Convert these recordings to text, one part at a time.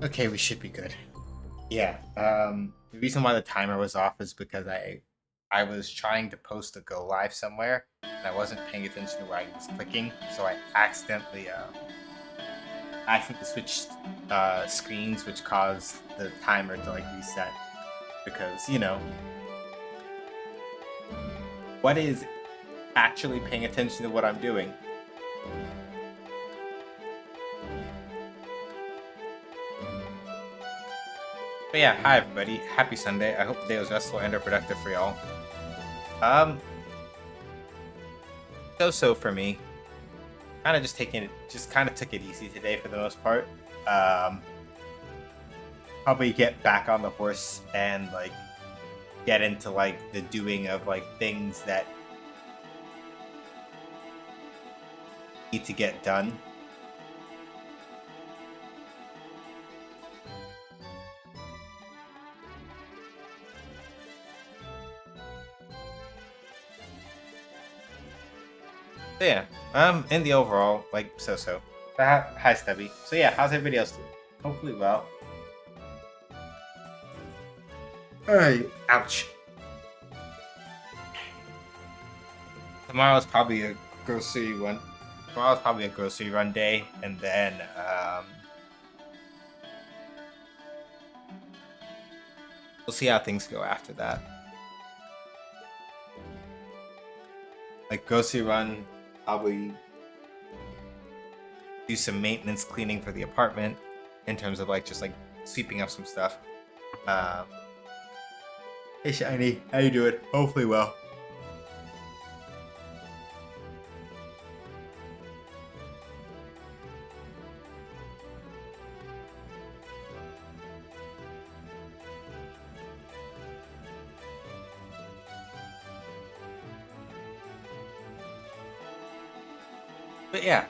Okay, we should be good. Yeah. The reason why the timer was off is because I was trying to post a go live somewhere and I wasn't paying attention to where I was clicking, so I accidentally switched screens, which caused the timer to like reset. Because what is actually paying attention to what I'm doing? But yeah, hi everybody. Happy Sunday. I hope the day was restful and or productive for y'all. Um, so for me. Kind of just kind of took it easy today for the most part. Um, Probably get back on the horse and like get into like the doing of like things that need to get done. So yeah, in the overall, like so. Hi, Stubby. So yeah, how's everybody else doing? Hopefully well. Alright, ouch. Tomorrow's probably a grocery run. Tomorrow's probably a grocery run day, and then we'll see how things go after that. Like grocery run, probably do some maintenance cleaning for the apartment in terms of like just like sweeping up some stuff. Hey Shiny, how you doing? Hopefully well. But yeah,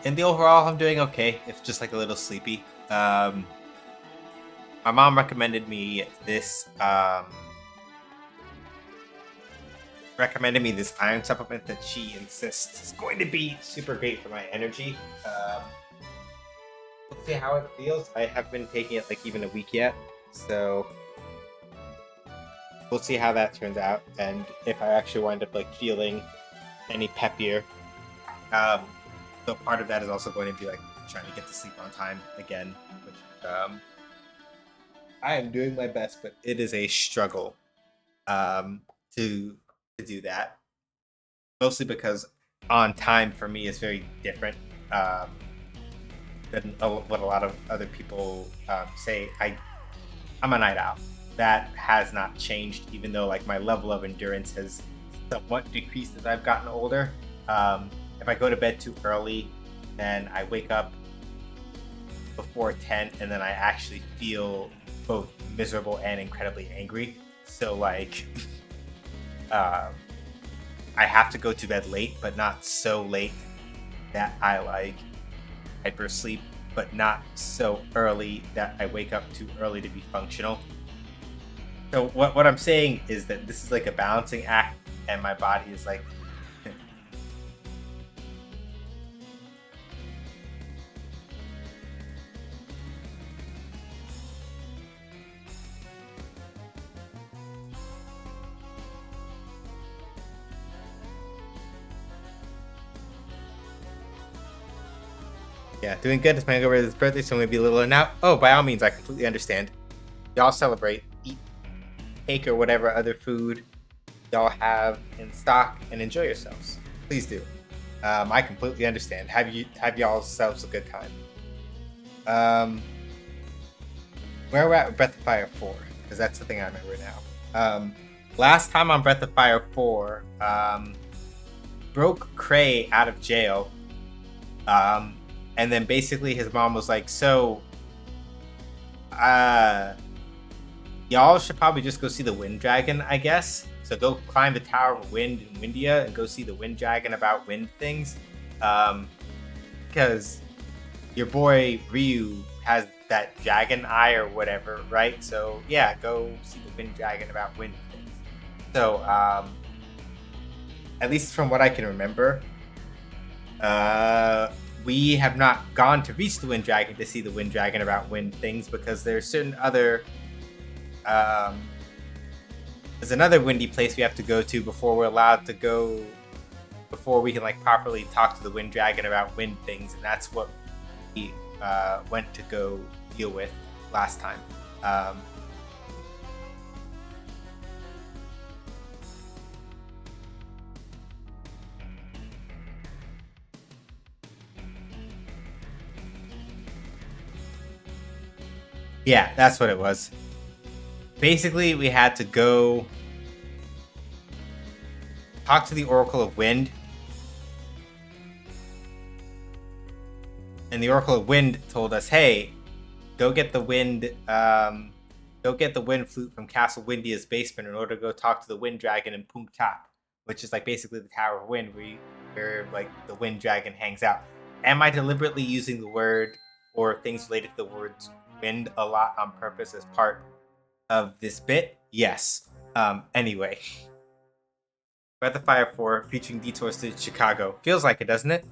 in the overall, I'm doing okay. It's just like a little sleepy. My mom recommended me this. Recommended me this iron supplement that she insists is going to be super great for my energy. We'll see how it feels. I haven't been taking it like even a week yet, so we'll see how that turns out and if I actually wind up like feeling any peppier. So part of that is also going to be like trying to get to sleep on time again, which I am doing my best, but it is a struggle to do that. Mostly because on time for me is very different than what a lot of other people say. I'm a night owl. That has not changed, even though like my level of endurance has somewhat decreased as I've gotten older. If I go to bed too early, then I wake up before 10, and then I actually feel both miserable and incredibly angry. So like, I have to go to bed late, but not so late that I like hypersleep, but not so early that I wake up too early to be functional. So what I'm saying is that this is like a balancing act, and my body is like, yeah, doing good. It's my brother's birthday, so I'm gonna be a little in out. Oh, by all means, I completely understand. Y'all celebrate, eat cake or whatever other food y'all have in stock, and enjoy yourselves. Please do. I completely understand. Have y'all selves a good time. Where we're at with Breath of Fire 4, because that's the thing I remember now. Last time on Breath of Fire 4, broke Cray out of jail. And then basically his mom was like, so, y'all should probably just go see the Wind Dragon, I guess. So go climb the Tower of Wind in Windia and go see the Wind Dragon about wind things. Because your boy Ryu has that dragon eye or whatever, right? So yeah, go see the Wind Dragon about wind things. So, at least from what I can remember, we have not gone to reach the Wind Dragon to see the Wind Dragon about wind things because there's certain other there's another windy place we have to go to before we're allowed to go, before we can like properly talk to the Wind Dragon about wind things, and that's what we went to go deal with last time. Yeah, that's what it was. Basically, we had to go talk to the Oracle of Wind. And the Oracle of Wind told us, hey, go get the wind flute from Castle Windia's basement in order to go talk to the Wind Dragon in Pung Chap, which is like basically the Tower of Wind where like the Wind Dragon hangs out. Am I deliberately using the word or things related to the words wind a lot on purpose as part of this bit? Yes. Anyway. Breath of Fire 4 featuring detours to Chicago. Feels like it, doesn't it?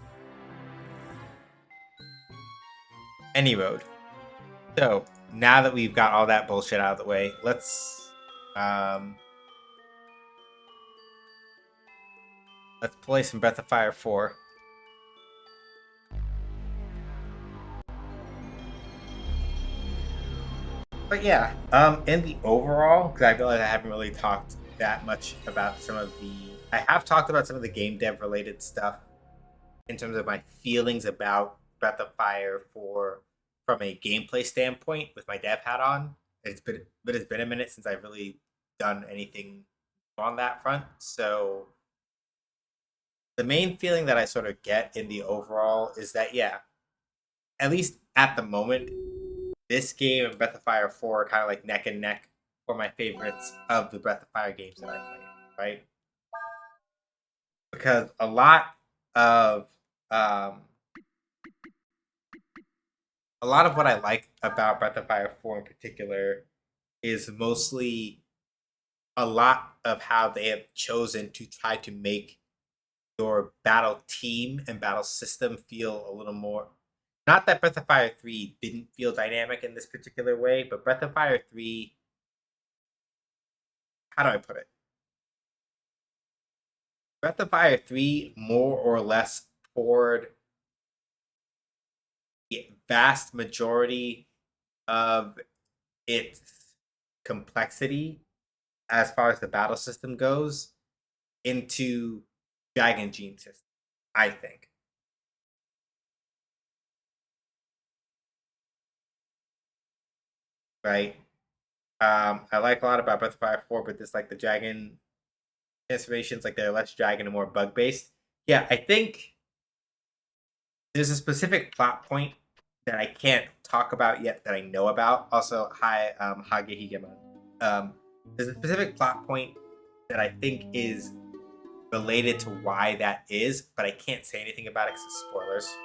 Any road. So, now that we've got all that bullshit out of the way, let's play some Breath of Fire 4. But yeah, in the overall, because I realize I haven't really talked that much about I have talked about some of the game dev related stuff in terms of my feelings about Breath of Fire for from a gameplay standpoint with my dev hat on. It's been a minute since I've really done anything on that front. So the main feeling that I sort of get in the overall is that, yeah, at least at the moment, this game and Breath of Fire 4 are kind of like neck and neck for my favorites of the Breath of Fire games that I played, right? Because of um, a lot of what I like about Breath of Fire 4 in particular is mostly a lot of how they have chosen to try to make your battle team and battle system feel a little more. Not that Breath of Fire 3 didn't feel dynamic in this particular way, but Breath of Fire 3, how do I put it? Breath of Fire 3 more or less poured the vast majority of its complexity as far as the battle system goes into Dragon Gene system, I think. Right? I like a lot about Breath of Fire 4, but this like the dragon transformations, like they're less dragon and more bug based. Yeah, I think there's a specific plot point that I can't talk about yet that I know about. Also, hi, Hage Higeman. There's a specific plot point that I think is related to why that is, but I can't say anything about it because it's spoilers.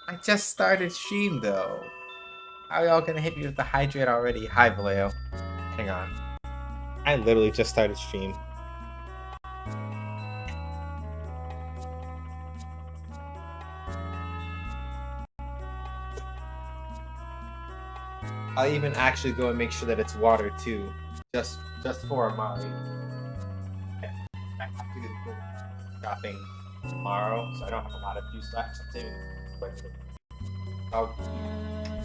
I just started stream though. How are y'all gonna hit me with the hydrate already? Hi, Vallejo. Hang on. I literally just started stream. I'll even actually go and make sure that it's water too, just for Amari. I have to go shopping tomorrow, so I don't have a lot of juice left. So I'm saving quite a bit.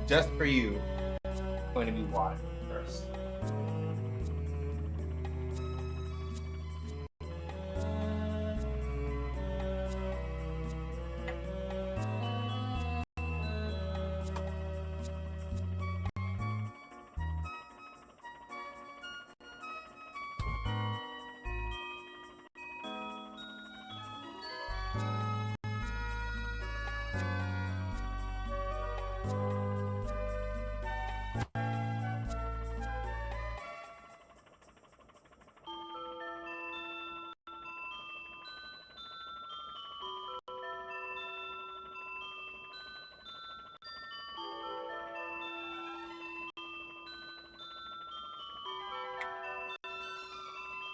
Just for you, it's going to be water first.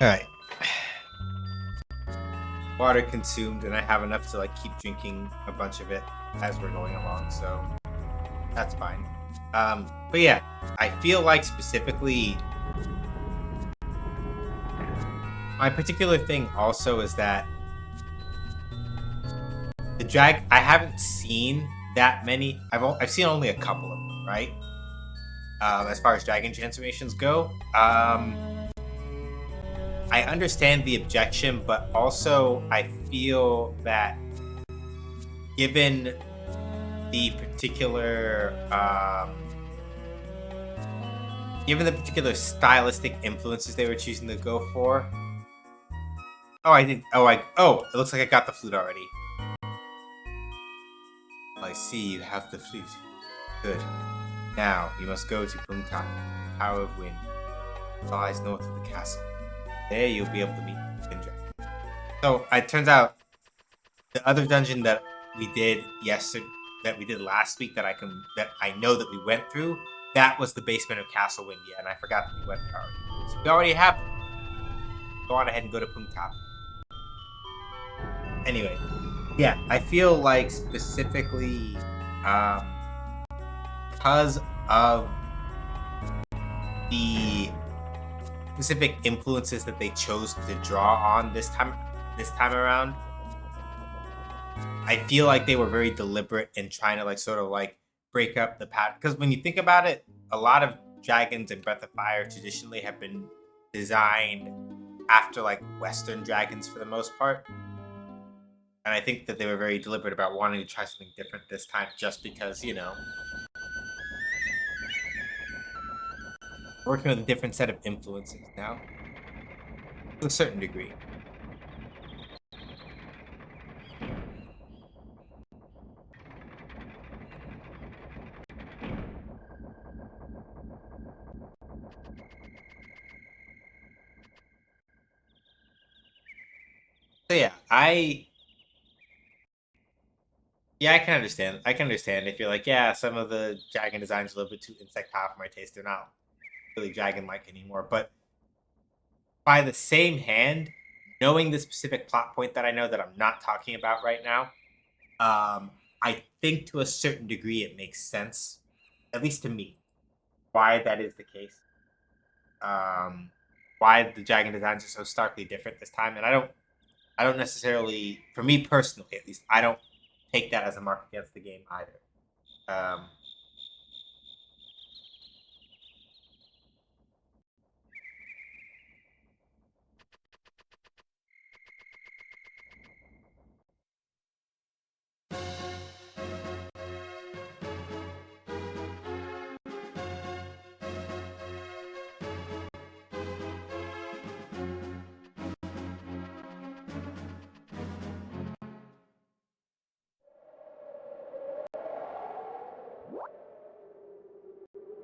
All right. Water consumed, and I have enough to like keep drinking a bunch of it as we're going along, so that's fine. But yeah, I feel like specifically my particular thing also is that the I haven't seen that many. I've seen only a couple of them, right? As far as dragon transformations go. I understand the objection, but also I feel that given the particular stylistic influences they were choosing to go for. It looks like I got the flute already. I see you have the flute. Good. Now you must go to Pungtan, Tower of Wind. It lies north of the castle. There you'll be able to meet the Twin Dragon. So it turns out the other dungeon that we did last week that I know that we went through, that was the basement of Castle Windia, and I forgot that we went there already. So we already have them. Go on ahead and go to Pungtap. Anyway, yeah, I feel like specifically because of the specific influences that they chose to draw on this time around, I feel like they were very deliberate in trying to like sort of like break up the pattern. Because when you think about it, a lot of dragons in Breath of Fire traditionally have been designed after like Western dragons for the most part. And I think that they were very deliberate about wanting to try something different this time just because, working with a different set of influences now. To a certain degree. So yeah, I can understand. I can understand if you're like, yeah, some of the dragon designs are a little bit too insectile for my taste. They're not really dragon-like anymore. But by the same hand, knowing the specific plot point that I know that I'm not talking about right now, I think to a certain degree it makes sense, at least to me, why that is the case. Why the dragon designs are so starkly different this time, and I don't necessarily, for me personally at least, I don't take that as a mark against the game either.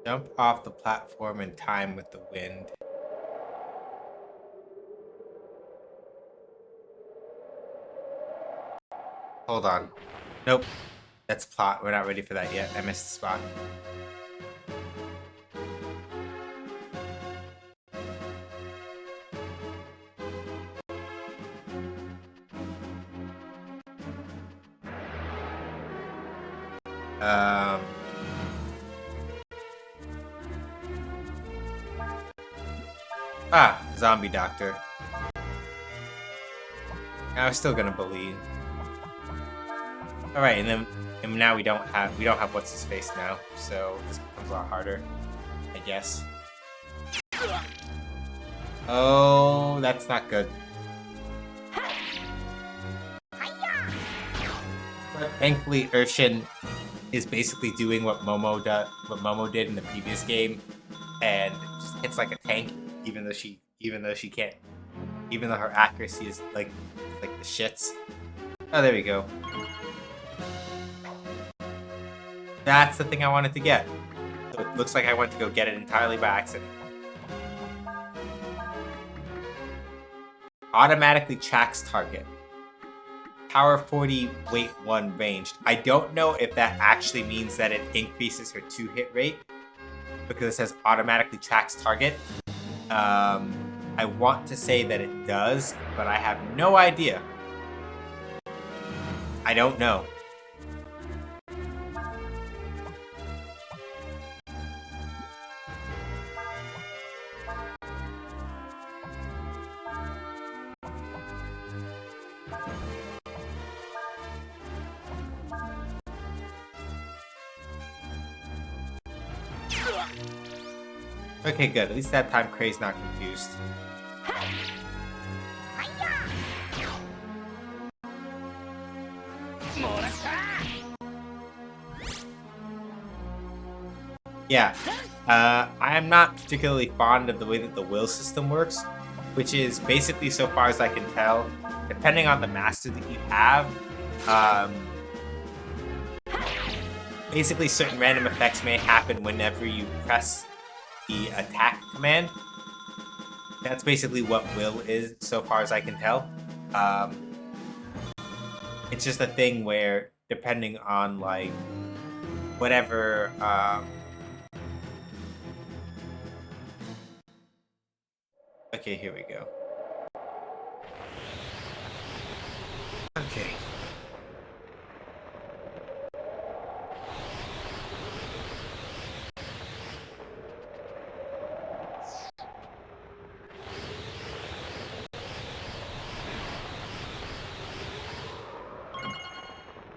Jump off the platform in time with the wind. Hold on. Nope. That's plot. We're not ready for that yet. I missed the spot. Um... Zombie doctor. I was still gonna believe. All right, and now we don't have what's his face now, so this becomes a lot harder, I guess. Oh, that's not good. But thankfully, Urshin is basically doing what Momo did in the previous game, and just hits like a tank, even though she can't, even though her accuracy is like the shits. Oh, there we go. That's the thing I wanted to get. So it looks like I went to go get it entirely by accident. Automatically tracks target. Power 40, weight 1 ranged. I don't know if that actually means that it increases her 2-hit rate, because it says automatically tracks target. I want to say that it does, but I have no idea. I don't know. Okay, good. At least that time Kray's not confused. Yeah. I am not particularly fond of the way that the will system works, which is basically, so far as I can tell, depending on the master that you have, basically certain random effects may happen whenever you press the attack command. That's basically what will is, so far as I can tell. It's just a thing where, depending on like whatever okay, here we go. Okay.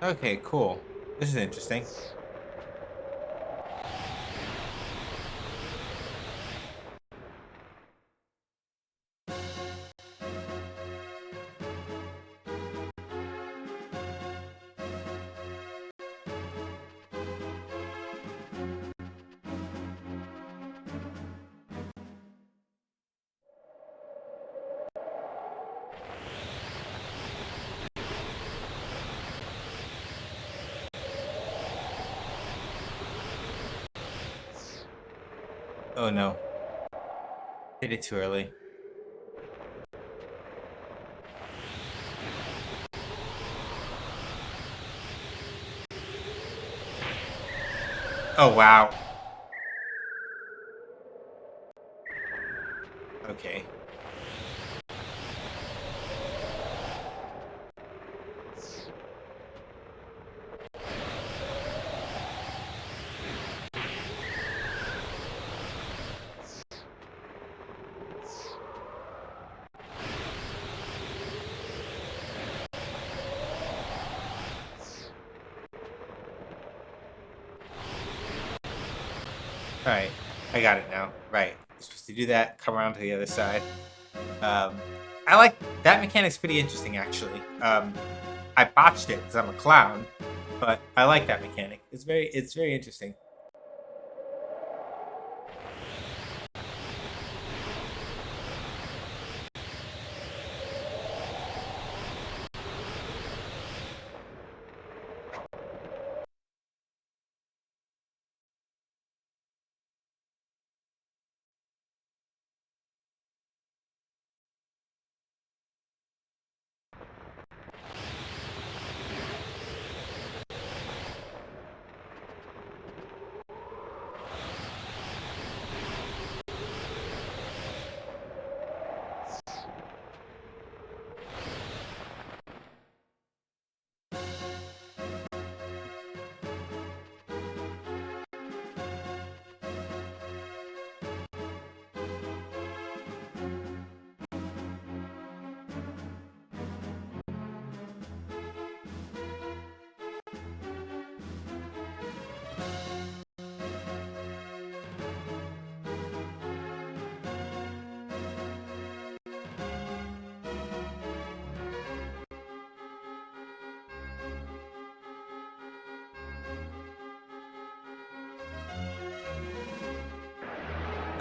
Okay, cool. This is interesting. Oh no. Hit it too early. Oh wow. Okay. Alright, I got it now. Right. You're supposed to do that, come around to the other side. I like that mechanic's pretty interesting actually. I botched it because I'm a clown, but I like that mechanic. It's very interesting.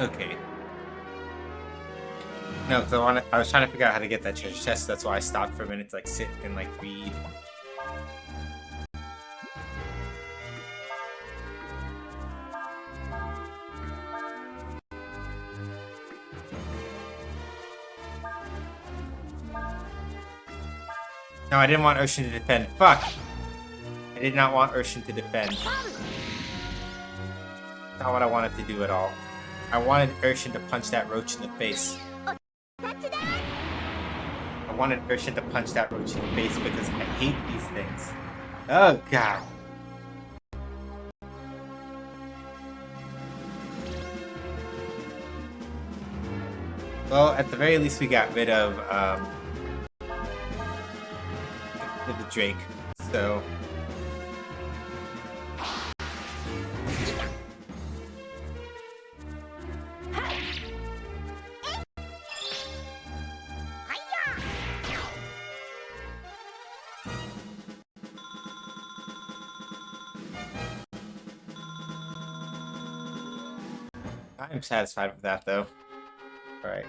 Okay. No, because I was trying to figure out how to get that treasure chest. That's why I stopped for a minute to like sit and like read. No, I didn't want Urshan to defend. Fuck! I did not want Urshan to defend. Not what I wanted to do at all. I wanted Urshan to punch that roach in the face. I wanted Urshan to punch that roach in the face because I hate these things. Oh god. Well, at the very least we got rid of the Drake, so... I'm satisfied with that, though. Alright.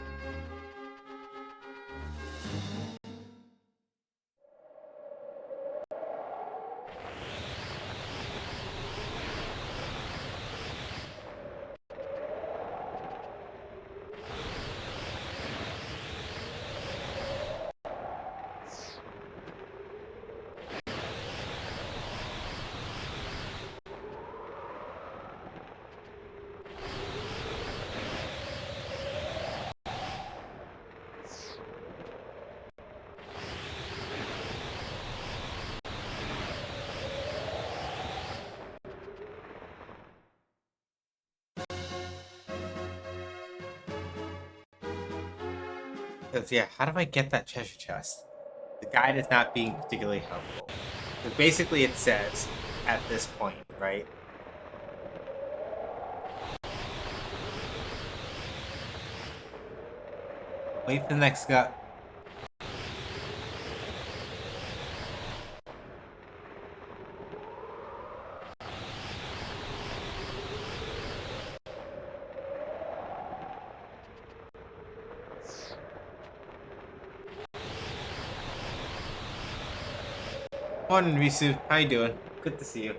Because, yeah, how do I get that treasure chest? The guide is not being particularly helpful. Because basically it says, at this point, right? Wait for the next guy. Morning, Risu. How you doing? Good to see you.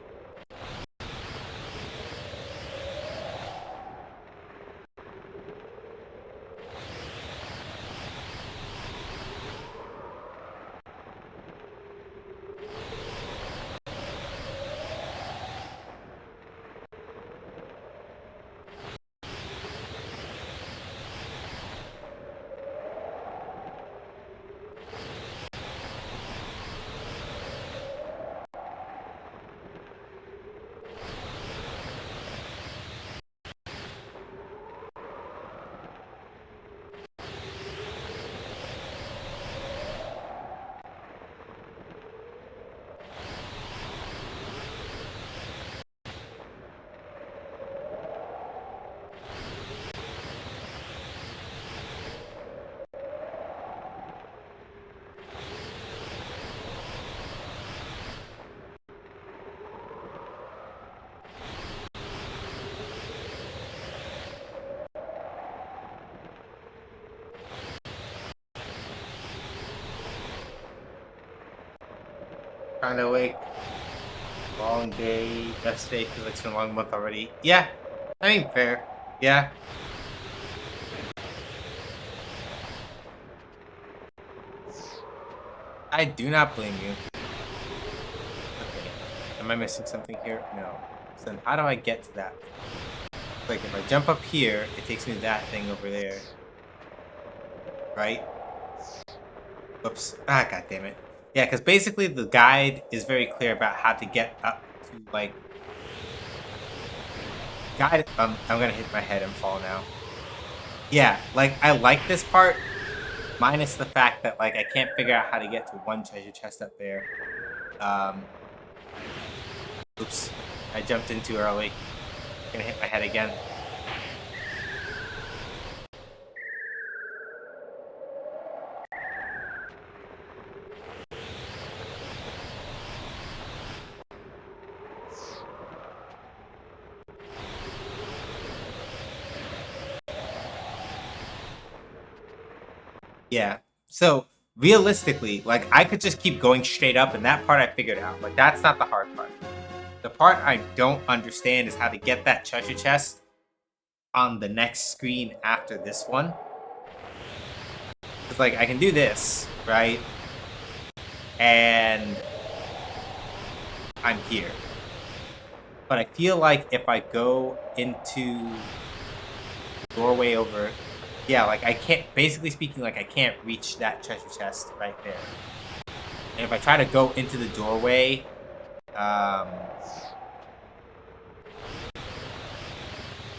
Kind of awake. Long day. Yesterday feels like it's been a long month already. Yeah. I mean, fair. Yeah. I do not blame you. Okay. Am I missing something here? No. So then how do I get to that? Like, if I jump up here, it takes me to that thing over there. Right? Oops. Ah, god damn it. Yeah, because basically the guide is very clear about how to get up to, like... Guide... I'm gonna hit my head and fall now. Yeah, like, I like this part, minus the fact that, like, I can't figure out how to get to one treasure chest up there. Oops. I jumped in too early. Gonna hit my head again. Yeah. So, realistically, like, I could just keep going straight up, and that part I figured out. Like, that's not the hard part. The part I don't understand is how to get that treasure chest on the next screen after this one. Because, like, I can do this, right? And I'm here. But I feel like if I go into doorway over... Yeah, like, I can't... Basically speaking, like, I can't reach that treasure chest right there. And if I try to go into the doorway...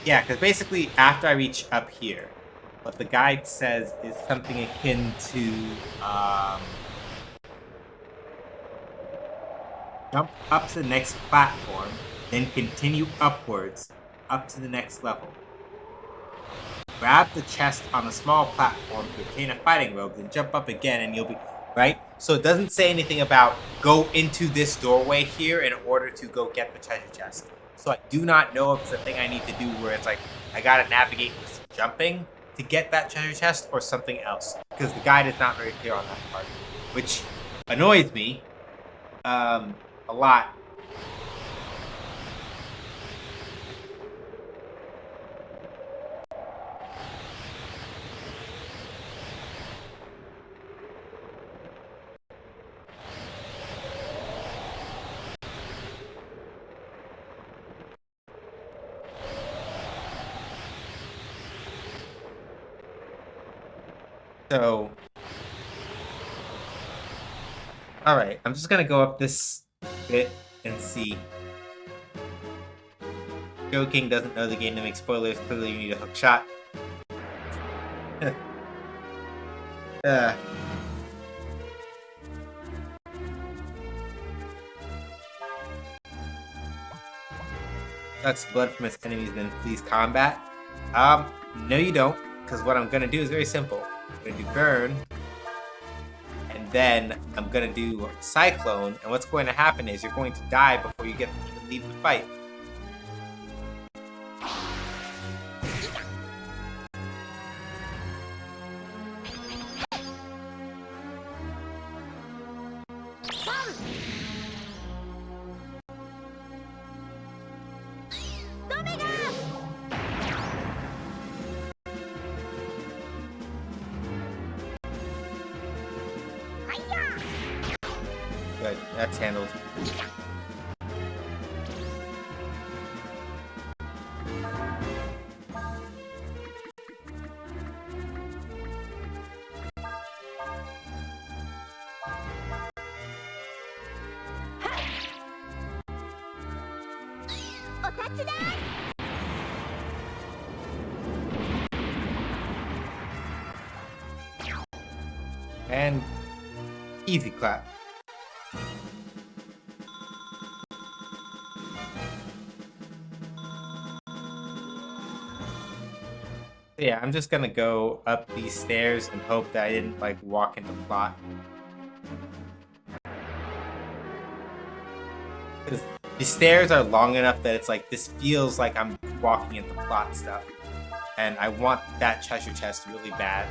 Yeah, because basically after I reach up here, what the guide says is something akin to jump up to the next platform, then continue upwards up to the next level. Grab the chest on a small platform to obtain a fighting robe, then jump up again and you'll be... Right? So it doesn't say anything about go into this doorway here in order to go get the treasure chest. So I do not know if it's a thing I need to do where it's like, I gotta navigate with jumping to get that treasure chest or something else. Because the guide is not very clear on that part. Which annoys me a lot. So, alright, I'm just gonna go up this bit and see. Joking, doesn't know the game to make spoilers, clearly you need a hook shot. Sucks blood from its enemies, then flees combat. No you don't, because what I'm gonna do is very simple. I'm gonna do burn, and then I'm gonna do cyclone, and what's going to happen is you're going to die before you get to even leave the fight. Good, that's handled. And easy clap. Yeah, I'm just gonna go up these stairs and hope that I didn't, like, walk into plot. Because the stairs are long enough that it's like, this feels like I'm walking into plot stuff. And I want that treasure chest really bad.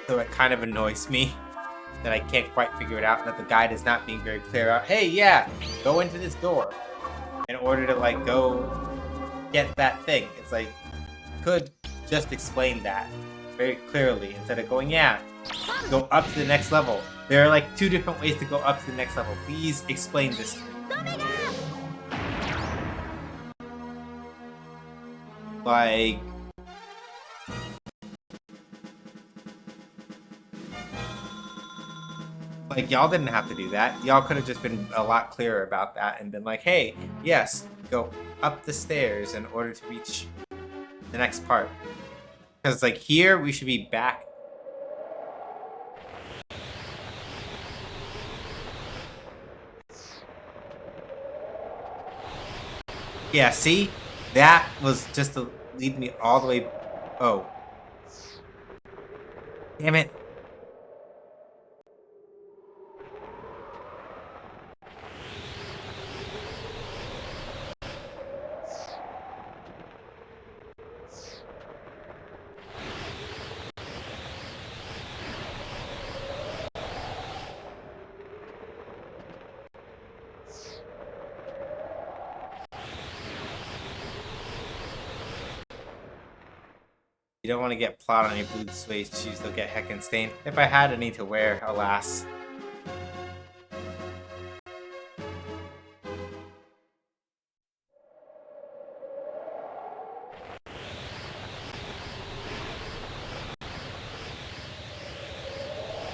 So it kind of annoys me that I can't quite figure it out, and that the guide is not being very clear about, hey, yeah, go into this door in order to, like, go get that thing. It's like, could just explain that very clearly instead of going, yeah, go up to the next level. There are like 2 different ways to go up to the next level. Please explain this to me. Like y'all didn't have to do that. Y'all could have just been a lot clearer about that and been like, hey, yes, go up the stairs in order to reach the next part. Because like here, we should be back. Yeah, see? That was just to lead me all the way... Oh. Damn it. You don't want to get plot on your blue suede shoes, they'll get heckin' stained. If I had any to wear, alas.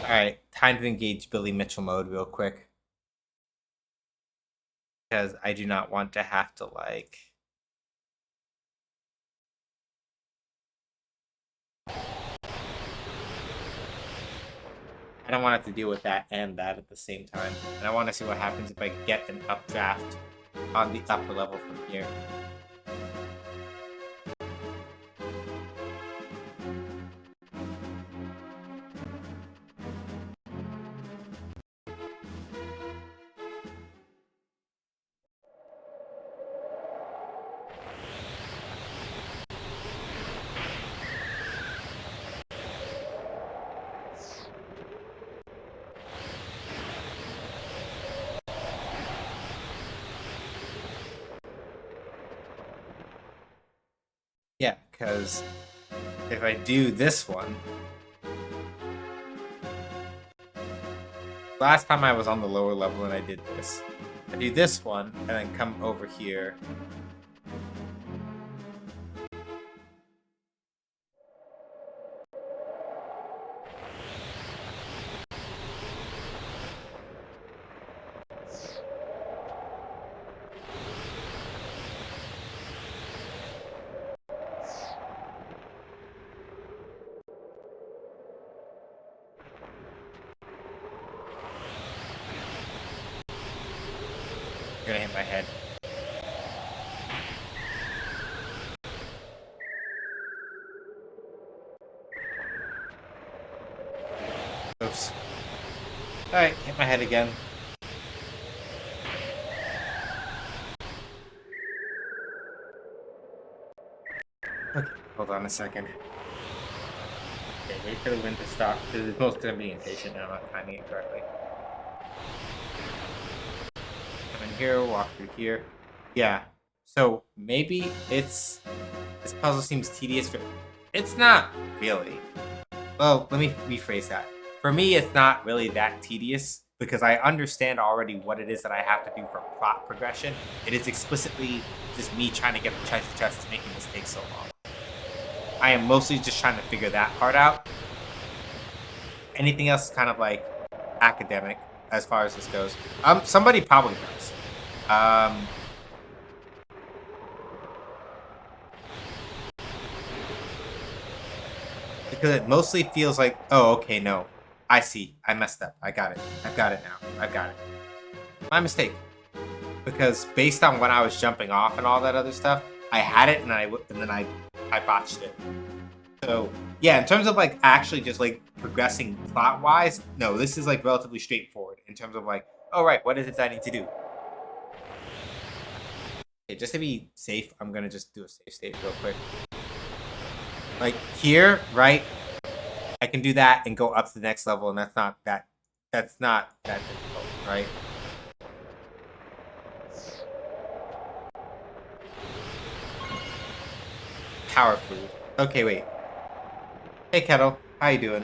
Alright, time to engage Billy Mitchell mode real quick. Because I do not want to have to, like... I don't want to have to deal with that and that at the same time. And I want to see what happens if I get an updraft on the upper level from here. Yeah, because if I do this one... Last time I was on the lower level and I did this. I do this one and then come over here. You're gonna hit my head. Oops. Alright, hit my head again. Okay, hold on a second. Okay, wait for the wind to stop, because it's most gonna be impatient and I'm not timing it correctly. Come in here, walk through here. Yeah, so maybe this puzzle seems tedious, but it's not really. Well, let me rephrase that. For me, it's not really that tedious because I understand already what it is that I have to do for plot progression. It is explicitly just me trying to get the treasure chest that's making this take so long. I am mostly just trying to figure that part out. Anything else is kind of like academic as far as this goes. Somebody probably does. Because it mostly feels like, oh, okay, no. I see. I messed up. I got it. I've got it now. I've got it. My mistake. Because based on when I was jumping off and all that other stuff, I had it and then I botched it. So yeah, in terms of like actually just like progressing plot wise, no, this is like relatively straightforward in terms of like, oh right, what is it that I need to do? Okay, just to be safe, I'm gonna just do a save state real quick. Like here, right? I can do that and go up to the next level, and that's not that that's not that difficult, right? Power food. Okay, wait. Hey, Kettle. How you doing?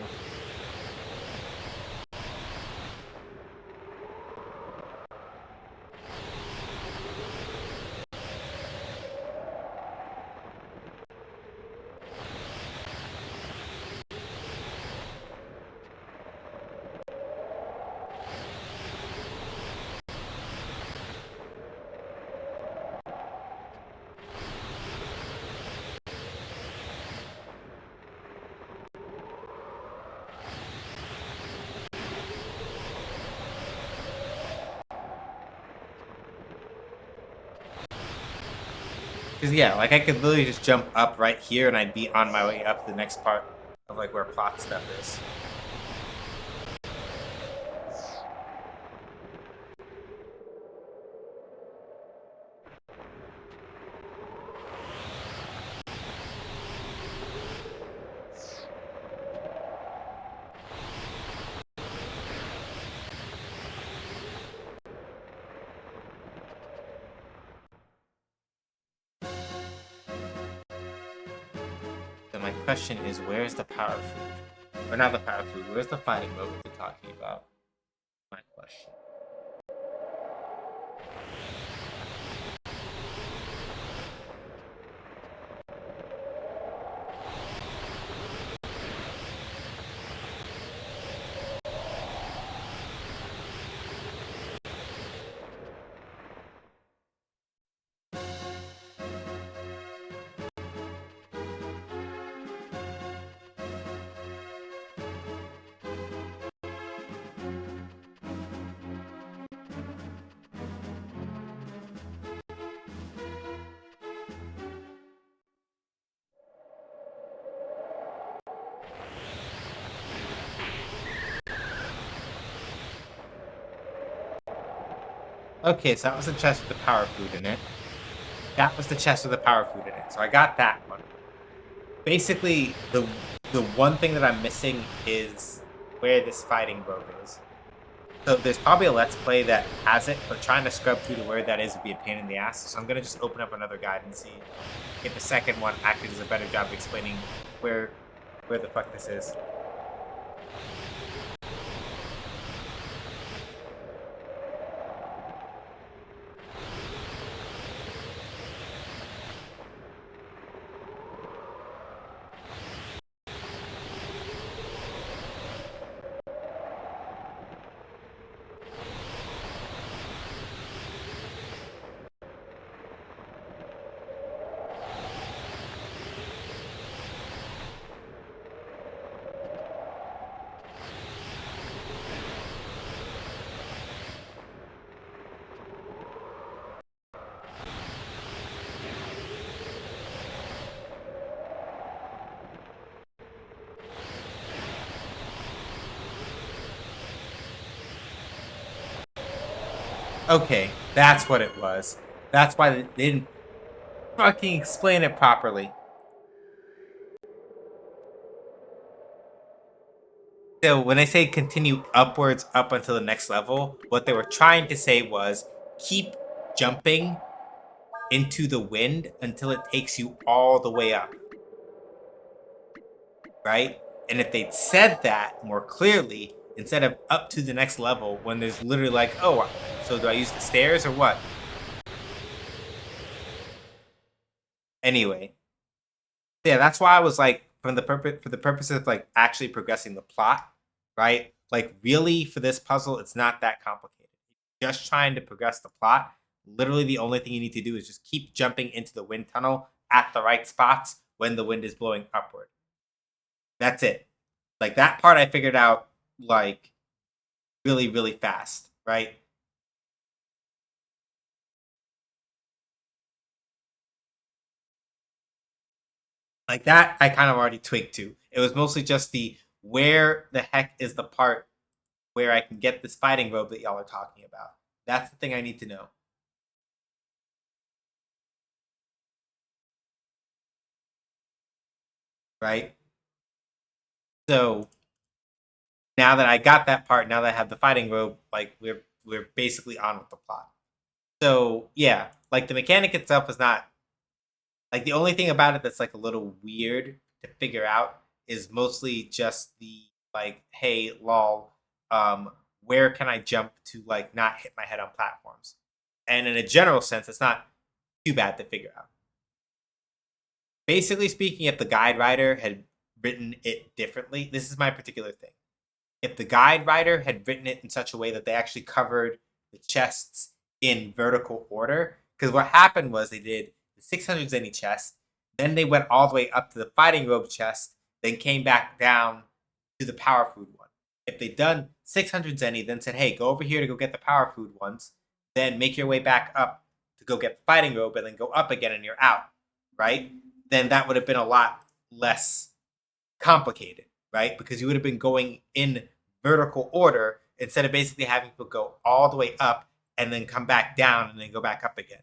Because, yeah, like, I could literally just jump up right here and I'd be on my way up to the next part of, like, where plot stuff is. So my question is, where's the power food? Or not the power food, where's the fighting mode we're talking about? My question. Okay, so that was the chest with the power food in it. That was the chest with the power food in it. So I got that one. Basically, the one thing that I'm missing is where this fighting robe is. So there's probably a Let's Play that has it, but trying to scrub through to where that is would be a pain in the ass. So I'm gonna just open up another guide and see if the second one actually does a better job of explaining where the fuck this is. Okay, that's what it was. That's why they didn't fucking explain it properly. So when I say continue upwards up until the next level, what they were trying to say was keep jumping into the wind until it takes you all the way up. Right? And if they'd said that more clearly, instead of up to the next level, when there's literally like, oh, so do I use the stairs or what? Anyway. Yeah, that's why I was like, for the purpose of like actually progressing the plot, right? Like really for this puzzle, it's not that complicated. Just trying to progress the plot. Literally the only thing you need to do is just keep jumping into the wind tunnel at the right spots when the wind is blowing upward. That's it. Like that part I figured out like really, really fast, right? Like that I kind of already twigged to. It was mostly just the where the heck is the part where I can get this fighting robe that y'all are talking about. That's the thing I need to know. Right? So now that I got that part, now that I have the fighting robe, like we're basically on with the plot. So yeah, like the mechanic itself is not like the only thing about it that's like a little weird to figure out is mostly just the like, hey, lol, where can I jump to like not hit my head on platforms? And in a general sense, it's not too bad to figure out. Basically speaking, if the guide writer had written it differently, this is my particular thing. If the guide writer had written it in such a way that they actually covered the chests in vertical order, because what happened was they did the 600 zenny chest, then they went all the way up to the fighting robe chest, then came back down to the power food one. If they'd done 600 zenny, then said, hey, go over here to go get the power food ones, then make your way back up to go get the fighting robe, and then go up again and you're out, right? Then that would have been a lot less complicated, right? Because you would have been going in vertical order instead of basically having to go all the way up and then come back down and then go back up again.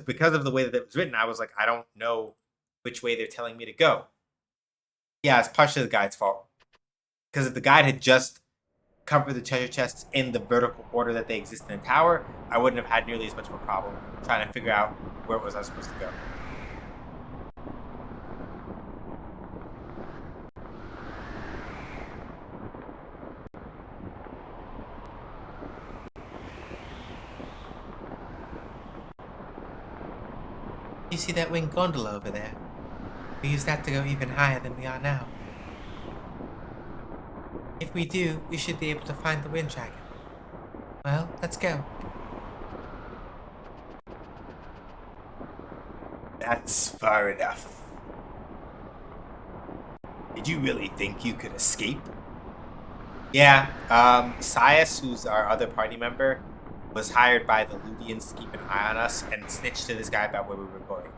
Because of the way that it was written, I was like, I don't know which way they're telling me to go. Yeah, it's partially the guide's fault. Because if the guide had just covered the treasure chests in the vertical order that they exist in the tower, I wouldn't have had nearly as much of a problem trying to figure out where it was I was supposed to go. You see that winged gondola over there? We use that to go even higher than we are now. If we do, we should be able to find the wind dragon. Well, let's go. That's far enough. Did you really think you could escape? Yeah, Sias, who's our other party member, was hired by the Ludians to keep an eye on us and snitched to this guy about where we were going.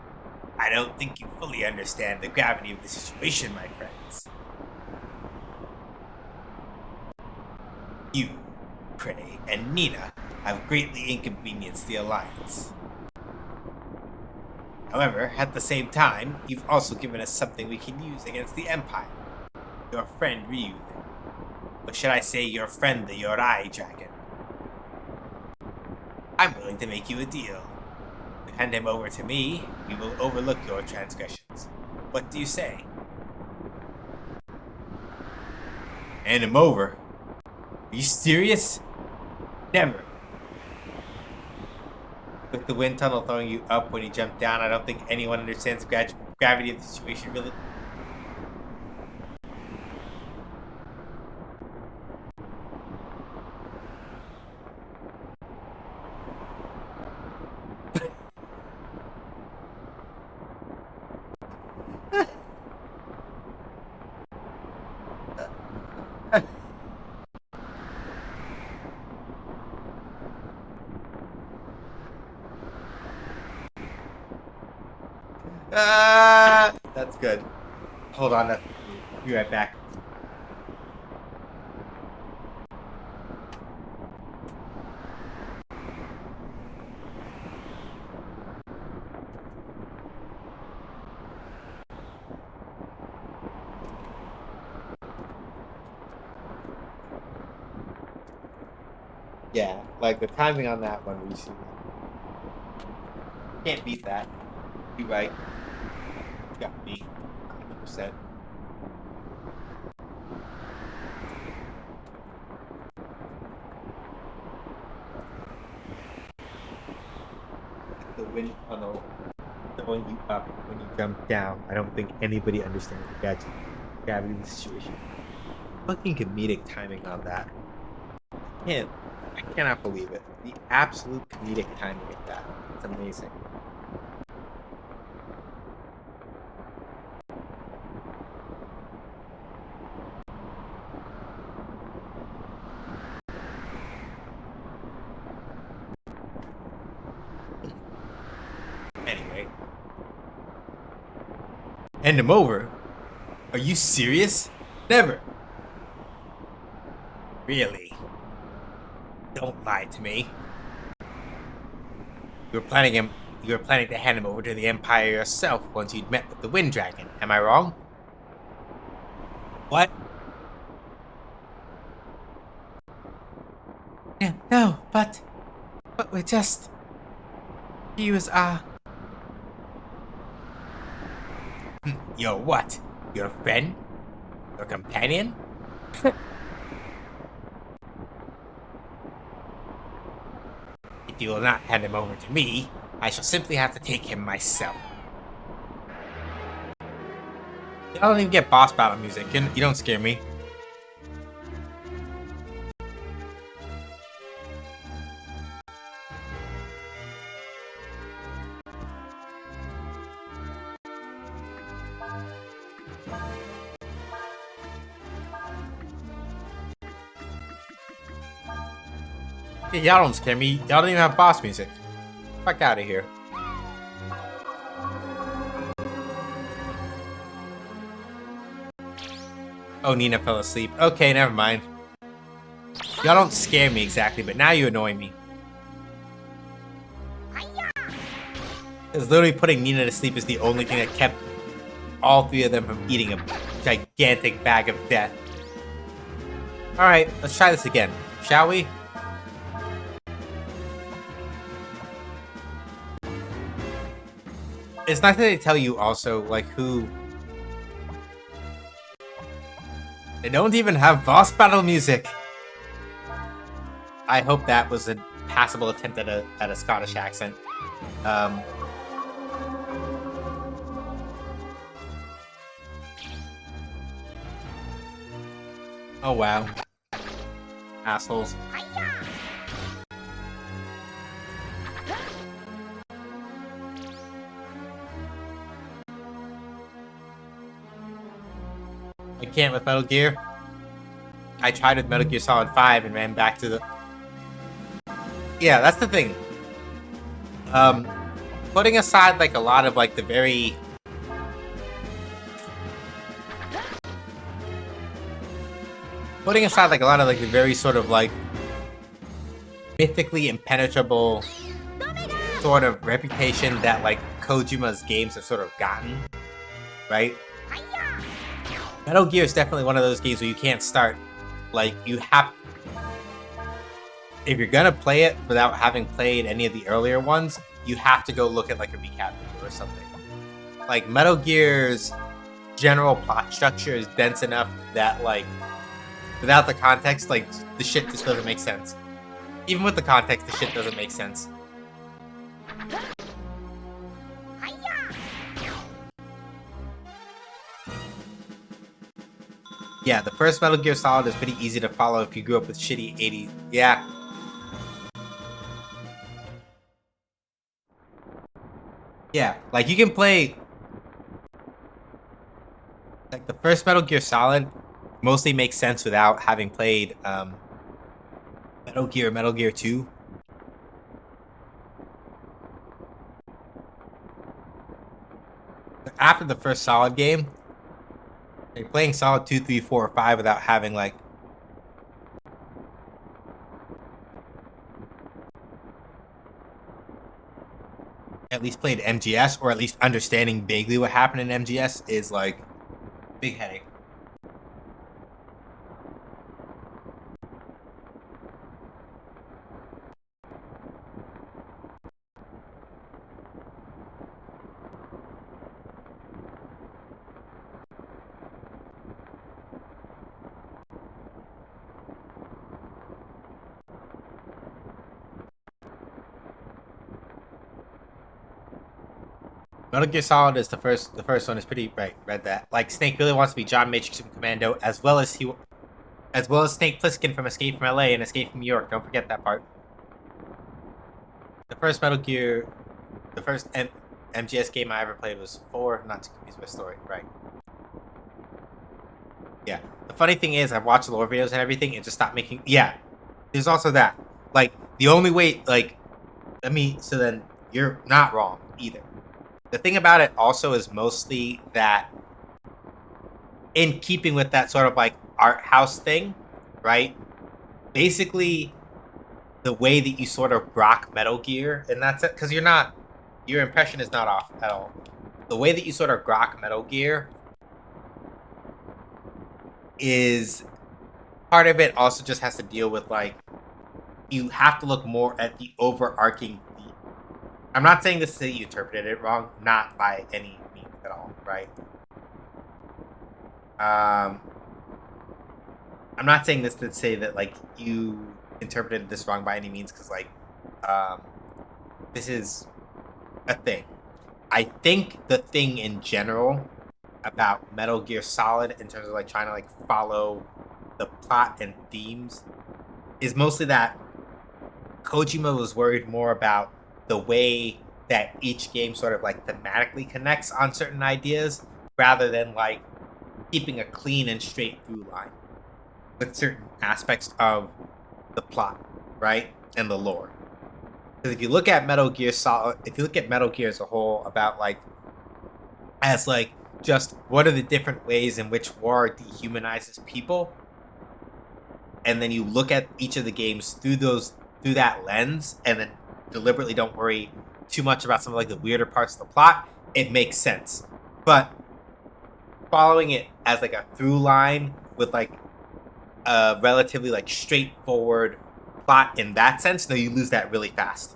I don't think you fully understand the gravity of the situation, my friends. You, Prey, and Nina have greatly inconvenienced the Alliance. However, at the same time, you've also given us something we can use against the Empire. Your friend Ryu. Or should I say your friend the Yorai Dragon? I'm willing to make you a deal. If you hand him over to me, we will overlook your transgressions. What do you say? Hand him over? Are you serious? Never. With the wind tunnel throwing you up when you jump down, I don't think anyone understands the gravity of the situation really. That's good. Hold on, I'll be right back. Yeah, like the timing on that one, we see. Can't beat that. You're right. Got me. 100%. The wind tunnel throwing you up when you jump down. I don't think anybody understands the gravity of the situation. Fucking comedic timing on that. I cannot believe it. The absolute comedic timing of that. It's amazing. Anyway. Hand him over? Are you serious? Never. Really? Don't lie to me. You were planning to hand him over to the Empire yourself once you'd met with the Wind Dragon. Am I wrong? What? Yeah, no, but we're just... He was, Your what? Your friend? Your companion? If you will not hand him over to me, I shall simply have to take him myself. I don't even get boss battle music. You don't scare me. Yeah, y'all don't scare me. Y'all don't even have boss music. Fuck out of here. Oh, Nina fell asleep. Okay, never mind. Y'all don't scare me exactly, but now you annoy me. Because literally putting Nina to sleep is the only thing that kept all three of them from eating a gigantic bag of death. Alright, let's try this again, shall we? It's nice that they tell you also, like, who... They don't even have boss battle music! I hope that was a passable attempt at a Scottish accent. Oh wow. Assholes. I can't with Metal Gear. I tried with Metal Gear Solid 5 and ran back to the... Yeah, that's the thing. Putting aside, like, a lot of, like, the very... Putting aside, like, a lot of, like, the very sort of, like... mythically impenetrable sort of reputation that, like, Kojima's games have sort of gotten. Right? Metal Gear is definitely one of those games where you can't start... Like, you have... If you're gonna play it without having played any of the earlier ones, you have to go look at, like, a recap video or something. Like, Metal Gear's general plot structure is dense enough that, like, without the context, like, the shit just doesn't make sense. Even with the context, the shit doesn't make sense. Yeah, the first Metal Gear Solid is pretty easy to follow if you grew up with shitty 80s. Yeah. Yeah, like you can play... Like the first Metal Gear Solid mostly makes sense without having played Metal Gear 2. After the first Solid game, like playing Solid 2, 3, 4, or 5 without having like at least played MGS or at least understanding vaguely what happened in MGS is like big headache. Metal Gear Solid is the first one is pretty right. Read that. Like Snake really wants to be John Matrix from Commando, as well as Snake Plissken from Escape from LA and Escape from New York. Don't forget that part. The first Metal Gear, the first MGS game I ever played was 4. Not to confuse my story, right? Yeah. The funny thing is, I've watched lore videos and everything, and just stopped making. Yeah. There's also that. Like the only way, like, so then you're not wrong either. The thing about it also is mostly that in keeping with that sort of like art house thing, right? Basically, the way that you sort of grok Metal Gear, and that's it, because your impression is not off at all. The way that you sort of grok Metal Gear is part of it also just has to deal with like you have to look more at the overarching theme. I'm not saying this that you interpreted it wrong, not by any means at all, right? I'm not saying this to say that like you interpreted this wrong by any means, because like this is a thing. I think the thing in general about Metal Gear Solid in terms of like trying to like follow the plot and themes is mostly that Kojima was worried more about the way that each game sort of like thematically connects on certain ideas rather than like keeping a clean and straight through line with certain aspects of the plot, right? And the lore. Because if you look at Metal Gear Solid, if you look at Metal Gear as a whole, about like as like just what are the different ways in which war dehumanizes people, and then you look at each of the games through that lens, and then deliberately don't worry too much about some of like the weirder parts of the plot, it makes sense. But following it as like a through line with like a relatively like straightforward plot in that sense, no, you lose that really fast.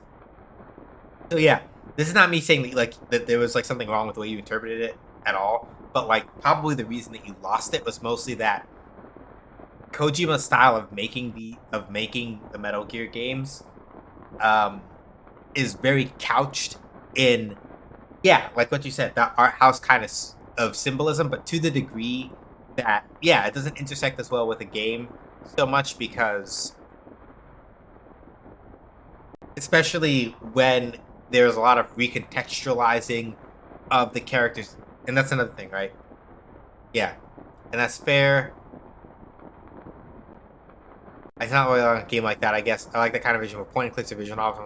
So yeah, this is not me saying that like that there was like something wrong with the way you interpreted it at all, but like probably the reason that you lost it was mostly that Kojima's style of making the Metal Gear games is very couched in, yeah, like what you said, that art house kind of symbolism, but to the degree that, yeah, it doesn't intersect as well with a game so much, because especially when there's a lot of recontextualizing of the characters, and that's another thing, right? Yeah, and that's fair. It's not really on a game like that, I guess. I like that kind of vision, with point and clicks or vision off.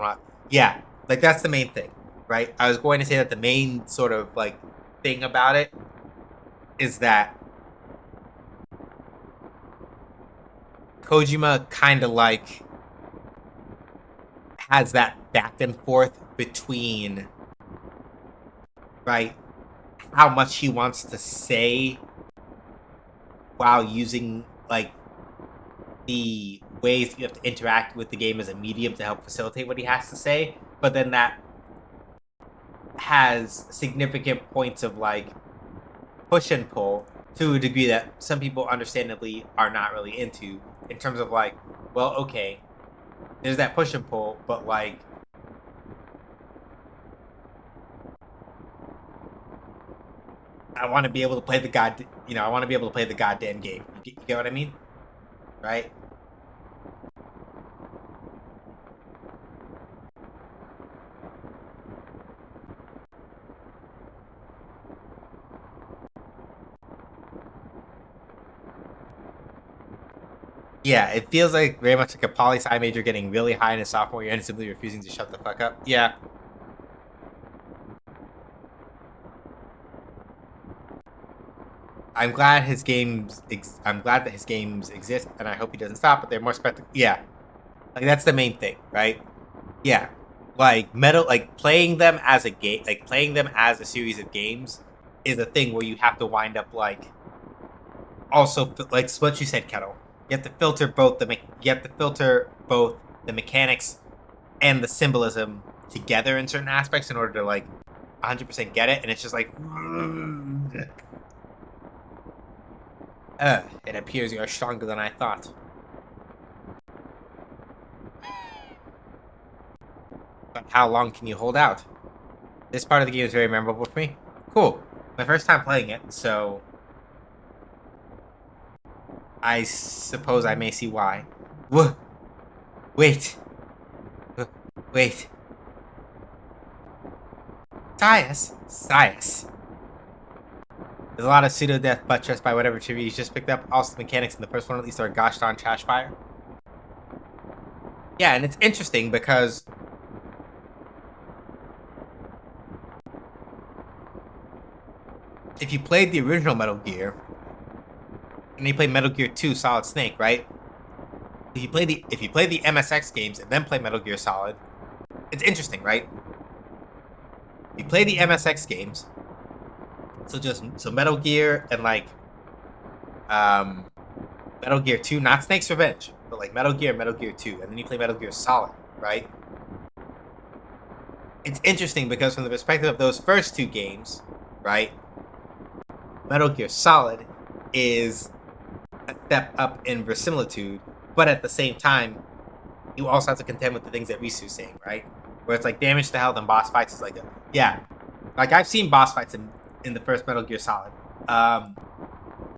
Yeah, like that's the main thing, right? I was going to say that the main sort of like thing about it is that Kojima kind of like has that back and forth between, right, how much he wants to say while using like the ways you have to interact with the game as a medium to help facilitate what he has to say, but then that has significant points of like push and pull to a degree that some people understandably are not really into, in terms of like, well, okay, there's that push and pull, but like I want to be able to play I want to be able to play the goddamn game. You get what I mean? Right? Yeah, it feels like very much like a poli-sci major getting really high in his sophomore year and simply refusing to shut the fuck up. Yeah. I'm glad his games. I'm glad that his games exist, and I hope he doesn't stop. But they're more spectacular. Yeah, like that's the main thing, right? Yeah, like playing them as a game, like playing them as a series of games, is a thing where you have to wind up like, also like what you said, Kettle. You have to filter both the mechanics and the symbolism together in certain aspects in order to like 100% get it, and it's just like. It appears you are stronger than I thought. But how long can you hold out? This part of the game is very memorable for me. Cool. My first time playing it, so I suppose I may see why. Wait. Wait. Sias. There's a lot of pseudo-death buttressed by whatever trivia he's just picked up. Also, the mechanics in the first one at least are gosh darn trash fire. Yeah, and it's interesting because if you played the original Metal Gear and you play Metal Gear 2 Solid Snake, right? If you play the MSX games and then play Metal Gear Solid, it's interesting, right? You play the MSX games, so Metal Gear and like Metal Gear 2, not Snake's Revenge, but like Metal Gear and Metal Gear 2, and then you play Metal Gear Solid, right? It's interesting because from the perspective of those first two games, right, Metal Gear Solid is a step up in verisimilitude, but at the same time, you also have to contend with the things that Risu's saying, right? Where it's like damage to health and boss fights is like like I've seen boss fights in the first Metal Gear Solid.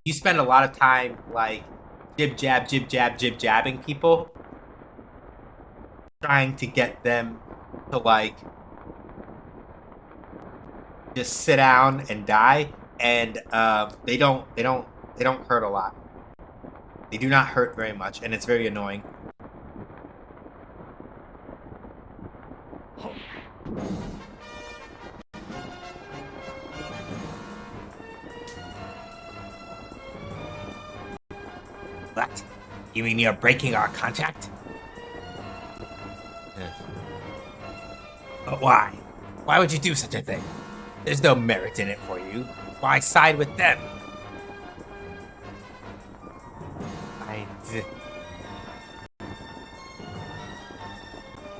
You spend a lot of time like jib jabbing people, trying to get them to like just sit down and die, and they don't hurt a lot. They do not hurt very much, and it's very annoying. What? You mean you're breaking our contract? But why? Why would you do such a thing? There's no merit in it for you. Why side with them?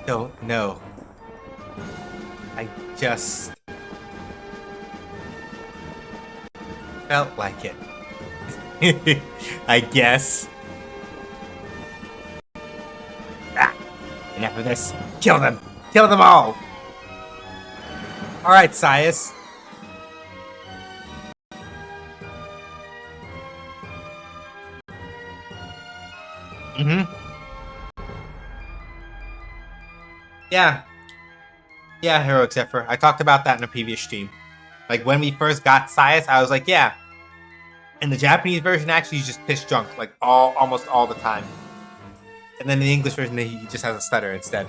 Don't know. I just felt like it. I guess. Enough of this. Kill them. Kill them all. All right, Sias. Yeah, Heroic Zephyr. I talked about that in a previous stream. Like, when we first got Sias, I was like, yeah. In the Japanese version, actually, he's just piss drunk, like, almost all the time. And then in the English version, he just has a stutter instead.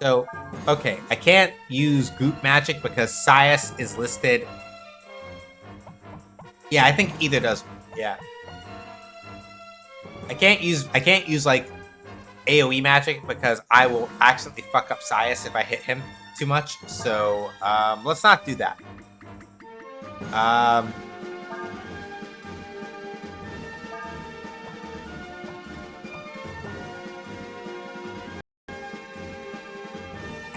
So, okay, I can't use group magic because Sias is listed. Yeah, I think either does. Yeah. I can't use like AoE magic because I will accidentally fuck up Sias if I hit him too much. So, let's not do that.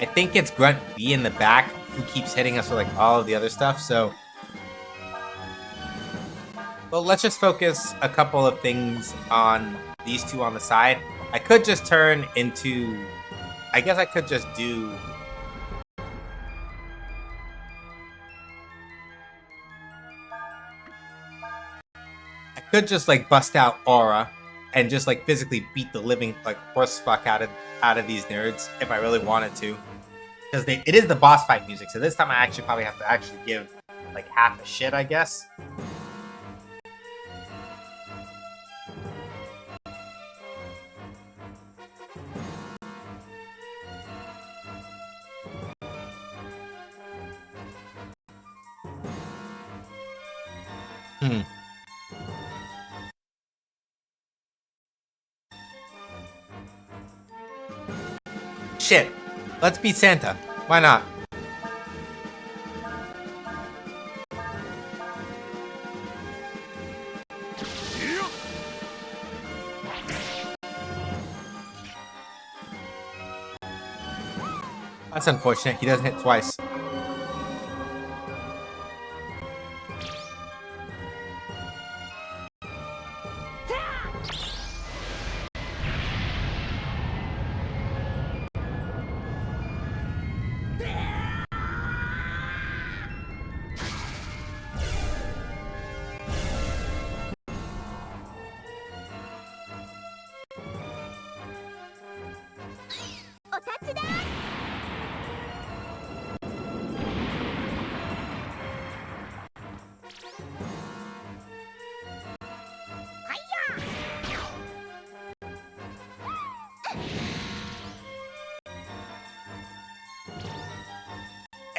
I think it's Grunt B in the back who keeps hitting us with like all of the other stuff, so... Well, let's just focus a couple of things on these two on the side. I could just turn into... I guess I could just do... I could just like bust out Aura and just like physically beat the living like horse fuck out of these nerds if I really wanted to. Because it is the boss fight music, so this time I actually probably have to actually give like half a shit, I guess. Shit. Let's beat Santa. Why not? That's unfortunate. He doesn't hit twice.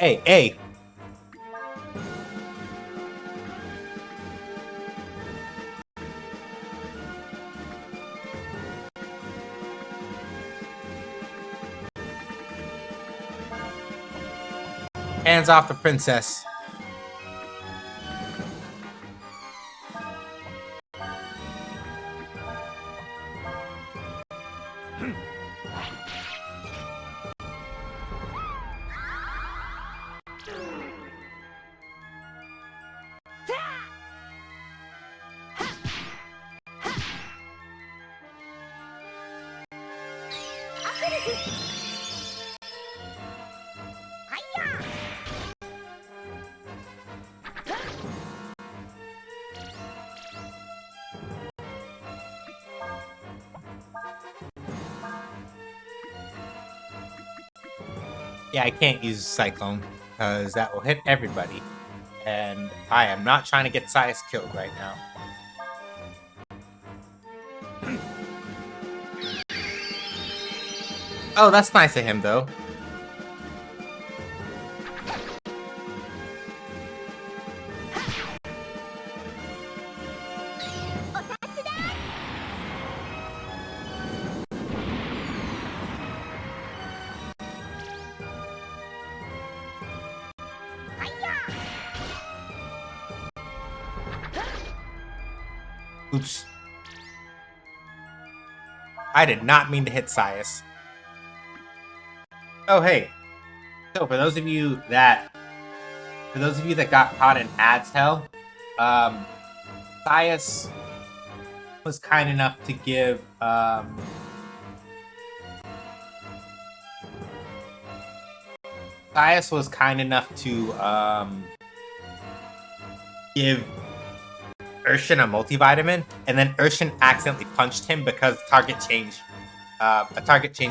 Hey. Hands off the princess. Yeah, I can't use Cyclone, because that will hit everybody. And I am not trying to get Sias killed right now. Oh, that's nice of him, though. Oops. I did not mean to hit Sias. Oh, hey. So, for those of you that got caught in ads hell, Sias was kind enough to give, Sias was kind enough to, give Urshan a multivitamin, and then Urshan accidentally punched him because a target change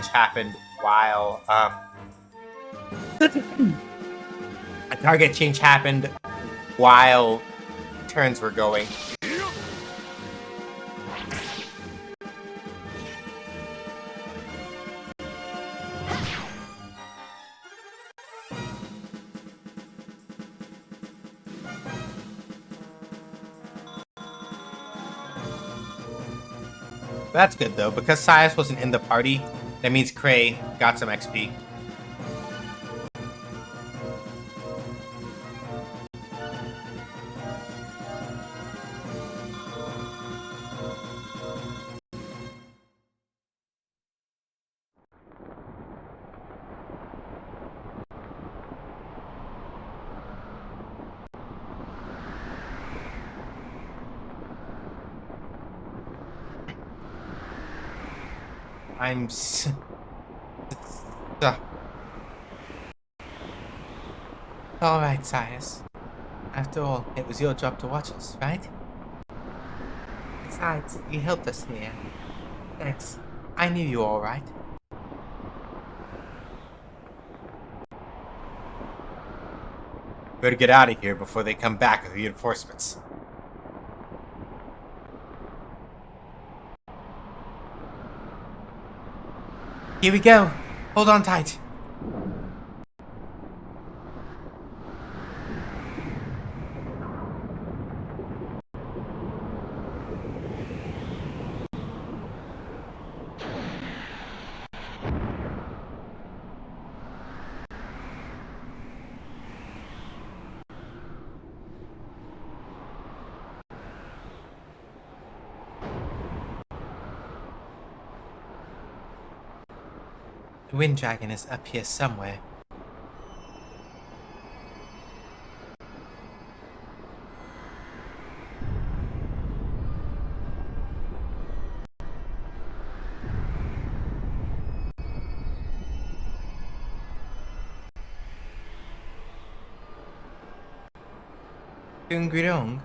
happened while turns were going. That's good, though, because Sias wasn't in the party. That means Cray got some XP. Alright, Sias. After all, it was your job to watch us, right? Besides, you helped us here. Thanks. I knew you all right. Better get out of here before they come back with reinforcements. Here we go. Hold on tight. The Wind Dragon is up here somewhere. Dungridong.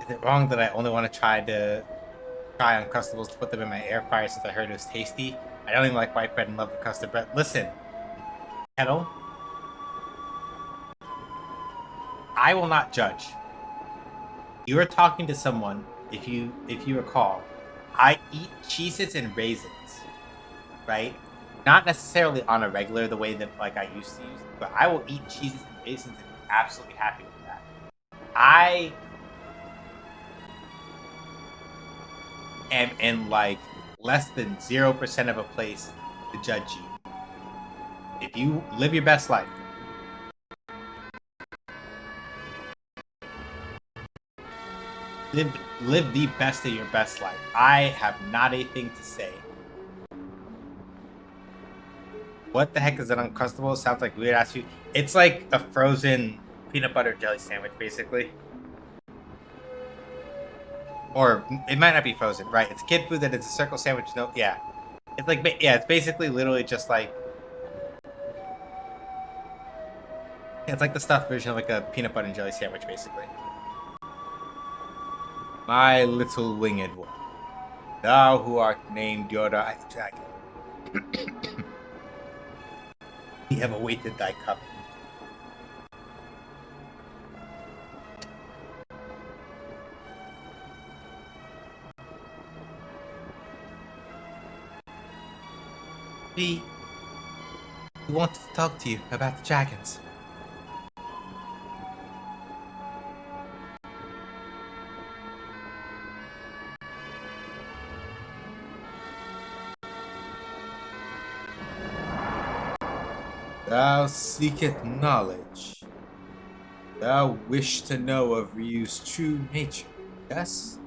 Is it wrong that I only want to try Uncrustables to put them in my air fryer since I heard it was tasty? I don't even like white bread and love the custard bread. Listen, Kettle, I will not judge. You are talking to someone, if you recall, I eat Cheez-Its and raisins. right? Not necessarily on a regular the way that like I used to use, but I will eat cheeses and raisins and be absolutely happy with that. I am in like less than 0% of a place to judge you. If you live your best life, live the best of your best life. I have not a thing to say. What the heck is an Uncrustable? Sounds like weird ass food. It's like a frozen peanut butter jelly sandwich, basically. Or it might not be frozen, right? It's kid food that it's a circle sandwich. No, yeah. It's like, yeah, it's basically literally just like, yeah, it's like the stuffed version of like a peanut butter and jelly sandwich, basically. My little winged one, thou who art named Yoda Dragon, we have awaited thy coming. We wanted to talk to you about the dragons. Thou seeketh knowledge. Thou wish to know of Ryu's true nature, yes?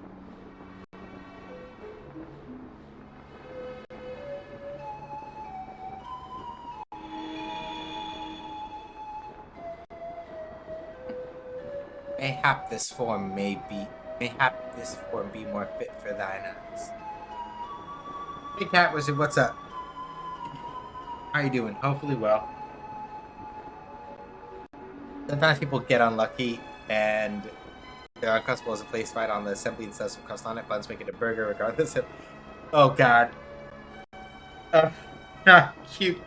Mayhap this form be more fit for thine eyes. Hey Cat Wizard, what's up? How you doing? Hopefully well. Sometimes people get unlucky and their Uncrustable is placed right on the assembly and says some crust on it. Buns make it a burger regardless of... Oh god. Cube.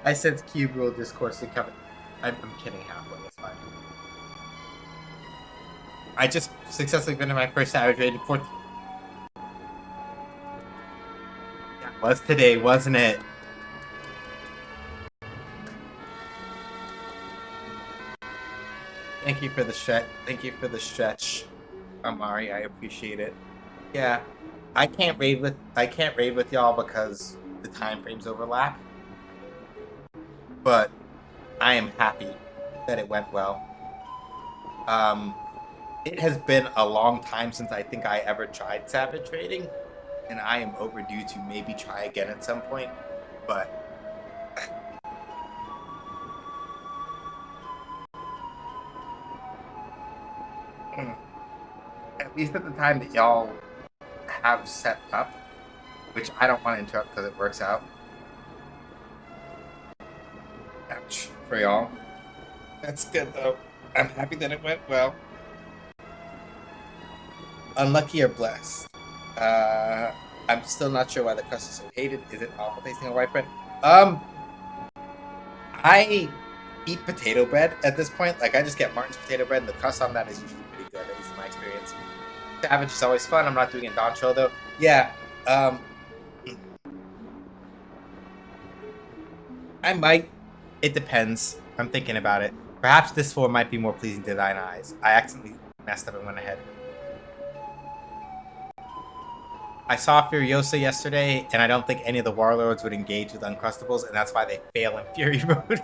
I sense Cube rule discourse coming. I'm kidding halfway, it's fine. I just successfully finished my first Savage Raid in 14. That was today, wasn't it? Thank you for the stretch. Thank you for the stretch, Amari. I appreciate it. Yeah, I can't raid with y'all because the time frames overlap. But I am happy that it went well. It has been a long time since I think I ever tried Savage raiding, and I am overdue to maybe try again at some point. But at least at the time that y'all have set up, which I don't want to interrupt because it works out. Ouch for y'all. That's good though. I'm happy that it went well. Unlucky or blessed? I'm still not sure why the crust is so hated. Is it awful tasting on white bread? I eat potato bread at this point. Like, I just get Martin's potato bread, and the crust on that is usually pretty good, at least in my experience. Savage is always fun. I'm not doing it Doncho, though. Yeah, I might. It depends. I'm thinking about it. Perhaps this form might be more pleasing to thine eyes. I accidentally messed up and went ahead. I saw Furiosa yesterday, and I don't think any of the warlords would engage with Uncrustables, and that's why they fail in Fury Mode.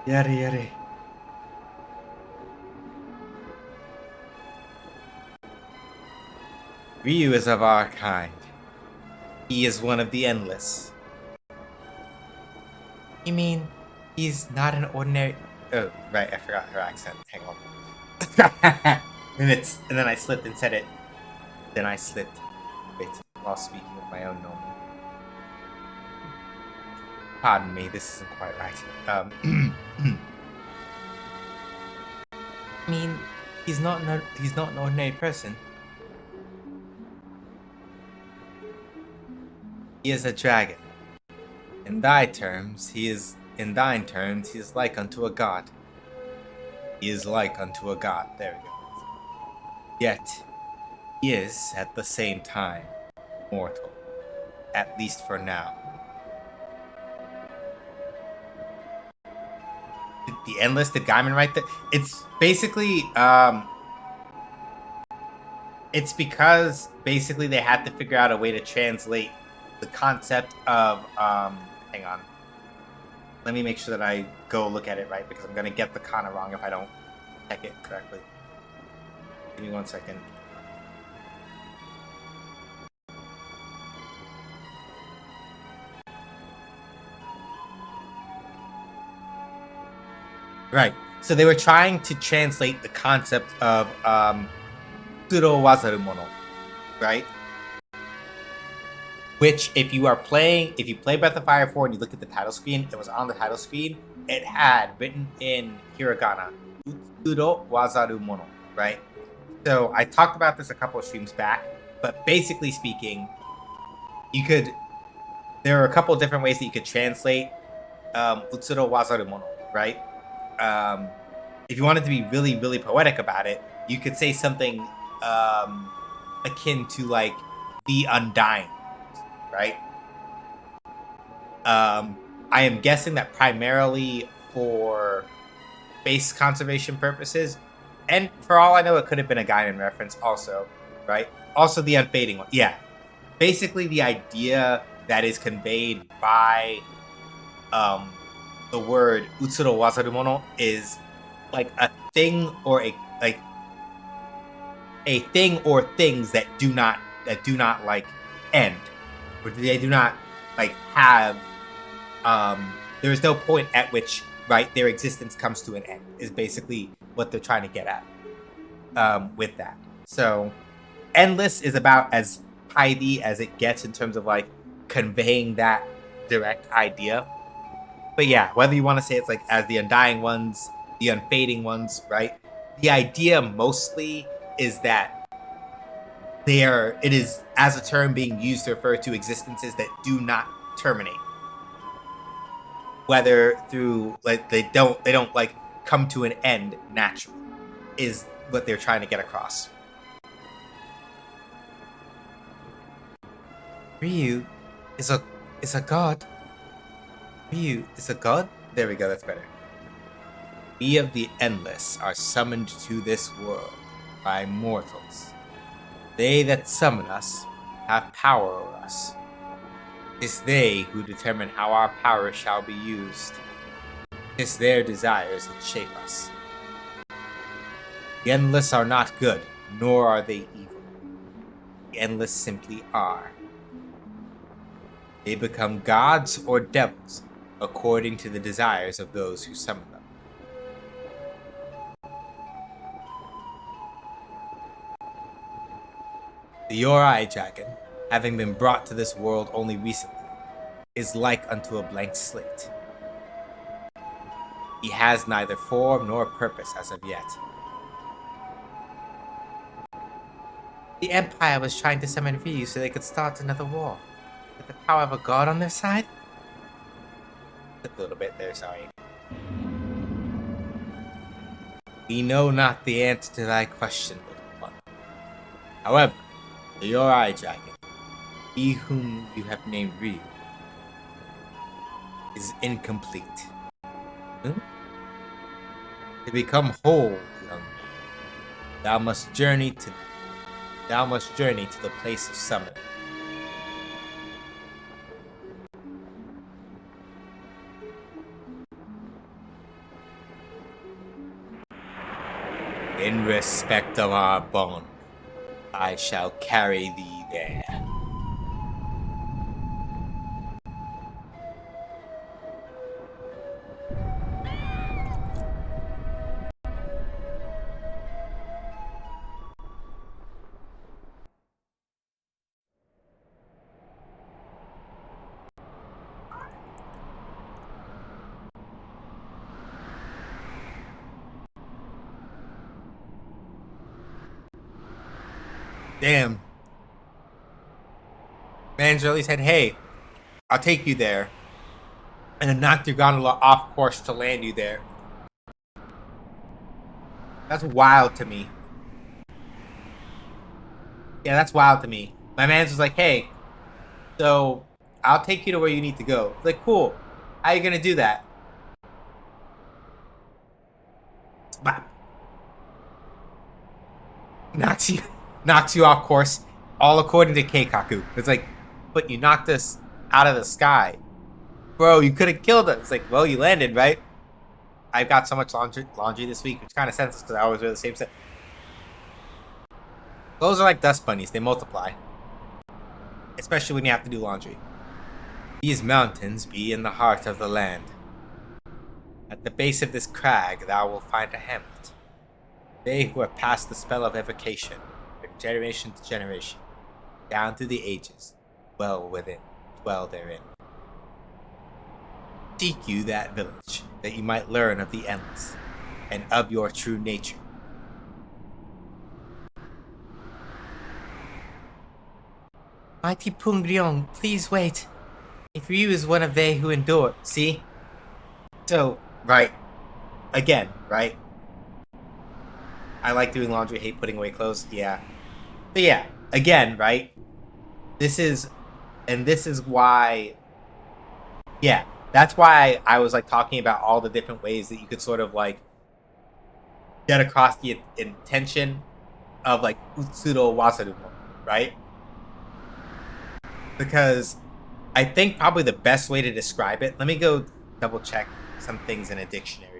Yari yari. Ryu is of our kind. He is one of the endless. You mean he's not an ordinary... Oh, right, I forgot her accent. Hang on. and then I slipped and said it. Then I slipped. Wait, while speaking of my own normal. Pardon me, this isn't quite right. I mean, he's not an ordinary person. He is a dragon. In thine terms, he is like unto a god. He is like unto a god. There we go. Yet, he is, at the same time, mortal. At least for now. The Endless, did Gaiman write that? It's basically, it's because basically they had to figure out a way to translate the concept of, hang on. Let me make sure that I go look at it right, because I'm going to get the kana wrong if I don't check it correctly. Give me 1 second. Right. So they were trying to translate the concept of Tsuro Wazaru Mono, right? Which, if you play Breath of Fire 4 and you look at the title screen, it was on the title screen, it had written in hiragana, Tsuro Wazaru Mono, right? So I talked about this a couple of streams back, but basically speaking, there are a couple of different ways that you could translate Utsuro Wazaru Mono, right? If you wanted to be really, really poetic about it, you could say something akin to like the Undying, right? I am guessing that primarily for space conservation purposes, and for all I know, it could have been a Guinan reference also, right? Also the Unfading one. Yeah. Basically the idea that is conveyed by the word Utsuro Wazaru Mono is like a thing or a thing or things that do not like end, or they do not like have there is no point at which, right, their existence comes to an end, is basically what they're trying to get at with that. So Endless is about as tidy as it gets in terms of like conveying that direct idea. But yeah, whether you want to say it's like as the Undying ones, the Unfading ones, right? The idea mostly is that it is as a term being used to refer to existences that do not terminate. Whether through like they don't like come to an end naturally, is what they're trying to get across. Ryu is a god. Ryu is a god? There we go, that's better. We of the Endless are summoned to this world by mortals. They that summon us have power over us. It's they who determine how our power shall be used. It's their desires that shape us. The Endless are not good, nor are they evil. The Endless simply are. They become gods or devils according to the desires of those who summon them. The Yorai dragon, having been brought to this world only recently, is like unto a blank slate. He has neither form nor purpose as of yet. The Empire was trying to summon Ryu so they could start another war. With the power of a god on their side? A little bit there, sorry. We know not the answer to thy question, little one. However, the Yorai dragon, he whom you have named Ryu, is incomplete. To become whole, young man, thou must journey to the place of summoning. In respect of our bond, I shall carry thee there. Damn. Man's said, hey, I'll take you there. And then knocked your gondola off course to land you there. That's wild to me. Yeah, that's wild to me. My man's was like, hey, so I'll take you to where you need to go. Like, cool. How you gonna do that? Bop. Knocks you, knocks you off course. All according to Keikaku. It's like, but you knocked us out of the sky, bro. You could have killed us. It's like, well, you landed, right? I've got so much laundry this week, which kind of senseless because I always wear the same set. Those are like dust bunnies. They multiply, especially when you have to do laundry. These mountains be in the heart of the land. At the base of this crag, thou wilt find a hamlet. They who have passed the spell of evocation, from generation to generation, down through the ages, dwell therein. Seek you that village, that you might learn of the endless, and of your true nature. Mighty Pungryong, please wait. If you is one of they who endure, see? So, right. Again, right? I like doing laundry, hate putting away clothes, yeah. But yeah, again, right? This is why, yeah, that's why I was like talking about all the different ways that you could sort of like get across the intention of like Utsuro Wasarumo, right? Because I think probably the best way to describe it, let me go double check some things in a dictionary.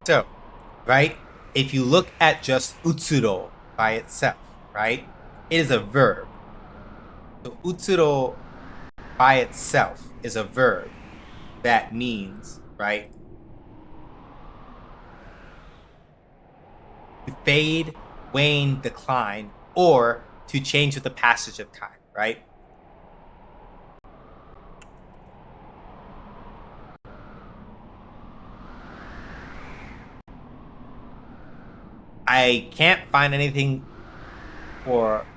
So, right, if you look at just utsuro by itself, right, it is a verb. So utsuro by itself is a verb that means, right, to fade, wane, decline, or to change with the passage of time, right? I can't find anything for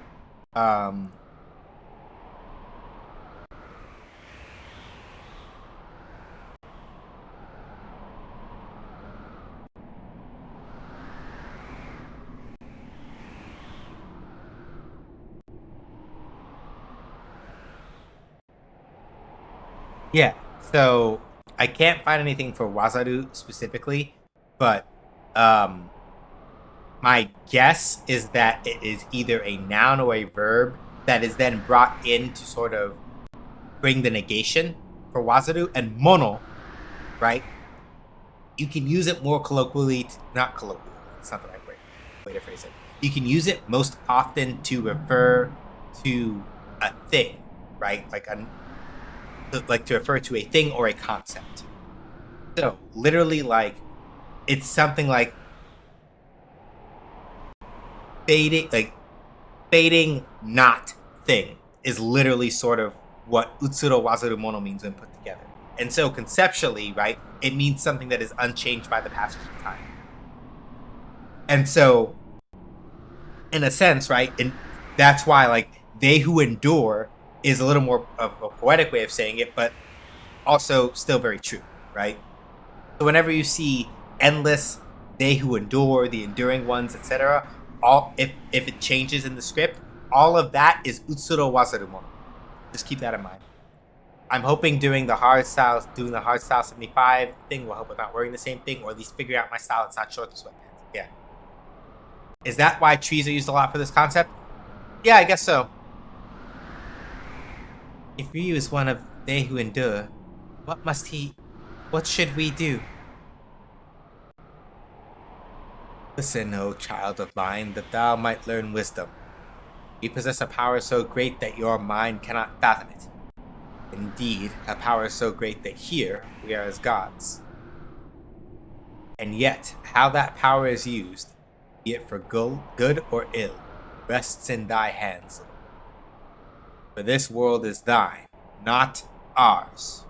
yeah, so I can't find anything for wazaru specifically, but my guess is that it is either a noun or a verb that is then brought in to sort of bring the negation for wazaru. And mono, right? You can use it more colloquially, not colloquially, it's not the right way to phrase it. You can use it most often to refer to a thing, right? Like to refer to a thing or a concept. So literally, like, it's something like fading not thing is literally sort of what utsuro wazaru mono means when put together. And so conceptually, right, it means something that is unchanged by the passage of time. And so, in a sense, right, and that's why, like, they who endure is a little more of a poetic way of saying it, but also still very true, right? So whenever you see endless, they who endure, the enduring ones, etc., all if it changes in the script, all of that is utsuro wazaru mono. Just keep that in mind. I'm hoping doing the hardstyle 75 thing will help with not wearing the same thing, or at least figuring out my style that's not short sweatpants. Yeah. Is that why trees are used a lot for this concept? Yeah, I guess so. If Ryu is one of they who endure, what should we do? Listen, O child of mine, that thou might learn wisdom. We possess a power so great that your mind cannot fathom it. Indeed, a power so great that here we are as gods. And yet, how that power is used, be it for good or ill, rests in thy hands. For this world is thine, not ours.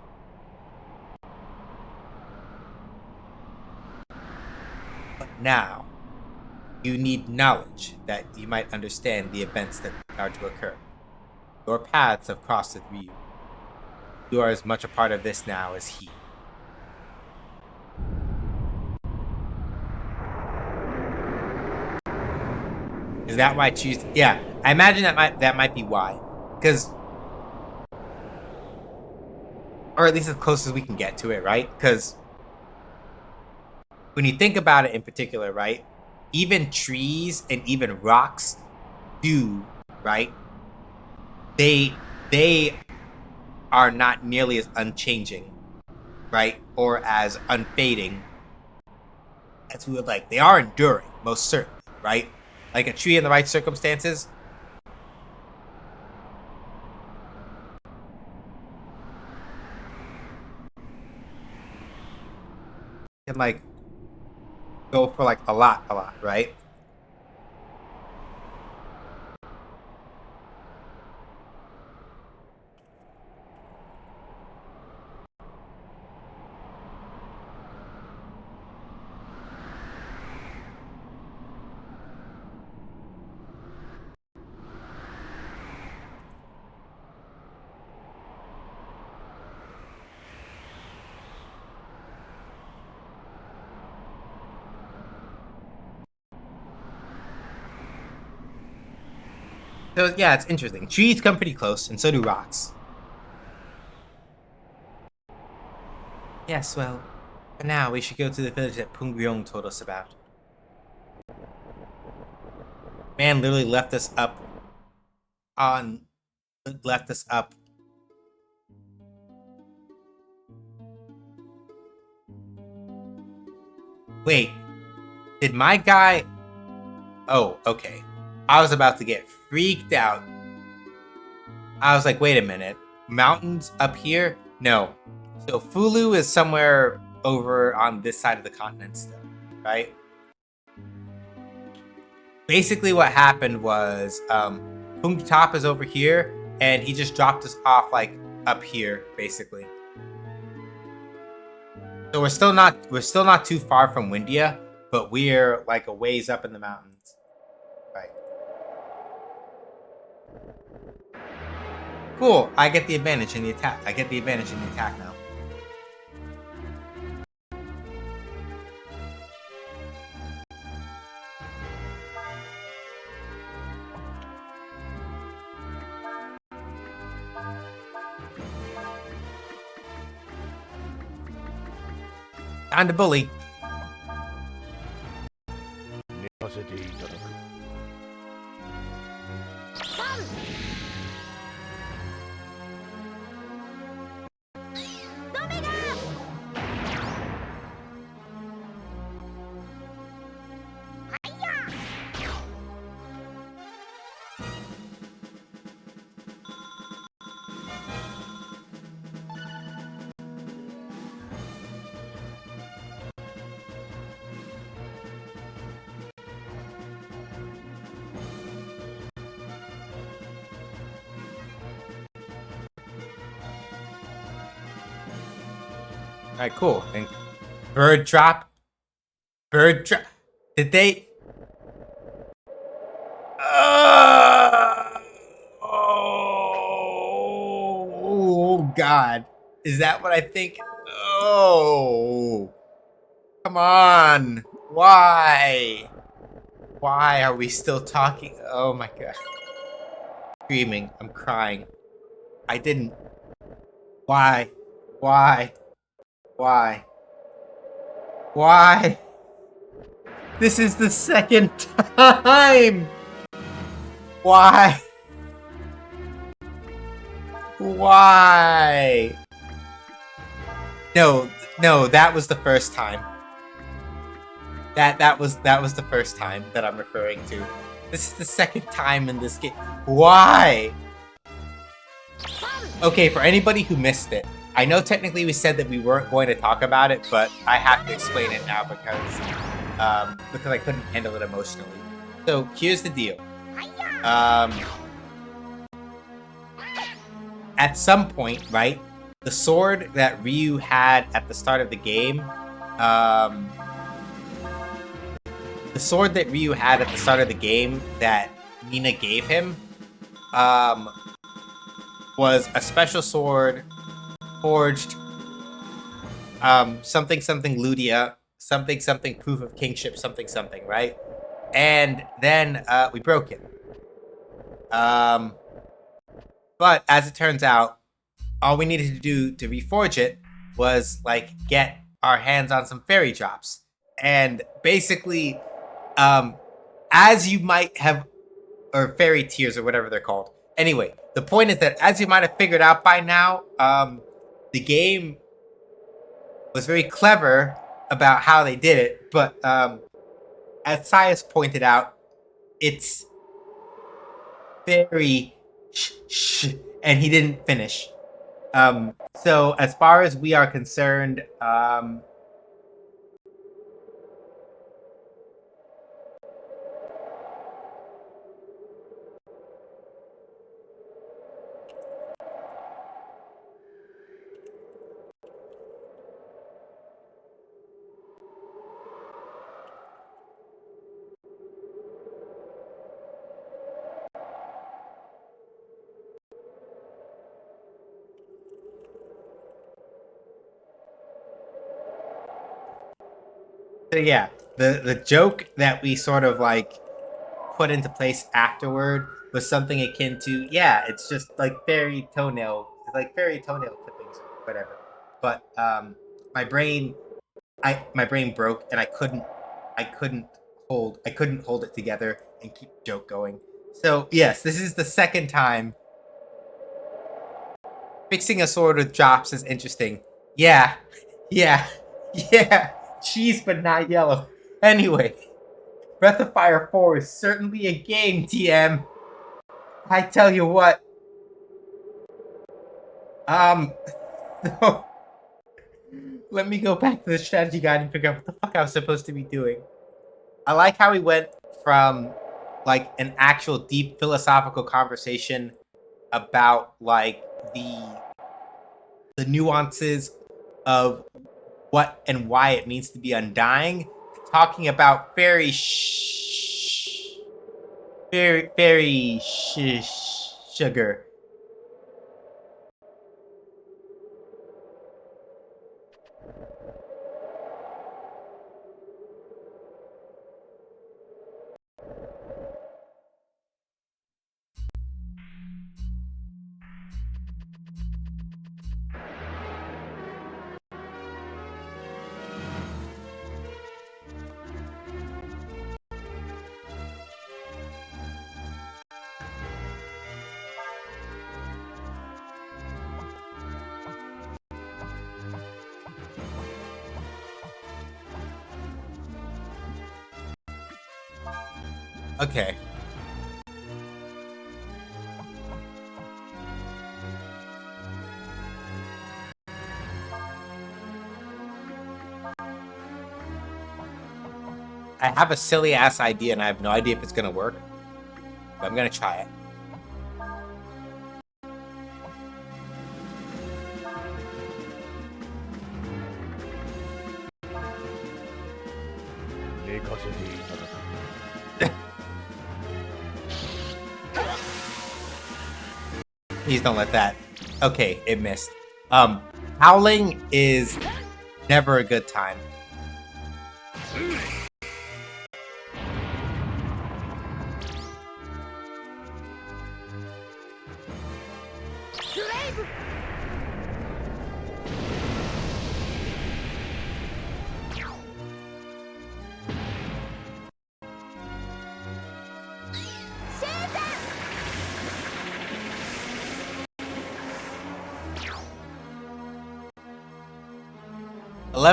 But now, you need knowledge that you might understand the events that are to occur. Your paths have crossed with you. You are as much a part of this now as he. Is that why I choose? Yeah, I imagine that might be why, because, or at least as close as we can get to it, right? Because when you think about it in particular, right, even trees and even rocks do, right? They are not nearly as unchanging, right, or as unfading as we would like. They are enduring, most certainly, right? Like a tree in the right circumstances. Can like go for like a lot, right? So yeah, it's interesting. Trees come pretty close, and so do rocks. Yes, well, for now we should go to the village that Pungryong told us about. Man literally left us up. Wait, did my guy? Oh, okay. I was about to get freaked out. I was like, wait a minute. Mountains up here? No. So Fulu is somewhere over on this side of the continent still, right? Basically what happened was Pung Top is over here, and he just dropped us off like up here, basically. So we're still not too far from Windia, but we're like a ways up in the mountains. Right. Cool. I get the advantage in the attack. Now. Time to bully. Alright, cool. And bird drop. Did they? Oh God. Is that what I think? Oh. Come on. Why? Why are we still talking? Oh my God. Screaming. I'm crying. I didn't. Why? Why? Why? Why? This is the second time! Why? Why? No, that was the first time. That was the first time that I'm referring to. This is the second time in this game. Why? Okay, for anybody who missed it, I know technically we said that we weren't going to talk about it, but I have to explain it now because I couldn't handle it emotionally. So here's the deal. At some point, right, the sword that Ryu had at the start of the game, that Nina gave him, was a special sword forged, something something Ludia, something something proof of kingship, something something, right? And then we broke it. But as it turns out, all we needed to do to reforge it was like get our hands on some fairy drops. And basically, as you might have, or fairy tears or whatever they're called. Anyway, the point is that as you might have figured out by now, the game was very clever about how they did it. But as Sias pointed out, it's very and he didn't finish. So as far as we are concerned, so yeah, the joke that we sort of like put into place afterward was something akin to, yeah, it's just like fairy toenail clippings or whatever. But my brain broke and I couldn't hold it together and keep the joke going. So yes, this is the second time. Fixing a sword with drops is interesting. Yeah. Cheese but not yellow. Anyway, Breath of Fire 4 is certainly a game, TM. I tell you what. So, let me go back to the strategy guide and figure out what the fuck I was supposed to be doing. I like how we went from like an actual deep philosophical conversation about like the nuances of what and why it means to be undying, talking about fairy sugar. Okay. I have a silly ass idea and I have no idea if it's gonna work. But I'm gonna try it. Please don't let that. Okay, it missed. Howling is never a good time.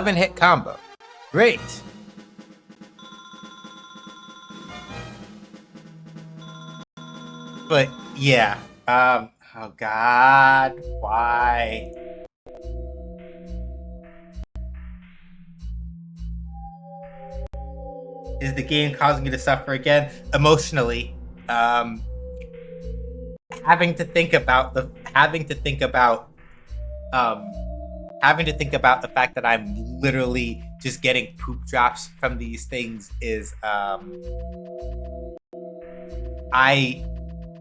Hit combo. Great. But yeah. Oh God, why? Is the game causing me to suffer again emotionally? Um, having to think about um having to think about the fact that I'm literally just getting poop drops from these things is I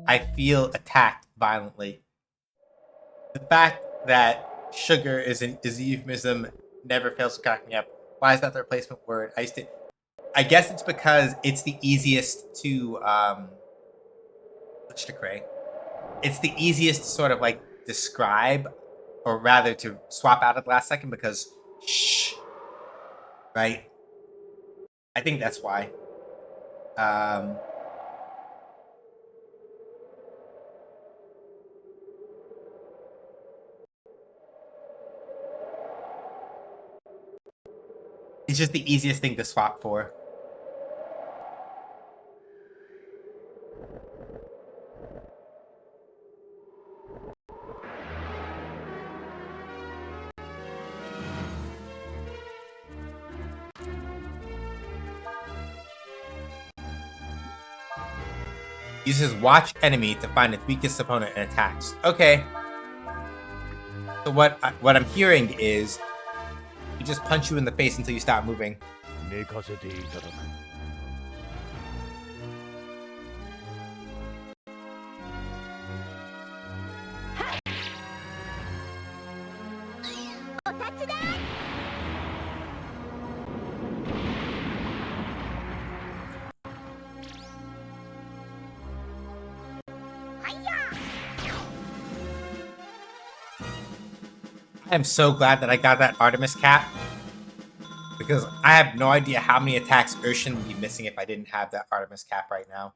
I feel attacked violently. The fact that sugar is a euphemism never fails to crack me up. Why is that the replacement word? I guess it's because it's the easiest to it's the easiest to sort of like describe, or rather to swap out at the last second because shh, right? I think that's why. Um, it's just the easiest thing to swap for. Uses watch enemy to find its weakest opponent and attacks. Okay. So what I'm hearing is we just punch you in the face until you stop moving. I am so glad that I got that Artemis cap, because I have no idea how many attacks Urshan would be missing if I didn't have that Artemis cap right now.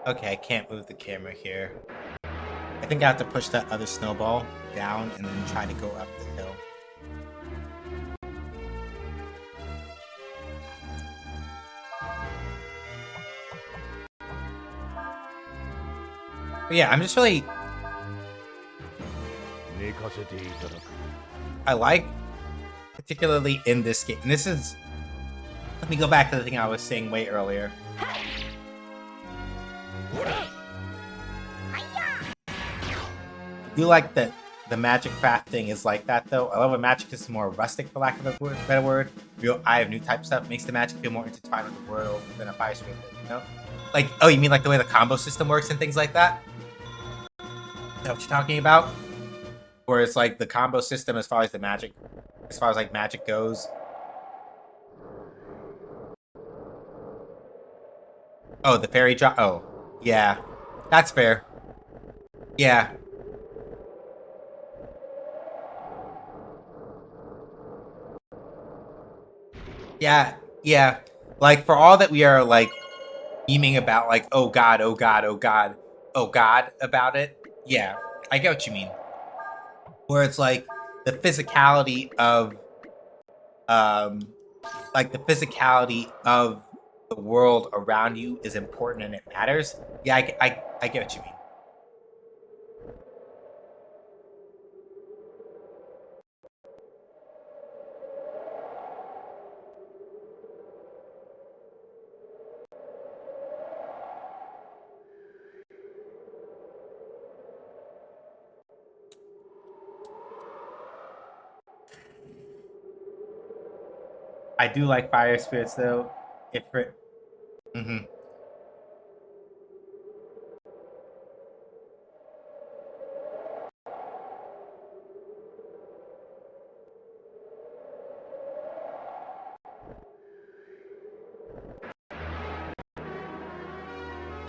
Okay, I can't move the camera here. I think I have to push that other snowball down and then try to go up the hill. But yeah, I'm just really... I like, particularly in this game, and this is... Let me go back to the thing I was saying way earlier. I do like that the magic craft thing is like that, though. I love when magic is more rustic, for lack of a better word. Real I have new type stuff makes the magic feel more intertwined with the world than a fire spirit, you know? Like, oh, you mean like the way the combo system works and things like that? Is that what you're talking about? Where it's like the combo system as far as the magic, as far as like magic goes. Oh, the fairy drop. Oh, yeah, that's fair. Yeah. Yeah, yeah. Like, for all that we are like memeing about, like, oh god, oh god, oh god, oh god about it. Yeah, I get what you mean. Where it's like the physicality of, um, like the physicality of the world around you is important and it matters. Yeah, I get what you mean. I do like fire spirits though. If it, mm-hmm.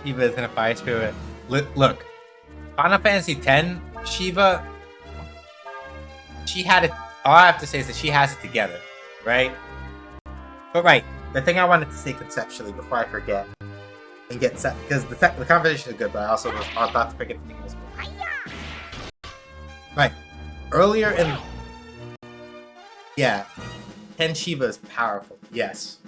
Shiva is in a fire spirit. Look, Final Fantasy X, Shiva, she had it. All I have to say is that she has it together, right? But right, the thing I wanted to say conceptually before I forget and get set, because the conversation is good, but I was about to forget the thing was good. Right, earlier in, yeah, Ten Shiva is powerful. Yes,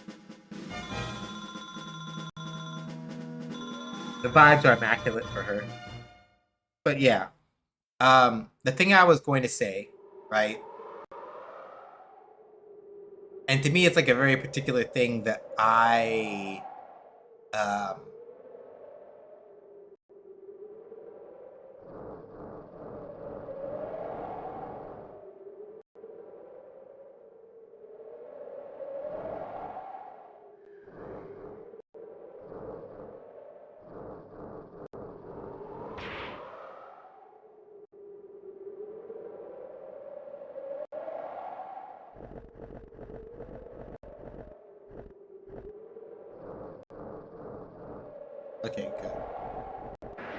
the vibes are immaculate for her. But yeah, the thing I was going to say, right? And to me, it's like a very particular thing that I, um, okay, good.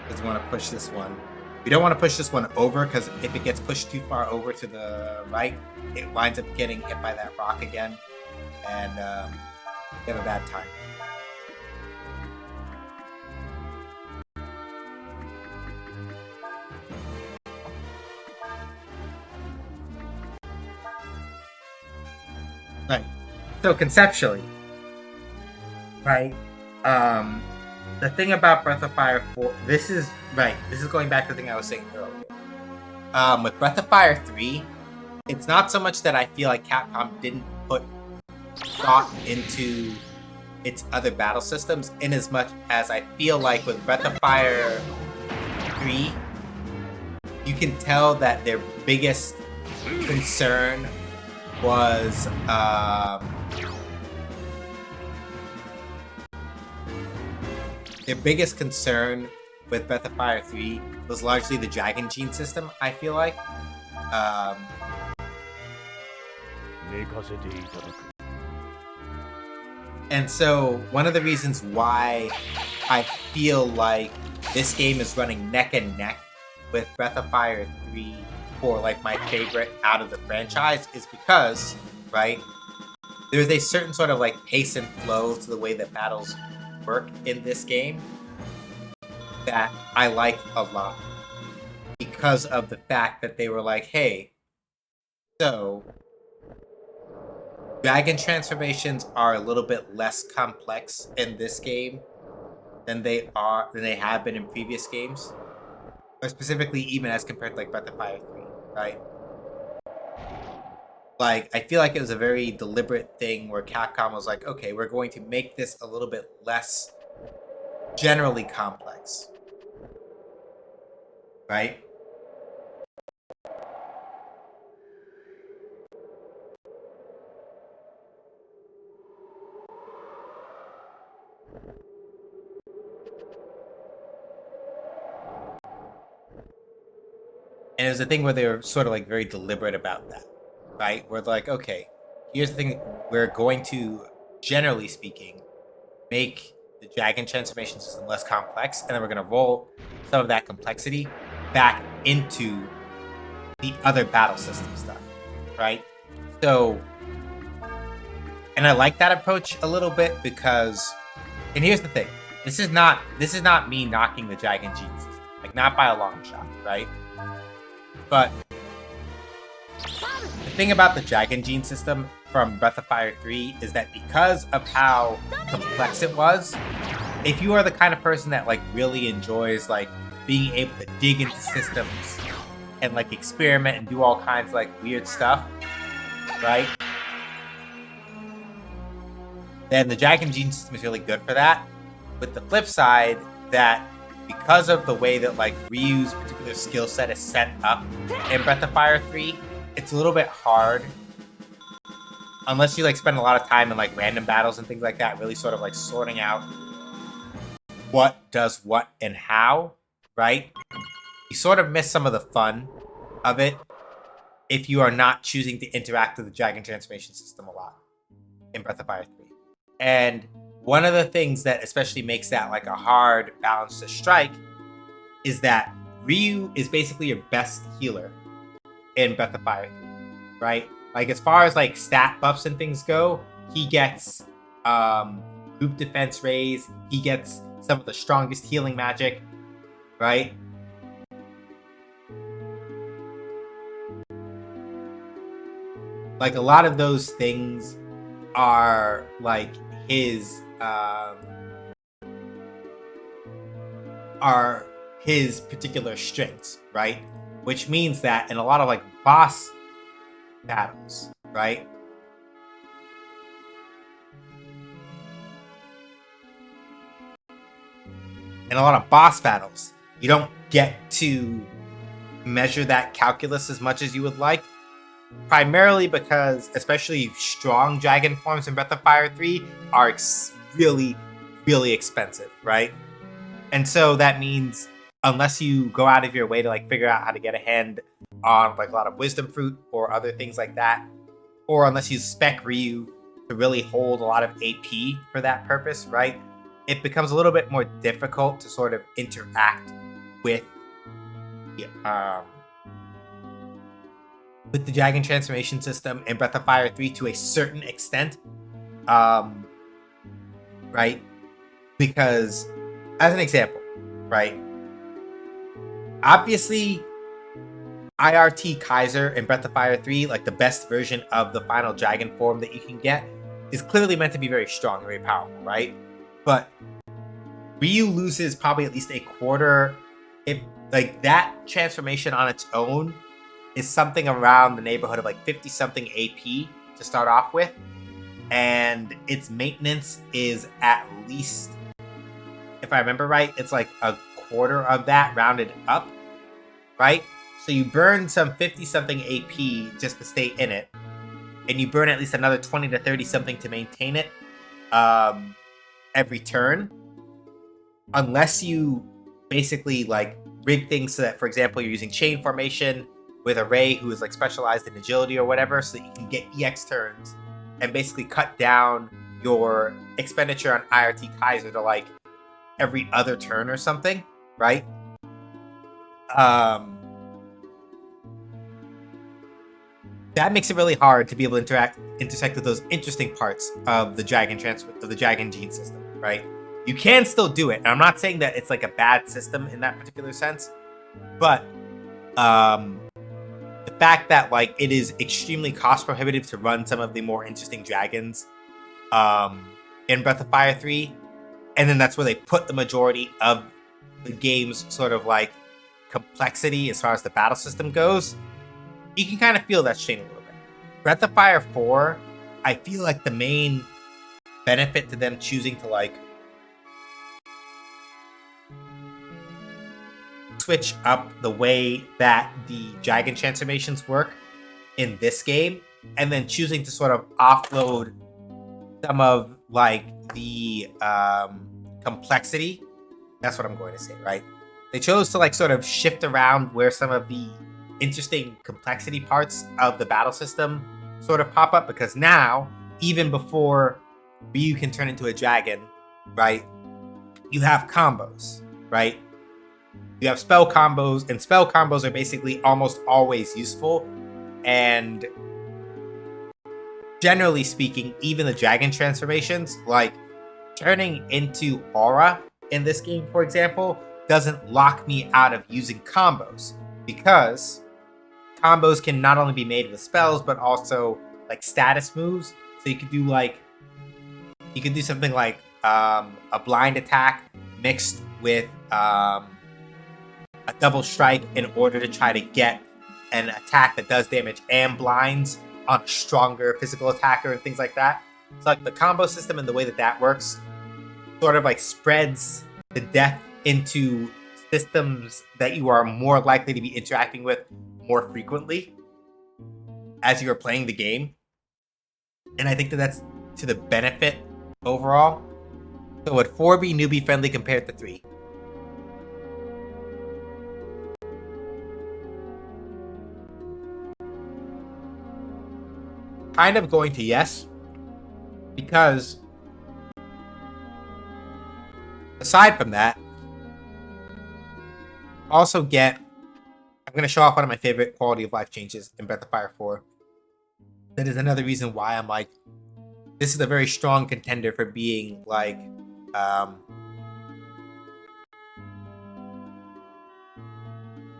Because we want to push this one. We don't want to push this one over, because if it gets pushed too far over to the right, it winds up getting hit by that rock again, and we have a bad time. Right. So conceptually, right? The thing about Breath of Fire 4, this is going back to the thing I was saying earlier. With Breath of Fire 3, it's not so much that I feel like Capcom didn't put thought into its other battle systems, in as much as I feel like with Breath of Fire 3, you can tell that their biggest concern was their biggest concern with Breath of Fire 3 was largely the Dragon Gene system, I feel like. And so, one of the reasons why I feel like this game is running neck and neck with Breath of Fire 3 for like my favorite out of the franchise is because, right, there's a certain sort of like pace and flow to the way that battles work in this game that I like a lot, because of the fact that they were like, hey, so dragon transformations are a little bit less complex in this game than they have been in previous games, or specifically even as compared to like Breath of Fire 3, right? Like, I feel like it was a very deliberate thing where Capcom was like, okay, we're going to make this a little bit less generally complex, right? And it was a thing where they were sort of like very deliberate about that, right? Where they're like, okay, here's the thing, we're going to, generally speaking, make the dragon transformation system less complex, and then we're going to roll some of that complexity back into the other battle system stuff, right? So, and I like that approach a little bit because, and here's the thing, this is not me knocking the Dragon Gene system, like not by a long shot, right? But the thing about the Dragon Gene system from Breath of Fire 3 is that because of how complex it was, if you are the kind of person that like really enjoys like being able to dig into systems and like experiment and do all kinds of like weird stuff, right? Then the Dragon Gene system is really good for that. With the flip side, that because of the way that like Ryu's particular skill set is set up in Breath of Fire 3, it's a little bit hard, unless you like spend a lot of time in like random battles and things like that, really sort of like sorting out what does what and how, right? You sort of miss some of the fun of it if you are not choosing to interact with the Dragon Transformation system a lot in Breath of Fire 3. And one of the things that especially makes that like a hard balance to strike is that Ryu is basically your best healer in Breath of Fire 3, right? Like as far as like stat buffs and things go, he gets group defense raise, he gets some of the strongest healing magic, right? Like a lot of those things are like his particular strengths, right? Which means that in a lot of like boss battles, right? In a lot of boss battles, you don't get to measure that calculus as much as you would like, primarily because especially strong dragon forms in Breath of Fire 3 are really, really expensive, right? And so that means unless you go out of your way to like figure out how to get a hand on like a lot of wisdom fruit or other things like that, or unless you spec Ryu to really hold a lot of AP for that purpose, right? It becomes a little bit more difficult to sort of interact with the dragon transformation system in Breath of Fire 3 to a certain extent, right? Because, as an example, right? Obviously, IRT Kaiser in Breath of Fire 3, like the best version of the final dragon form that you can get, is clearly meant to be very strong and very powerful, right? But Ryu loses probably at least a quarter. If like that transformation on its own is something around the neighborhood of like 50 something AP to start off with, and its maintenance is at least, if I remember right, it's like a quarter of that rounded up, right? So you burn some 50 something AP just to stay in it, and you burn at least another 20 to 30 something to maintain it every turn, unless you basically like rig things so that, for example, you're using chain formation with a Ray who is like specialized in agility or whatever, so that you can get EX turns and basically cut down your expenditure on IRT Kaiser to like every other turn or something, right? That makes it really hard to be able to intersect with those interesting parts of the dragon gene system, right? You can still do it, and I'm not saying that it's like a bad system in that particular sense, but the fact that like it is extremely cost prohibitive to run some of the more interesting dragons in Breath of Fire 3, and then that's where they put the majority of the game's sort of like complexity as far as the battle system goes, you can kind of feel that strain a little bit. Breath of Fire 4, I feel like the main benefit to them choosing to like switch up the way that the dragon transformations work in this game, and then choosing to sort of offload some of like the complexity. That's what I'm going to say, right? They chose to like sort of shift around where some of the interesting complexity parts of the battle system sort of pop up, because now, even before Ryu can turn into a dragon, right, you have combos, right? You have spell combos, and spell combos are basically almost always useful. And generally speaking, even the dragon transformations, like turning into Aura in this game, for example, doesn't lock me out of using combos, because combos can not only be made with spells, but also like status moves. So you could do something like a blind attack mixed with a double strike in order to try to get an attack that does damage and blinds on a stronger physical attacker and things like that. So like the combo system and the way that works sort of like spreads the death into systems that you are more likely to be interacting with more frequently as you are playing the game. And I think that's to the benefit overall. So would 4 be newbie friendly compared to 3? Kind of going to yes, because aside from that, also get. I'm going to show off one of my favorite quality of life changes in Breath of Fire 4. That is another reason why I'm like, this is a very strong contender for being like,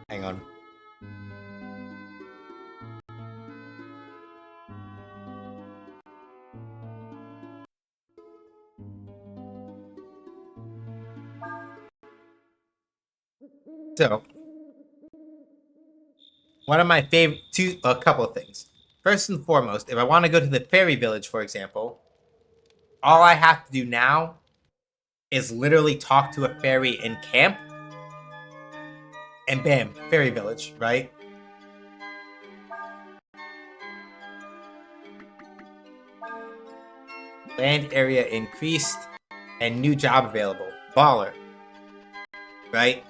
hang on. So, one of my favorite, a couple of things. First and foremost, if I want to go to the fairy village, for example, all I have to do now is literally talk to a fairy in camp, and bam, fairy village, right? Land area increased, and new job available. Baller, right?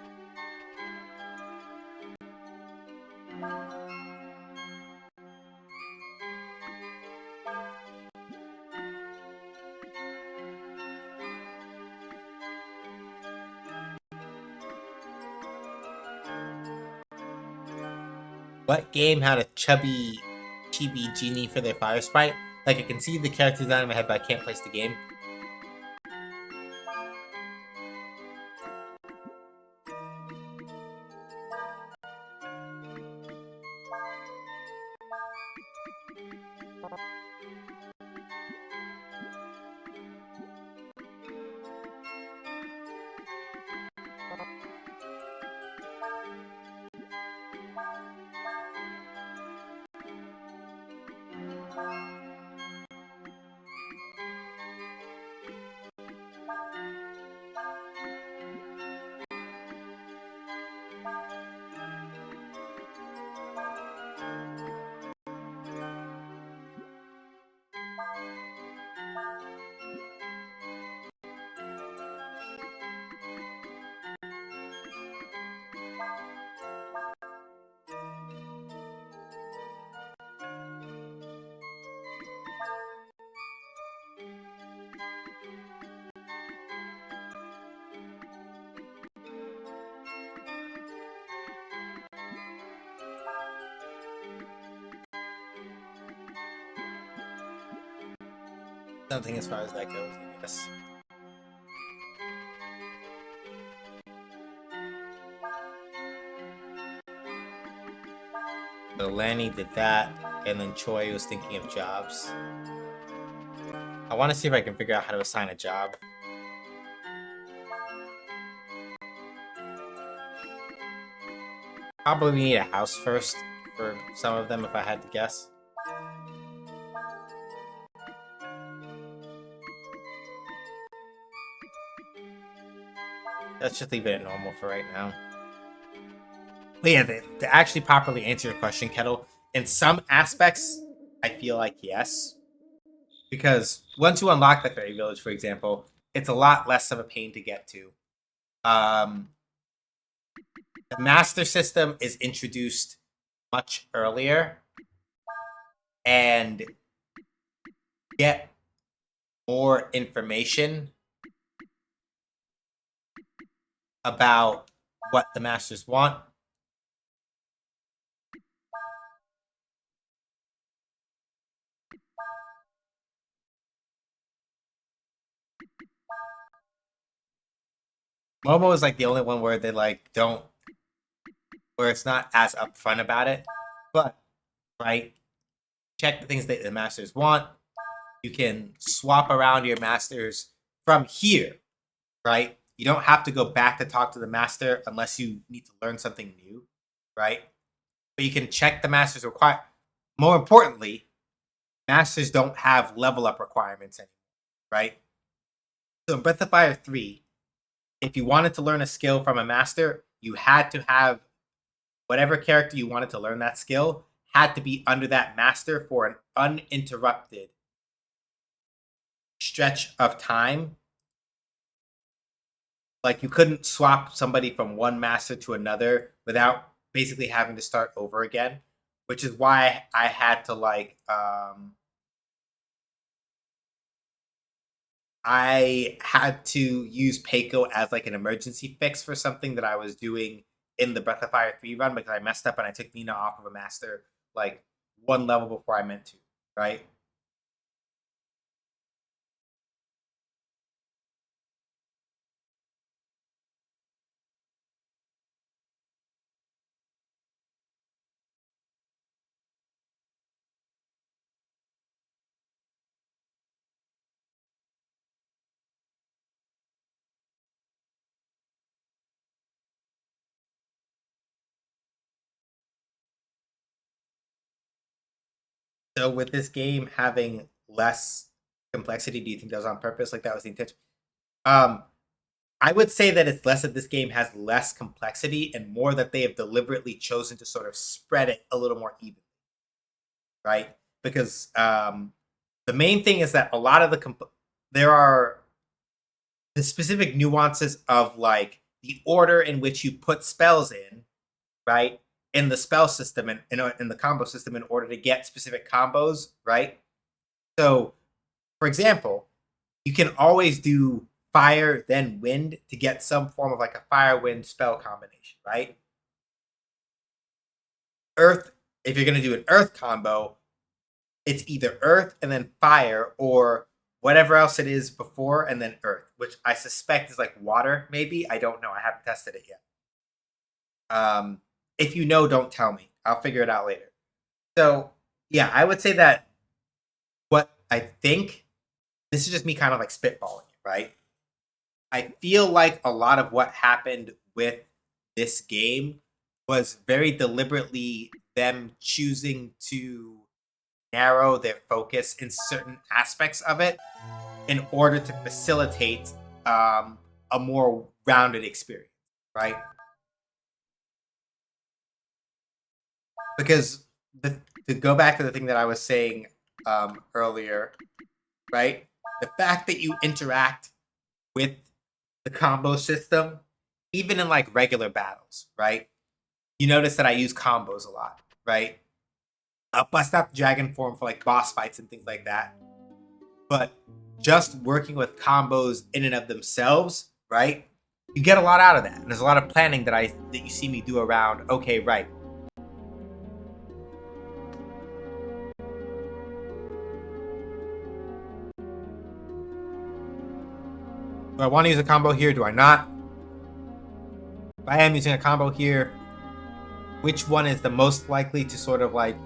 What game had a chubby chibi genie for their fire sprite? Like, I can see the character design in my head, but I can't place the game. Something as far as that goes, I guess. So Lanny did that, and then Choi was thinking of jobs. I want to see if I can figure out how to assign a job. Probably need a house first for some of them, if I had to guess. Let's just leave it at normal for right now. But yeah, to actually properly answer your question, Kettle, in some aspects, I feel like yes. Because once you unlock the fairy village, for example, it's a lot less of a pain to get to. The master system is introduced much earlier, and get more information about what the masters want. Momo is like the only one where they like don't, where it's not as upfront about it. But right, check the things that the masters want. You can swap around your masters from here, right? You don't have to go back to talk to the master unless you need to learn something new, right? But you can check the master's require. More importantly, masters don't have level up requirements anymore, right? So in Breath of Fire 3, if you wanted to learn a skill from a master, you had to have whatever character you wanted to learn that skill had to be under that master for an uninterrupted stretch of time. Like, you couldn't swap somebody from one master to another without basically having to start over again, which is why I had to like I had to use Peiko as like an emergency fix for something that I was doing in the Breath of Fire 3 run because I messed up and I took Nina off of a master like one level before I meant to, right? So with this game having less complexity, do you think that was on purpose? Like that was the intention? Um, I would say that it's less that this game has less complexity and more that they have deliberately chosen to sort of spread it a little more even, right? Because the main thing is that a lot of there are the specific nuances of like the order in which you put spells in, right? In the spell system and in the combo system in order to get specific combos, right? So, for example, you can always do fire then wind to get some form of like a fire wind spell combination, right? Earth, if you're going to do an earth combo, it's either earth and then fire or whatever else it is before and then earth, which I suspect is like water, maybe. I don't know. I haven't tested it yet. If you know, don't tell me. I'll figure it out later. So, yeah, I would say that what I think, this is just me kind of like spitballing it, right? I feel like a lot of what happened with this game was very deliberately them choosing to narrow their focus in certain aspects of it in order to facilitate a more rounded experience, right? Because to go back to the thing that I was saying earlier, right? The fact that you interact with the combo system, even in like regular battles, right? You notice that I use combos a lot, right? I'll bust out the dragon form for like boss fights and things like that. But just working with combos in and of themselves, right? You get a lot out of that. And there's a lot of planning that you see me do around, okay, right. Do I want to use a combo here? Do I not? If I am using a combo here, which one is the most likely to sort of like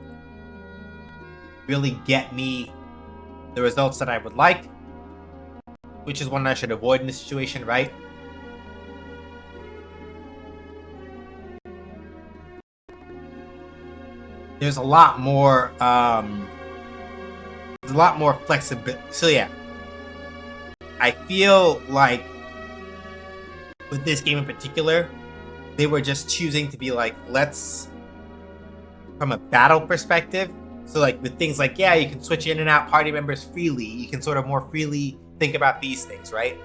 really get me the results that I would like? Which is one I should avoid in this situation, right? There's a lot more flexibility. So yeah, I feel like with this game in particular, they were just choosing to be like, let's, from a battle perspective, so like with things like, yeah, you can switch in and out party members freely, you can sort of more freely think about these things, right?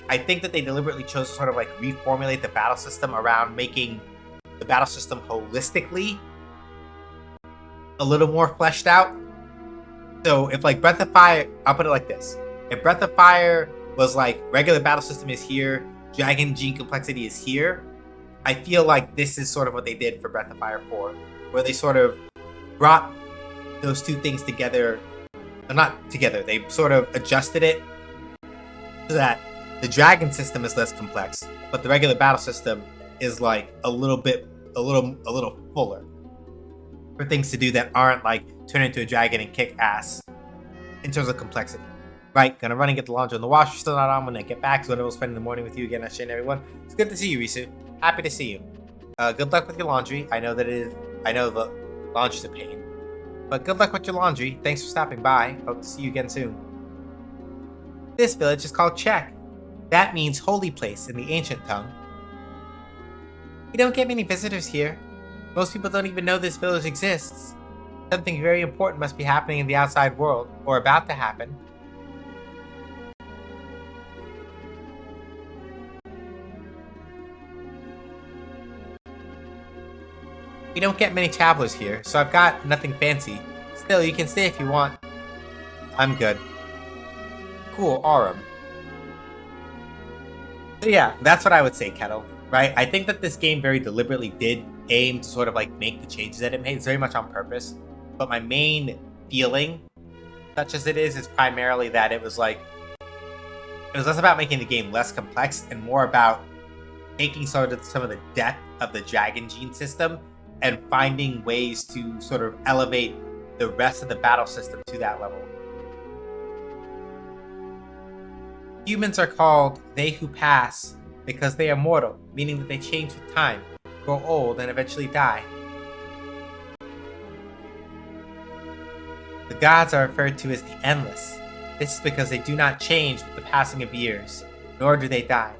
I think that they deliberately chose to sort of like reformulate the battle system around making the battle system holistically a little more fleshed out. So if like Breath of Fire, I'll put it like this. If Breath of Fire was like regular battle system is here, Dragon Gene complexity is here, I feel like this is sort of what they did for Breath of Fire 4, where they sort of brought those two things together. Not together, they sort of adjusted it so that the dragon system is less complex, but the regular battle system is like a little fuller for things to do that aren't like turn into a dragon and kick ass in terms of complexity. Right, gonna run and get the laundry on the wash. Still not on when I get back, so I'm gonna spend the morning with you again. Shane, everyone. It's good to see you, Risu. Happy to see you. Good luck with your laundry. I know the laundry's a pain, but good luck with your laundry. Thanks for stopping by. Hope to see you again soon. This village is called Czech. That means holy place in the ancient tongue. We don't get many visitors here. Most people don't even know this village exists. Something very important must be happening in the outside world, or about to happen. We don't get many travelers here, so I've got nothing fancy. Still, you can stay if you want. I'm good. Cool, Aurum. So yeah, that's what I would say, Kettle. Right? I think that this game very deliberately did aim to sort of like make the changes that it made. It's very much on purpose. But my main feeling, such as it is primarily that it was like, it was less about making the game less complex and more about taking sort of some of the depth of the Dragon Gene system and finding ways to sort of elevate the rest of the battle system to that level. Humans are called they who pass because they are mortal, meaning that they change with time, grow old, and eventually die. The gods are referred to as the endless. This is because they do not change with the passing of years, nor do they die.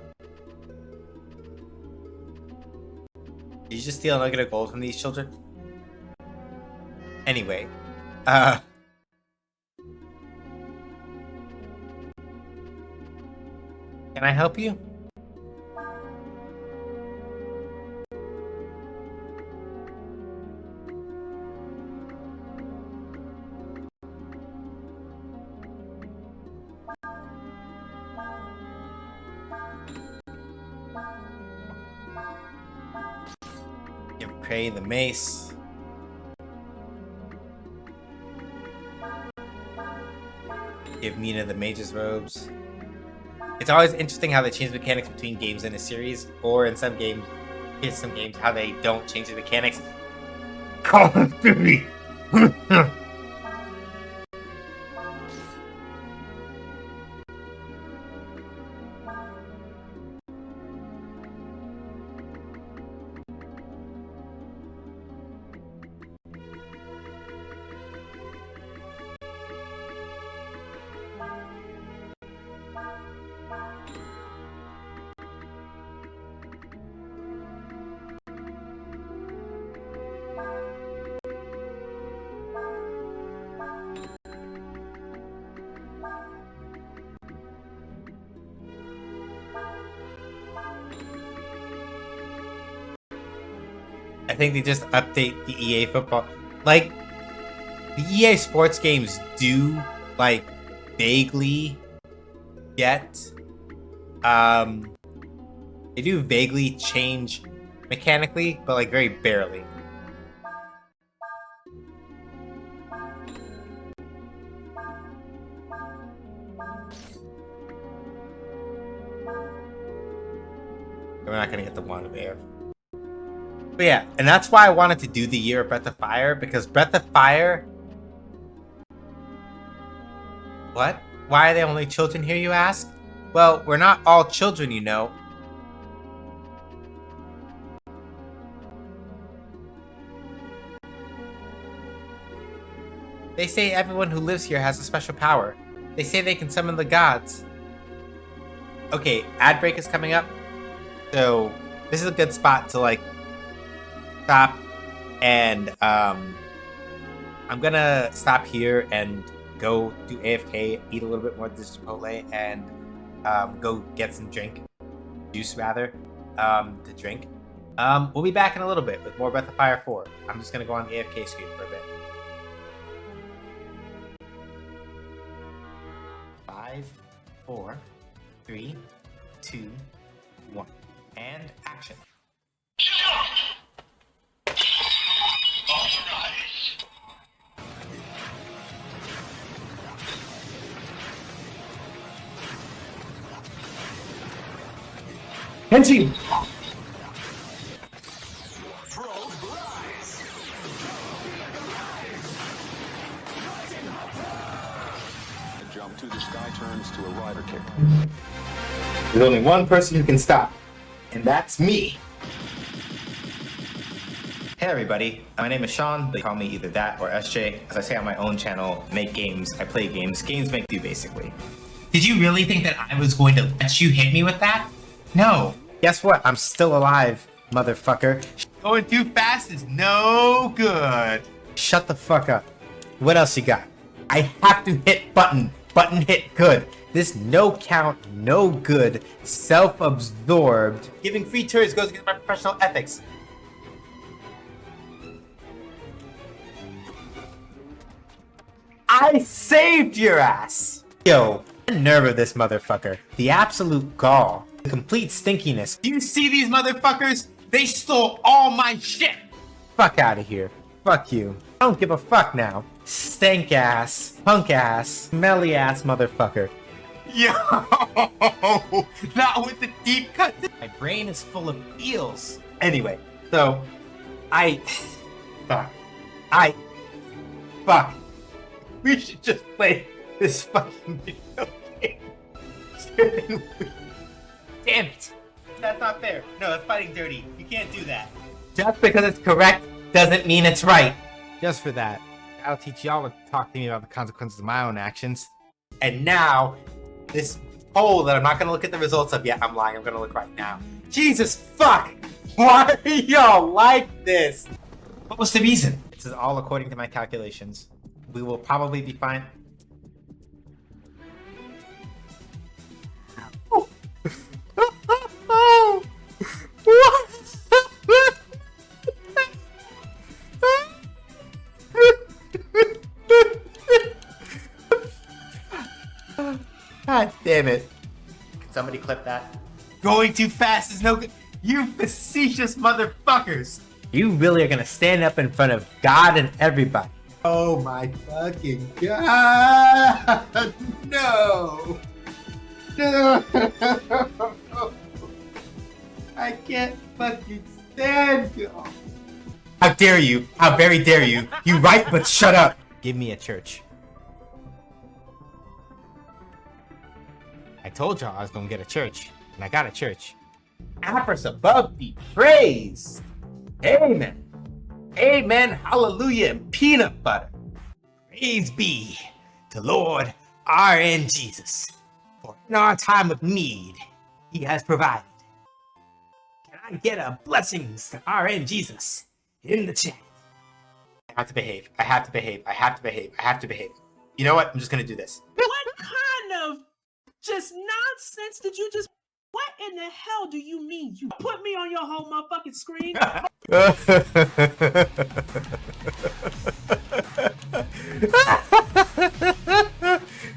Did you just steal a nugget of gold from these children? Anyway, can I help you? Give Cray the mace. Give Mina the mage's robes. It's always interesting how they change mechanics between games in a series, or in some games, how they don't change the mechanics. Call of Duty! I think they just update the EA football. Like, the EA sports games do, like, vaguely get, they do vaguely change mechanically, but, like, very barely. We're not gonna get the Wand of Air. But yeah, and that's why I wanted to do the Year of Breath of Fire, because Breath of Fire... What? Why are they only children here, you ask? Well, we're not all children, you know. They say everyone who lives here has a special power. They say they can summon the gods. Okay, ad break is coming up. So, this is a good spot to, like, stop, and I'm gonna stop here and go do AFK, eat a little bit more of this Chipotle, and go get some juice rather, to drink. We'll be back in a little bit with more Breath of Fire 4. I'm just gonna go on the AFK screen for a bit. 5, 4, 3, 2, 1, and action. Henty! The jump to the sky turns to a rider kick. There's only one person who can stop, and that's me. Hey everybody, my name is Sean. They call me either that or SJ. As I say on my own channel, make games, I play games. Games make do, basically. Did you really think that I was going to let you hit me with that? No. Guess what? I'm still alive, motherfucker. Going too fast is no good. Shut the fuck up. What else you got? I have to hit button. Button hit good. This no count, no good, self-absorbed. Giving free turns goes against my professional ethics. I saved your ass! Yo, the nerve of this motherfucker. The absolute gall. Complete stinkiness. Do you see these motherfuckers? They stole all my shit! Fuck out of here. Fuck you. I don't give a fuck now. Stank ass, punk ass, smelly ass motherfucker. Yo! Not with the deep cut. My brain is full of eels. Anyway, so Fuck. We should just play this fucking video game. Damn it. That's not fair. No, that's fighting dirty. You can't do that. Just because it's correct doesn't mean it's right. Just for that, I'll teach y'all to talk to me about the consequences of my own actions. And now, this poll that I'm not going to look at the results of yet, I'm lying, I'm going to look right now. Jesus fuck! Why are y'all like this? What was the reason? This is all according to my calculations. We will probably be fine. God damn it. Can somebody clip that? Going too fast is no good. You facetious motherfuckers. You really are gonna stand up in front of God and everybody. Oh my fucking God. No. No. I can't fucking stand you. How dare you? How very dare you? You right, but shut up. Give me a church. I told y'all I was gonna get a church, and I got a church. Apis above be praised. Amen. Amen. Hallelujah. And peanut butter. Praise be to Lord R.N. Jesus. For in our time of need, He has provided. Can I get a blessings to R.N. Jesus in the chat? I have to behave. I have to behave. I have to behave. I have to behave. You know what? I'm just gonna do this. What kind of just nonsense did you just... What in the hell do you mean? You put me on your whole motherfucking screen?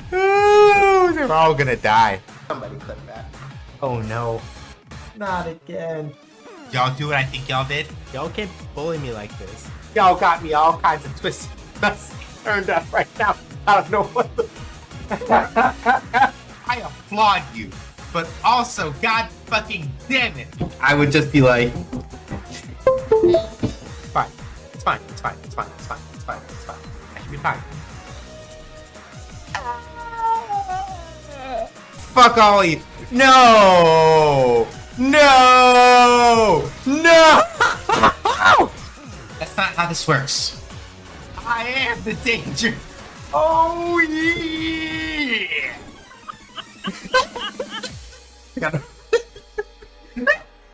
They're all gonna die. Somebody clip that. Oh no. Not again. Y'all do what I think y'all did? Y'all can't bully me like this. Y'all got me all kinds of twists turned up right now. I don't know what the... I applaud you, but also, God fucking damn it, I would just be like, fine, it's fine, it's fine, it's fine, it's fine, it's fine, it's fine, I should be fine. Fuck all of you. No! No! No! That's not how this works. I am the danger. Oh yeah!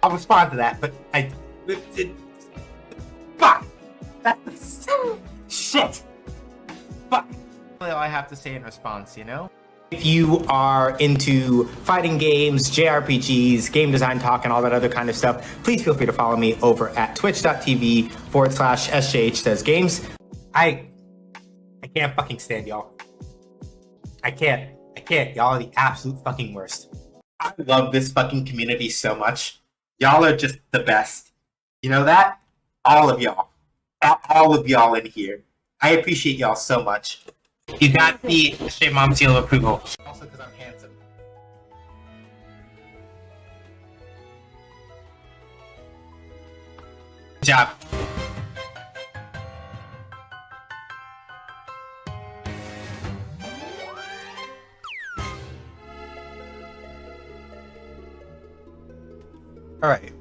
I'll respond to that, but fuck! That's shit! Fuck! That's all I have to say in response, you know? If you are into fighting games, JRPGs, game design talk, and all that other kind of stuff, please feel free to follow me over at twitch.tv/SJH-games. I can't fucking stand y'all. I can't. Y'all are the absolute fucking worst. I love this fucking community so much. Y'all are just the best. You know that? All of y'all. All of y'all in here. I appreciate y'all so much. You got the straight mom seal of approval. Also because I'm handsome. Good job. All right,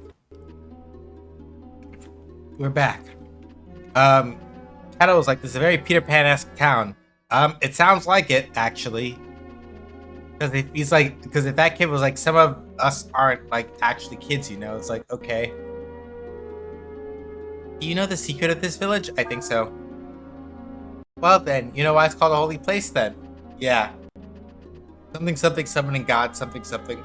we're back. Shadow was like, this is a very Peter Pan-esque town. It sounds like it, actually. Because if that kid was like, some of us aren't like actually kids, you know, it's like, okay. Do you know the secret of this village? I think so. Well then, you know why it's called a holy place then? Yeah. Something, something, summoning God, something, something.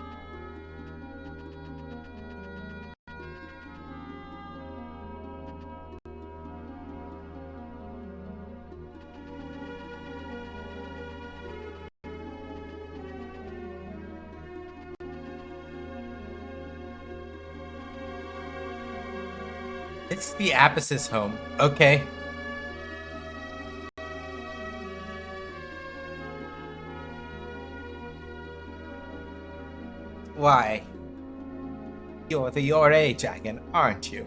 It's the Apis' home. Okay. Why? You're the Yore dragon, aren't you?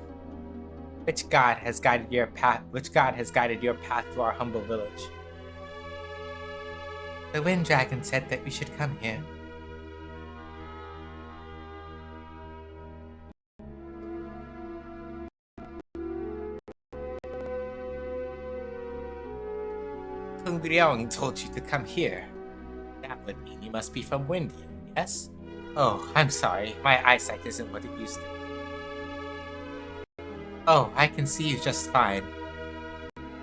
Which god has guided your path to our humble village? The wind dragon said that we should come here. Kung Ryong told you to come here. That would mean you must be from Windia, yes? Oh, I'm sorry. My eyesight isn't what it used to be. Oh, I can see you just fine.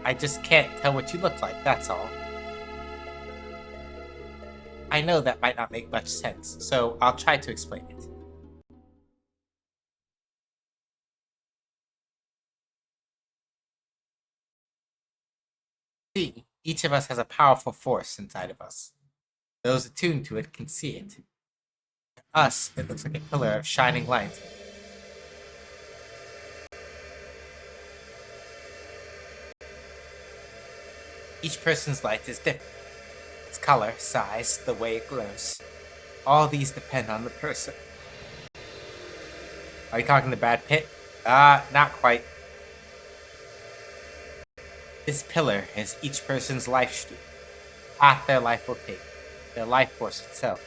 I just can't tell what you look like, that's all. I know that might not make much sense, so I'll try to explain it. See, each of us has a powerful force inside of us. Those attuned to it can see it. To us, it looks like a pillar of shining light. Each person's light is different. Its color, size, the way it glows. All these depend on the person. Are you talking to Brad Pitt? Not quite. This pillar is each person's life stream. The path their life will take. Their life force itself.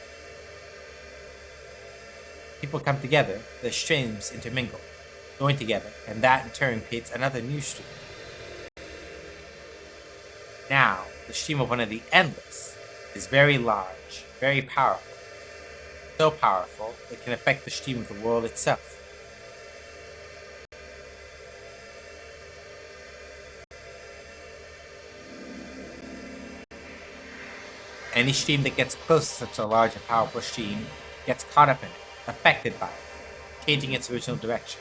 People come together, their streams intermingle, join together, and that in turn creates another new stream. Now, the stream of one of the Endless is very large, very powerful. So powerful, it can affect the stream of the world itself. Any stream that gets close to such a large and powerful stream gets caught up in it, affected by it, changing its original direction.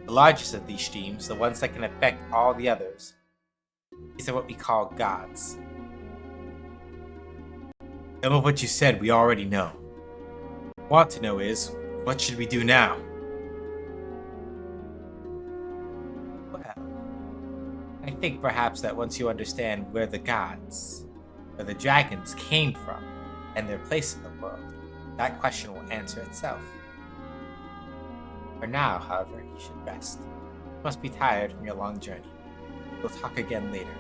The largest of these streams, the ones that can affect all the others, these are what we call gods. Some of what you said we already know. What I want to know is, what should we do now? Well, I think perhaps that once you understand where the gods, where the dragons came from, and their place in the world, that question will answer itself. For now, however, you should rest. You must be tired from your long journey. We'll talk again later.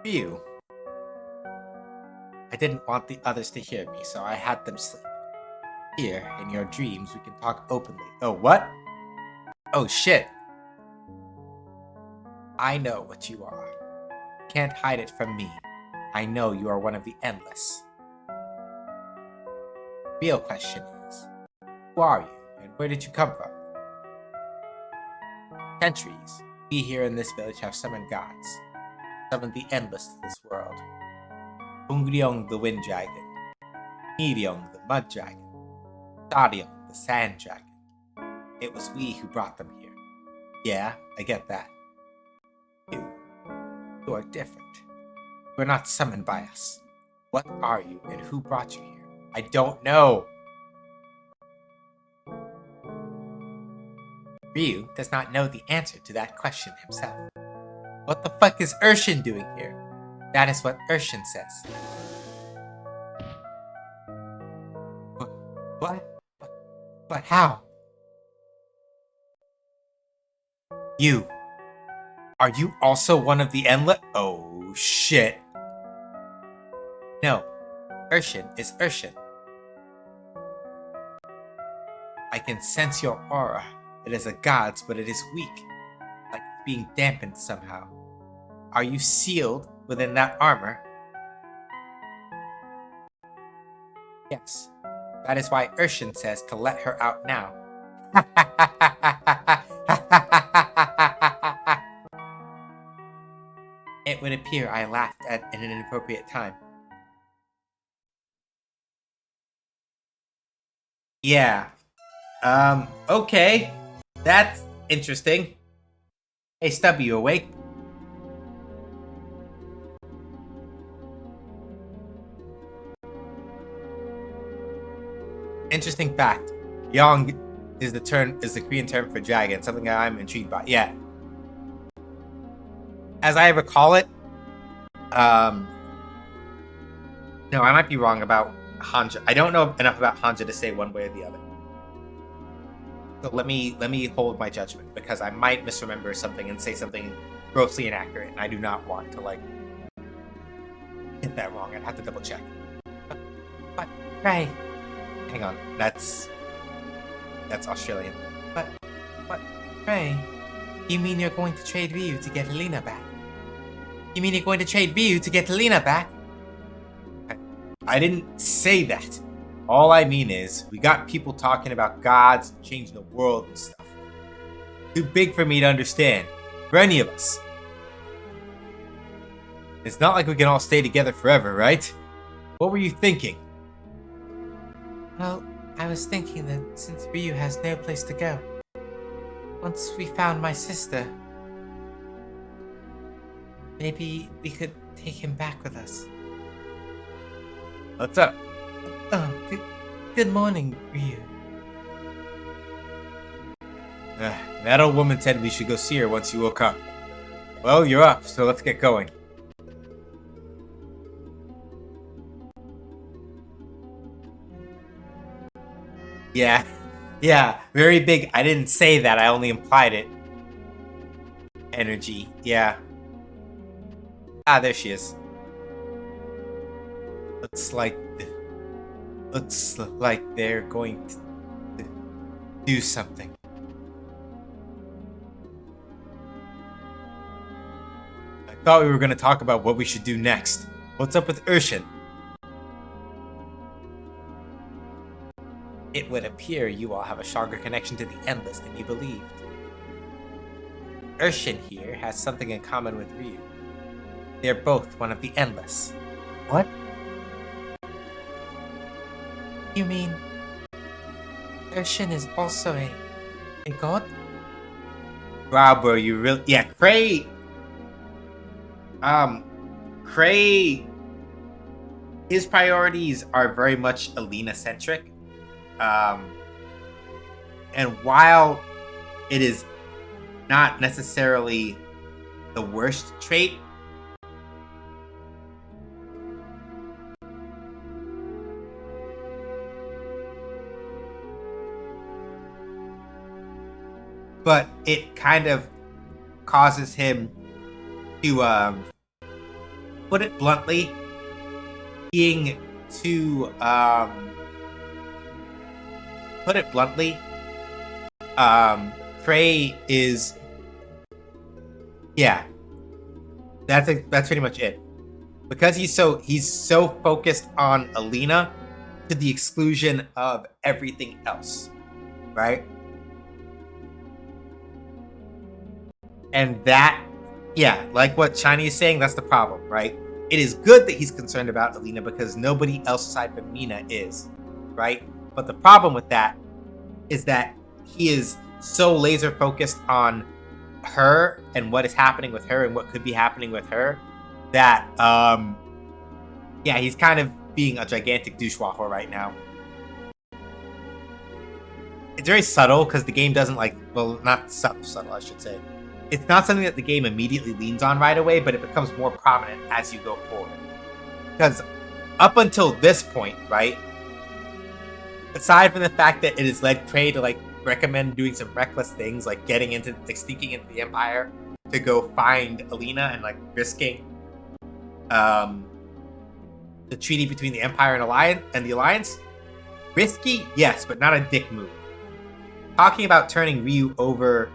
Phew. I didn't want the others to hear me, so I had them sleep. Here, in your dreams, we can talk openly. Oh, what? Oh, shit. I know what you are. You can't hide it from me. I know you are one of the Endless. The real question is, who are you, and where did you come from? Centuries, we here in this village have summoned gods. Summoned the Endless to this world. Ungryong the Wind Dragon, Niryong the Mud Dragon, Saryong the Sand Dragon. It was we who brought them here. Yeah, I get that. You are different. You are not summoned by us. What are you, and who brought you here? I don't know. Ryu does not know the answer to that question himself. What the fuck is Urshin doing here? That is what Urshin says. What? But how? You. Are you also one of the Endless? Oh, shit. No. Urshin is Urshin. I can sense your aura. It is a god's, but it is weak. Like being dampened somehow. Are you sealed within that armor? Yes. That is why Urshin says to let her out now. would appear I laughed at an inappropriate time. Yeah. Okay. That's interesting. Hey, Stubby, you awake? Interesting fact. Yong is the Korean term for dragon, something that I'm intrigued by. Yeah. As I recall it, no, I might be wrong about Hanja. I don't know enough about Hanja to say one way or the other. So let me hold my judgment, because I might misremember something and say something grossly inaccurate, and I do not want to get that wrong. I'd have to double check. But Ray, hang on, that's Australian. But Ray, you mean you're going to trade Ryu to get Alina back? You mean you're going to trade Ryu to get Alina back? I didn't say that. All I mean is, we got people talking about gods changing the world and stuff. Too big for me to understand. For any of us. It's not like we can all stay together forever, right? What were you thinking? Well, I was thinking that since Ryu has no place to go, once we found my sister, maybe we could take him back with us. What's up? Oh, good morning, Ryu. That old woman said we should go see her once you woke up. Well, you're up, so let's get going. Yeah, very big. I didn't say that, I only implied it. Energy, yeah. Ah, there she is. Looks like they're going to do something. I thought we were going to talk about what we should do next. What's up with Urshan? It would appear you all have a stronger connection to the Endless than you believed. Urshan here has something in common with Ryu. They're both one of the Endless. What? You mean Urshan is also a god? Wow, bro, you really... Yeah, Cray... Cray... His priorities are very much Alina-centric. And while it is not necessarily the worst trait, but it kind of causes him to, put it bluntly, being too, Cray is, yeah, that's pretty much it. Because he's so focused on Alina to the exclusion of everything else, right? And that, yeah, like what Shiny is saying, that's the problem, right? It is good that he's concerned about Alina because nobody else aside from Mina is, right? But the problem with that is that he is so laser focused on her and what is happening with her and what could be happening with her that, yeah, he's kind of being a gigantic douchewaffle right now. It's very subtle because the game doesn't not subtle, I should say. It's not something that the game immediately leans on right away, but it becomes more prominent as you go forward. Because up until this point, right, aside from the fact that it has led Cray to recommend doing some reckless things, like sneaking into the Empire to go find Alina and risking the treaty between the Empire and the Alliance. Risky, yes, but not a dick move. Talking about turning Ryu over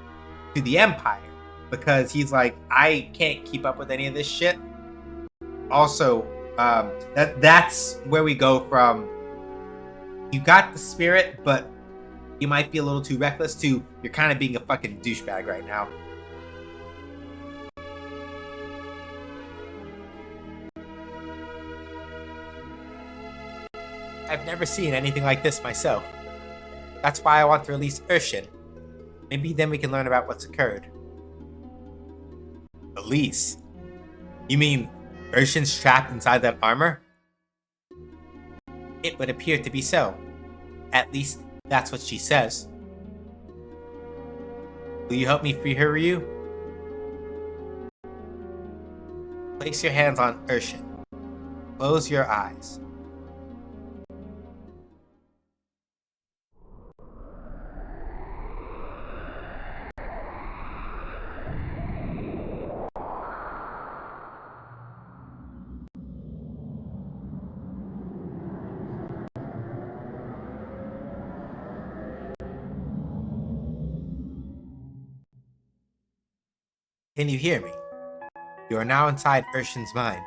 to the Empire because he's like, I can't keep up with any of this shit. Also, that's where we go from you got the spirit, but you might be a little too reckless to you're kind of being a fucking douchebag right now. I've never seen anything like this myself. That's why I want to release Urshin. Maybe then we can learn about what's occurred. Release? You mean Urshin's trapped inside that armor? It would appear to be so. At least, that's what she says. Will you help me free her, Ryu? Place your hands on Urshin. Close your eyes. Can you hear me? You are now inside Urshin's mind.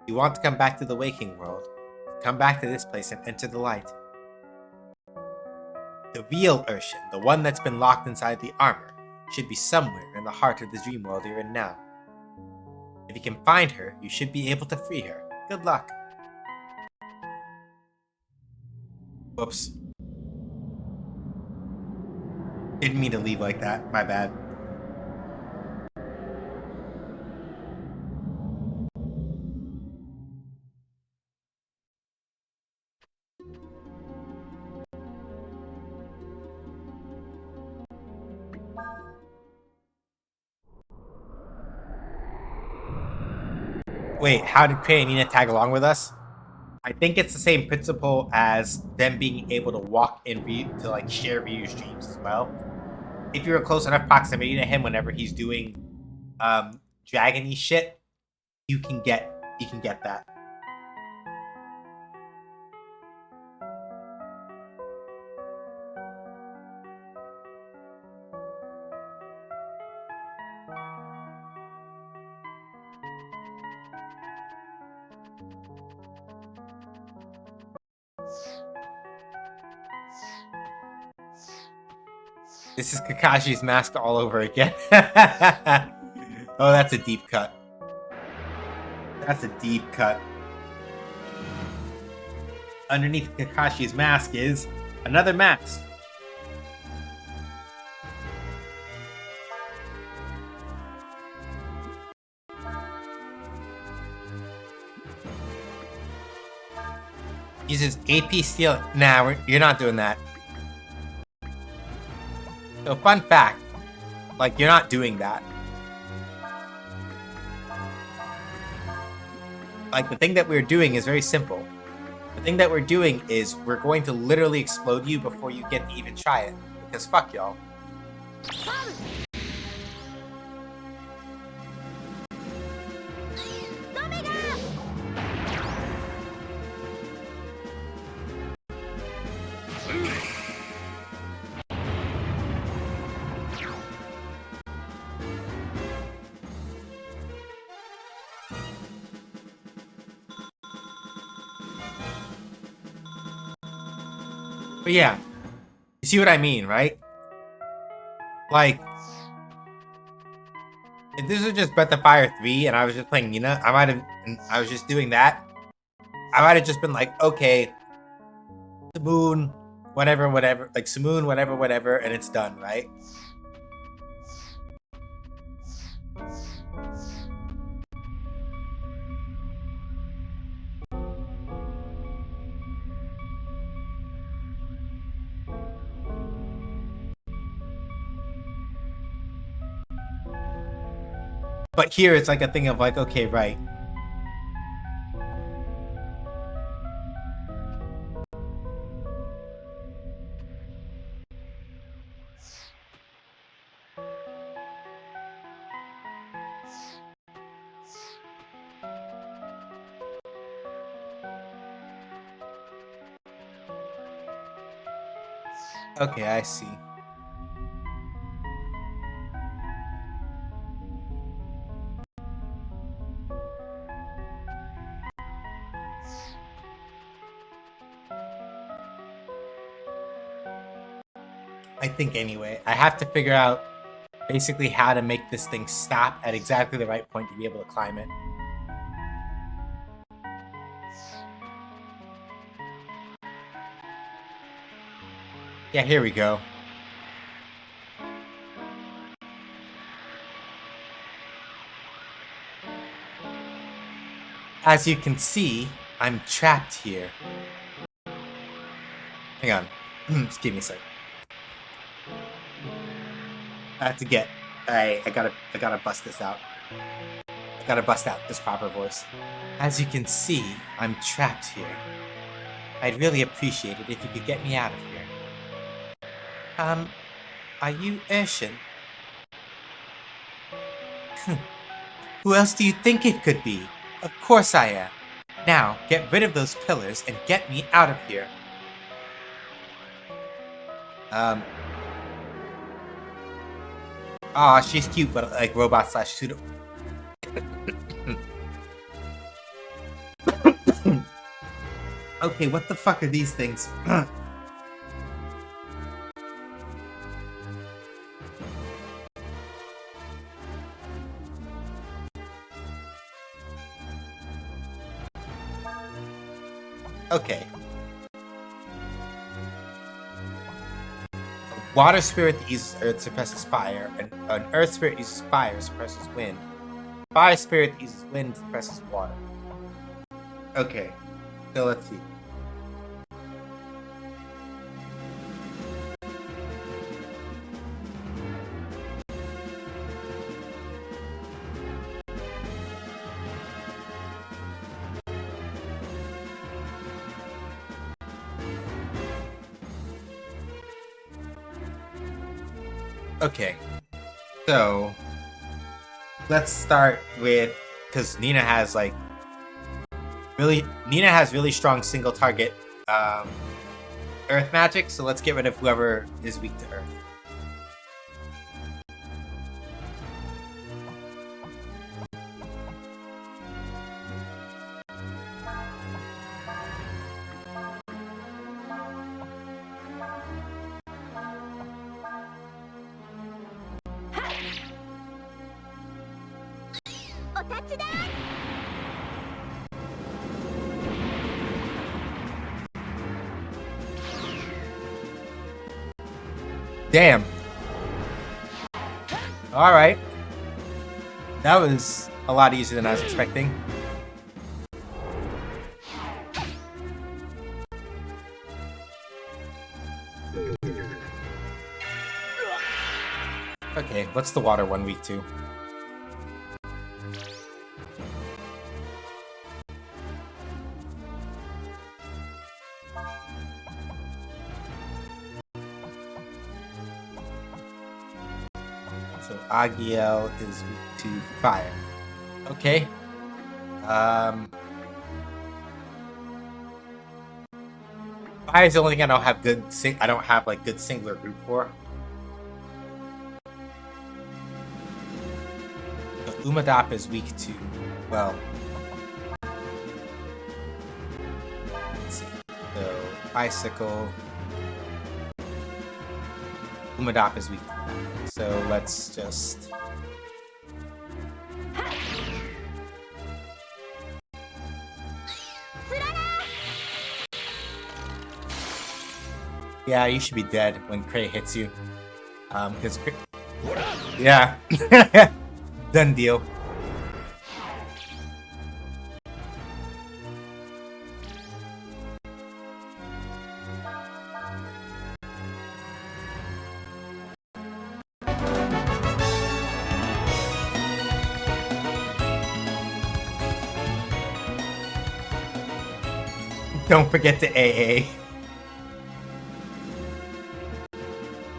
You want to come back to the waking world. Come back to this place and enter the light. The real Urshin, the one that's been locked inside the armor, should be somewhere in the heart of the dream world you're in now. If you can find her, you should be able to free her. Good luck. Whoops. Didn't mean to leave like that. My bad. Wait, how did Kray and Nina tag along with us? I think it's the same principle as them being able to walk in to like share Ryu's dreams as well. If you're in close enough proximity to him whenever he's doing dragony shit, you can get that. This is Kakashi's mask all over again. Oh, that's a deep cut. That's a deep cut. Underneath Kakashi's mask is another mask. Uses AP steal. Nah, you're not doing that. So, fun fact, like, you're not doing that. Like, the thing that we're doing is very simple. The thing that we're doing is we're going to literally explode you before you get to even try it. Because fuck y'all. But yeah, you see what I mean, right? Like, if this was just Breath of Fire 3 and I was just playing Nina, I was just doing that, I might have just been like, okay, Samoon, whatever, like Samoon, whatever, and it's done, right? But here it's like a thing of like, okay, right. Okay, I see. I think anyway, I have to figure out basically how to make this thing stop at exactly the right point to be able to climb it. Yeah, here we go. As you can see, I'm trapped here. Hang on. Just give me a sec. I have to get. I gotta bust this out. I gotta bust out this proper voice. As you can see, I'm trapped here. I'd really appreciate it if you could get me out of here. Are you Urshan? Who else do you think it could be? Of course I am. Now, get rid of those pillars and get me out of here. Aw, she's cute, but like robot slash pseudo. Okay, what the fuck are these things? Okay. A water spirit that uses earth suppresses fire, and an earth spirit uses fire suppresses wind. Fire spirit that uses wind suppresses water. Okay, so let's see. Okay, so let's start with, because Nina has really strong single target earth magic, so let's get rid of whoever is weak to earth. Damn. Alright. That was a lot easier than I was expecting. Okay, what's the water one week to? So Agiel is weak to fire. Okay. Fire is the only thing I don't have good. I don't have like good singular group for. So Umadap is weak to, well. Let's see. So Icicle. Umadap is weak to that. So let's just. Yeah, you should be dead when Cray hits you. Because yeah. Done deal. Don't forget to AA.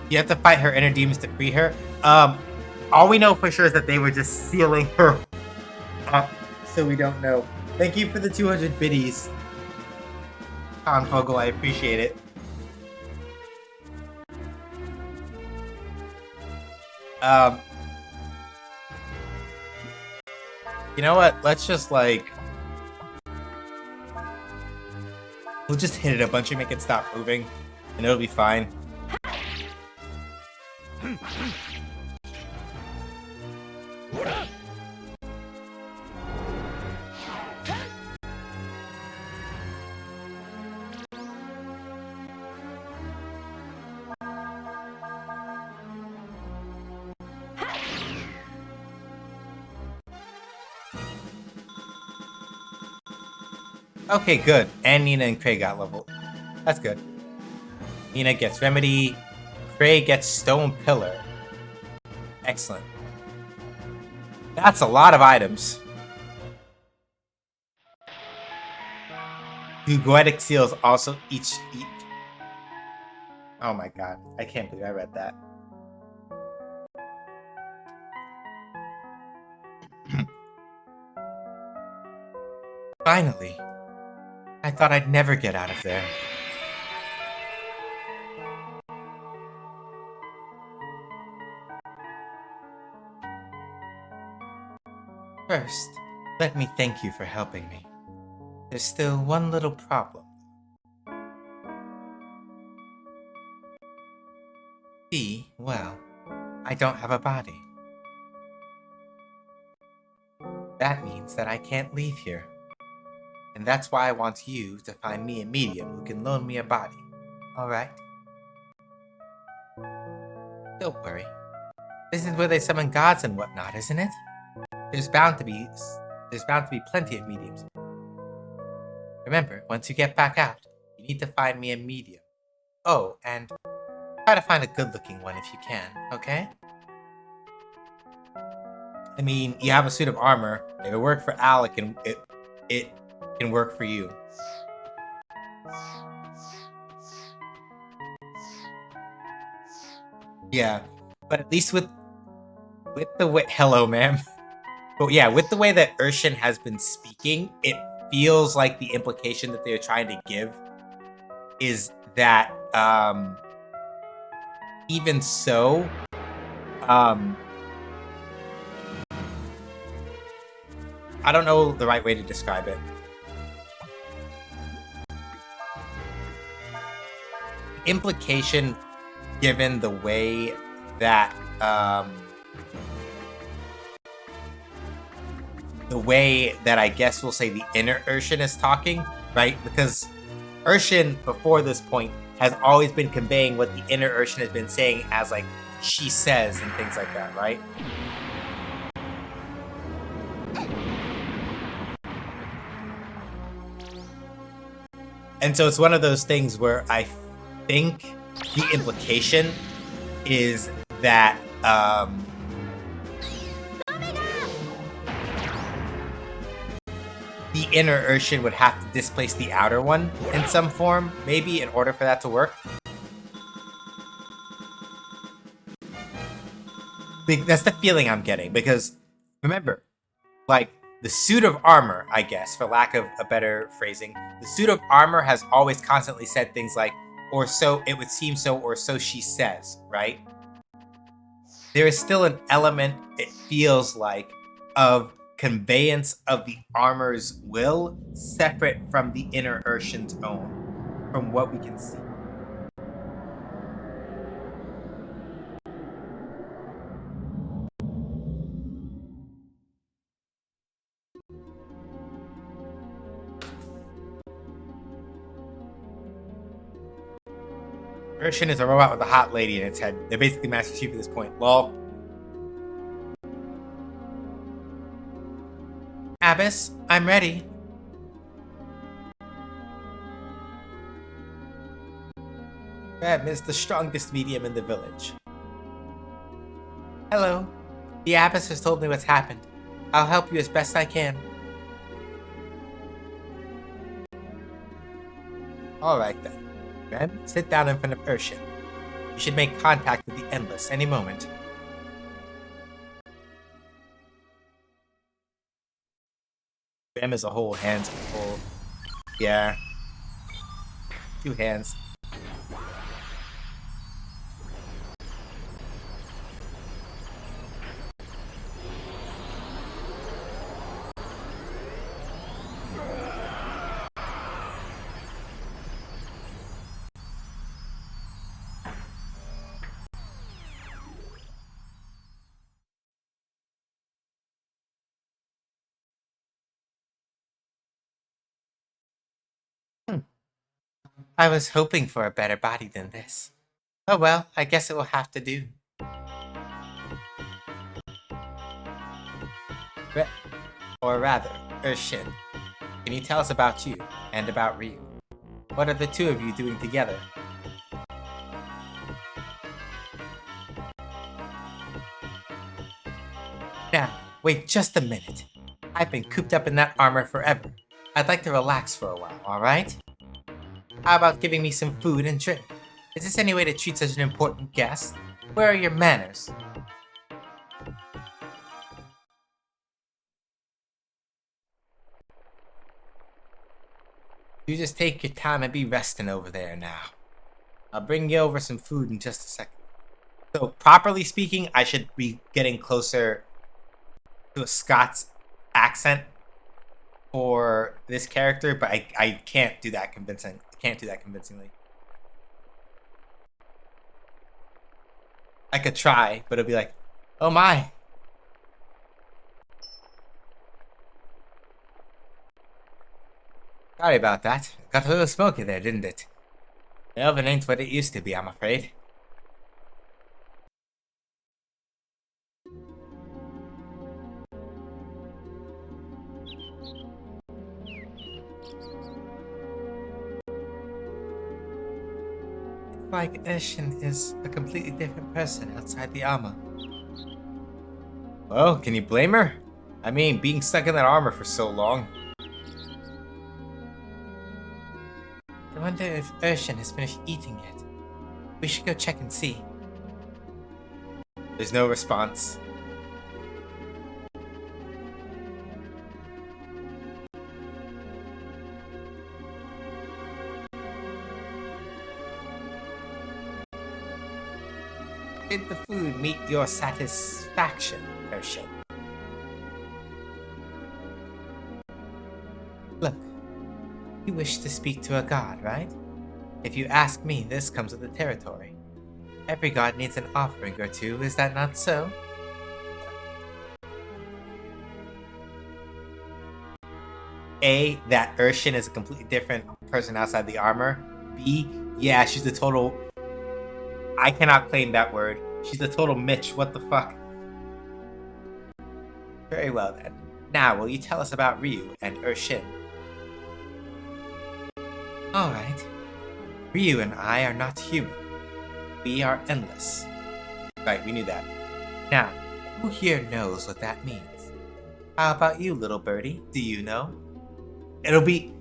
You have to fight her inner demons to free her. All we know for sure is that they were just sealing her up, so we don't know. Thank you for the 200 biddies, Fogel. I appreciate it. You know what? Let's just like. We'll just hit it a bunch and make it stop moving, and it'll be fine. Okay, good. And Nina and Craig got leveled. That's good. Nina gets Remedy. Craig gets Stone Pillar. Excellent. That's a lot of items. Do Goetic seals also each eat? Oh my god. I can't believe I read that. Finally. I thought I'd never get out of there. First, let me thank you for helping me. There's still one little problem. Well, I don't have a body. That means that I can't leave here. And that's why I want you to find me a medium who can loan me a body. Alright? Don't worry. This is where they summon gods and whatnot, isn't it? There's bound to be plenty of mediums. Remember, once you get back out, you need to find me a medium. Oh, and try to find a good-looking one if you can, okay? I mean, you have a suit of armor. If it worked for Alec, it can work for you. Yeah, but at least with the way... Hello, ma'am. But yeah, with the way that Urshan has been speaking, it feels like the implication that they're trying to give is that, even so, I don't know the right way to describe it. Implication, given the way that, I guess we'll say the inner Urshan is talking, right? Because Urshan, before this point, has always been conveying what the inner Urshan has been saying as, like, she says and things like that, right? And so it's one of those things where I think the implication is that, the inner Urshan would have to displace the outer one in some form, maybe, in order for that to work. That's the feeling I'm getting, because, remember, like, the suit of armor, I guess, for lack of a better phrasing, the suit of armor has always constantly said things like, or so it would seem so, or so she says, right? There is still an element, it feels like, of conveyance of the armor's will separate from the inner Urshan's own, from what we can see. Urshan is a robot with a hot lady in its head. They're basically Master Chief at this point. Lol. Abbess, I'm ready. Rem is the strongest medium in the village. Hello. The Abbess has told me what's happened. I'll help you as best I can. Alright then. Rem, sit down in front of Urshan. You should make contact with the Endless any moment. Rem is a whole hands full. Yeah. 2 hands. I was hoping for a better body than this. Oh well, I guess it will have to do. Or rather, Urshan. Can you tell us about you and about Ryu? What are the two of you doing together? Now, wait just a minute. I've been cooped up in that armor forever. I'd like to relax for a while, alright? How about giving me some food and drink? Is this any way to treat such an important guest? Where are your manners? You just take your time and be resting over there now. I'll bring you over some food in just a second. So, properly speaking, I should be getting closer to a Scots accent for this character, but I can't do that convincingly. I could try, but it'll be like, oh my. Sorry about that. Got a little smoky there, didn't it? The oven ain't what it used to be, I'm afraid. It's like Urshin is a completely different person outside the armor. Well, can you blame her? I mean, being stuck in that armor for so long. I wonder if Urshin has finished eating yet. We should go check and see. There's no response. Did the food meet your satisfaction, Urshin? Look. You wish to speak to a god, right? If you ask me, this comes with the territory. Every god needs an offering or two, is that not so? A, that Urshin is a completely different person outside the armor. B, yeah, she's the total... I cannot claim that word. She's the total Mitch, what the fuck? Very well then. Now, will you tell us about Ryu and Urshin? Alright. Ryu and I are not human. We are endless. Right, we knew that. Now, who here knows what that means? How about you, little birdie? Do you know? It'll be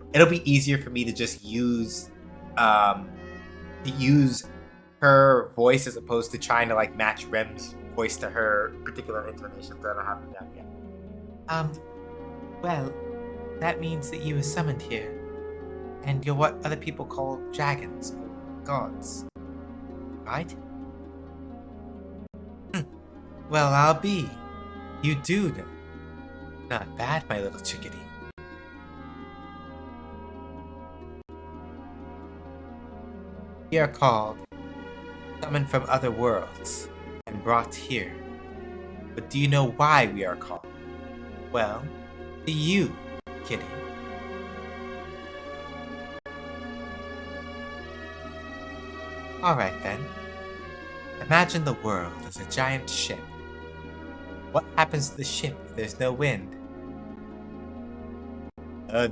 easier for me to just use her voice as opposed to trying to like match Rem's voice to her particular intonations that I don't have it down yet. Well, that means that you were summoned here. And you're what other people call dragons or gods. Right? Well, I'll be. You do know. Not bad, my little chickadee. We are called summoned from other worlds and brought here. But do you know why we are called? Well, do you, kitty? Alright then. Imagine the world as a giant ship. What happens to the ship if there's no wind? The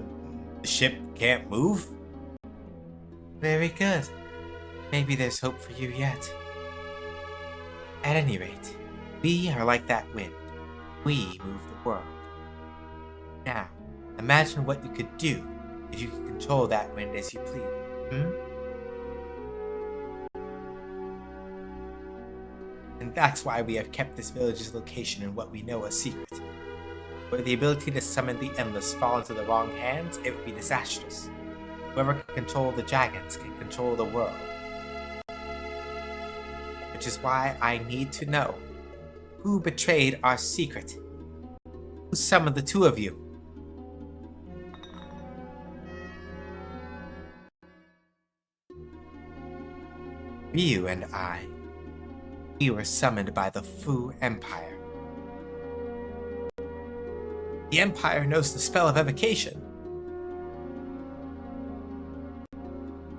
ship can't move? Very good. Maybe there's hope for you yet. At any rate, we are like that wind. We move the world. Now, imagine what you could do if you could control that wind as you please. And that's why we have kept this village's location in what we know a secret. Were the ability to summon the Endless fall into the wrong hands, it would be disastrous. Whoever can control the dragons can control the world. Which is why I need to know who betrayed our secret. Who summoned the two of you? Ryu and I. We were summoned by the Fu Empire. The Empire knows the spell of evocation.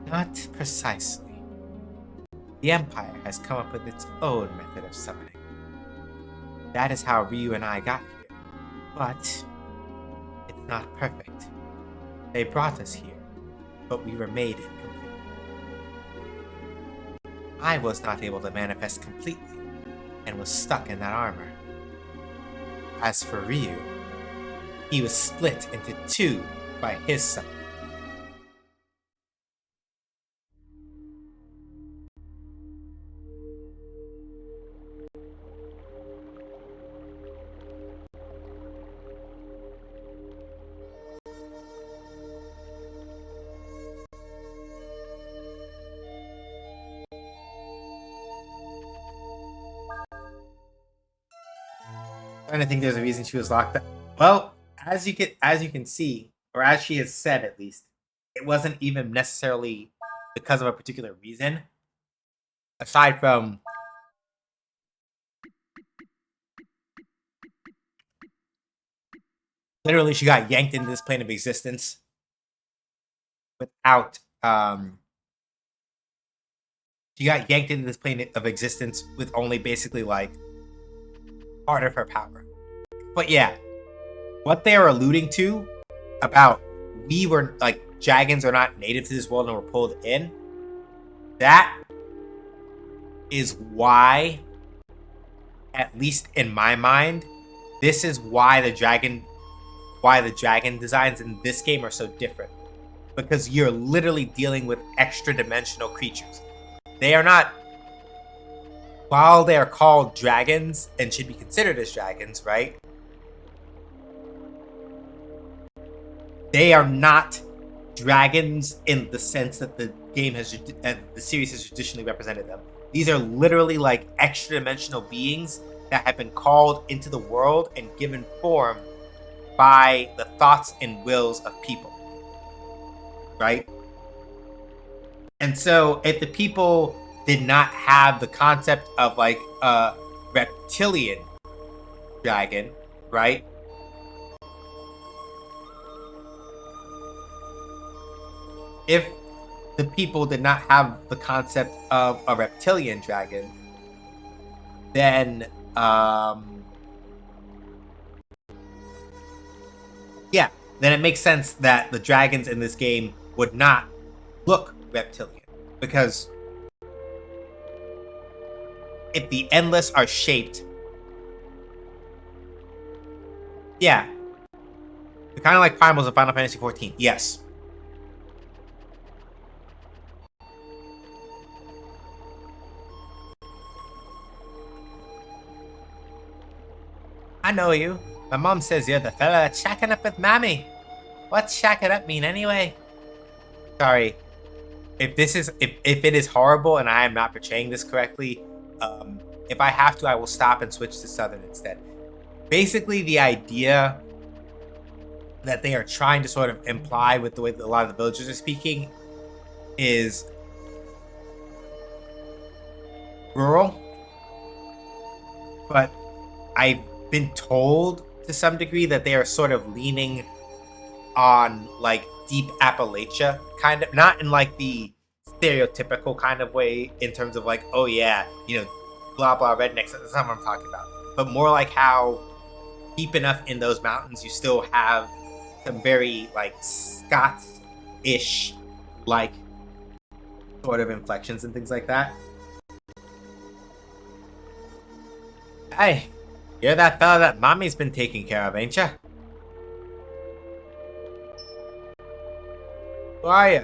Not precisely. The Empire has come up with its own method of summoning. That is how Ryu and I got here. But it's not perfect. They brought us here, but we were made incomplete. I was not able to manifest completely, and was stuck in that armor. As for Ryu, he was split into two by his son. Trying to think there's a reason she was locked up. Well, as you can see, or as she has said at least, it wasn't even necessarily because of a particular reason. Aside from literally she got yanked into this plane of existence without she got yanked into this plane of existence with only basically like part of her power. But yeah, what they are alluding to about we were like dragons are not native to this world and were pulled in, that is why, at least in my mind, this is why the dragon designs in this game are so different. Because you're literally dealing with extra dimensional creatures. They are not, while they are called dragons and should be considered as dragons, right? They are not dragons in the sense that the game has, the series has traditionally represented them. These are literally like extra dimensional beings that have been called into the world and given form by the thoughts and wills of people, right? And so if the people did not have the concept of like a reptilian dragon, right? If the people did not have the concept of a reptilian dragon, then yeah, then it makes sense that the dragons in this game would not look reptilian, because if the endless are shaped, yeah, they're kind of like primals in Final Fantasy XIV. Yes. I know you. My mom says you're the fella that's shacking up with Mammy. What's shacking up mean anyway? Sorry. If it is horrible and I am not portraying this correctly, if I have to, I will stop and switch to Southern instead. Basically, the idea that they are trying to sort of imply with the way that a lot of the villagers are speaking is rural. But I've been told to some degree that they are sort of leaning on like deep Appalachia, kind of, not in like the stereotypical kind of way in terms of like, oh yeah, you know, blah blah rednecks. That's not what I'm talking about, but more like how deep enough in those mountains you still have some very like Scots-ish like sort of inflections and things like that. Hey, you're that fella that Mommy's been taking care of, ain't ya? Who are you?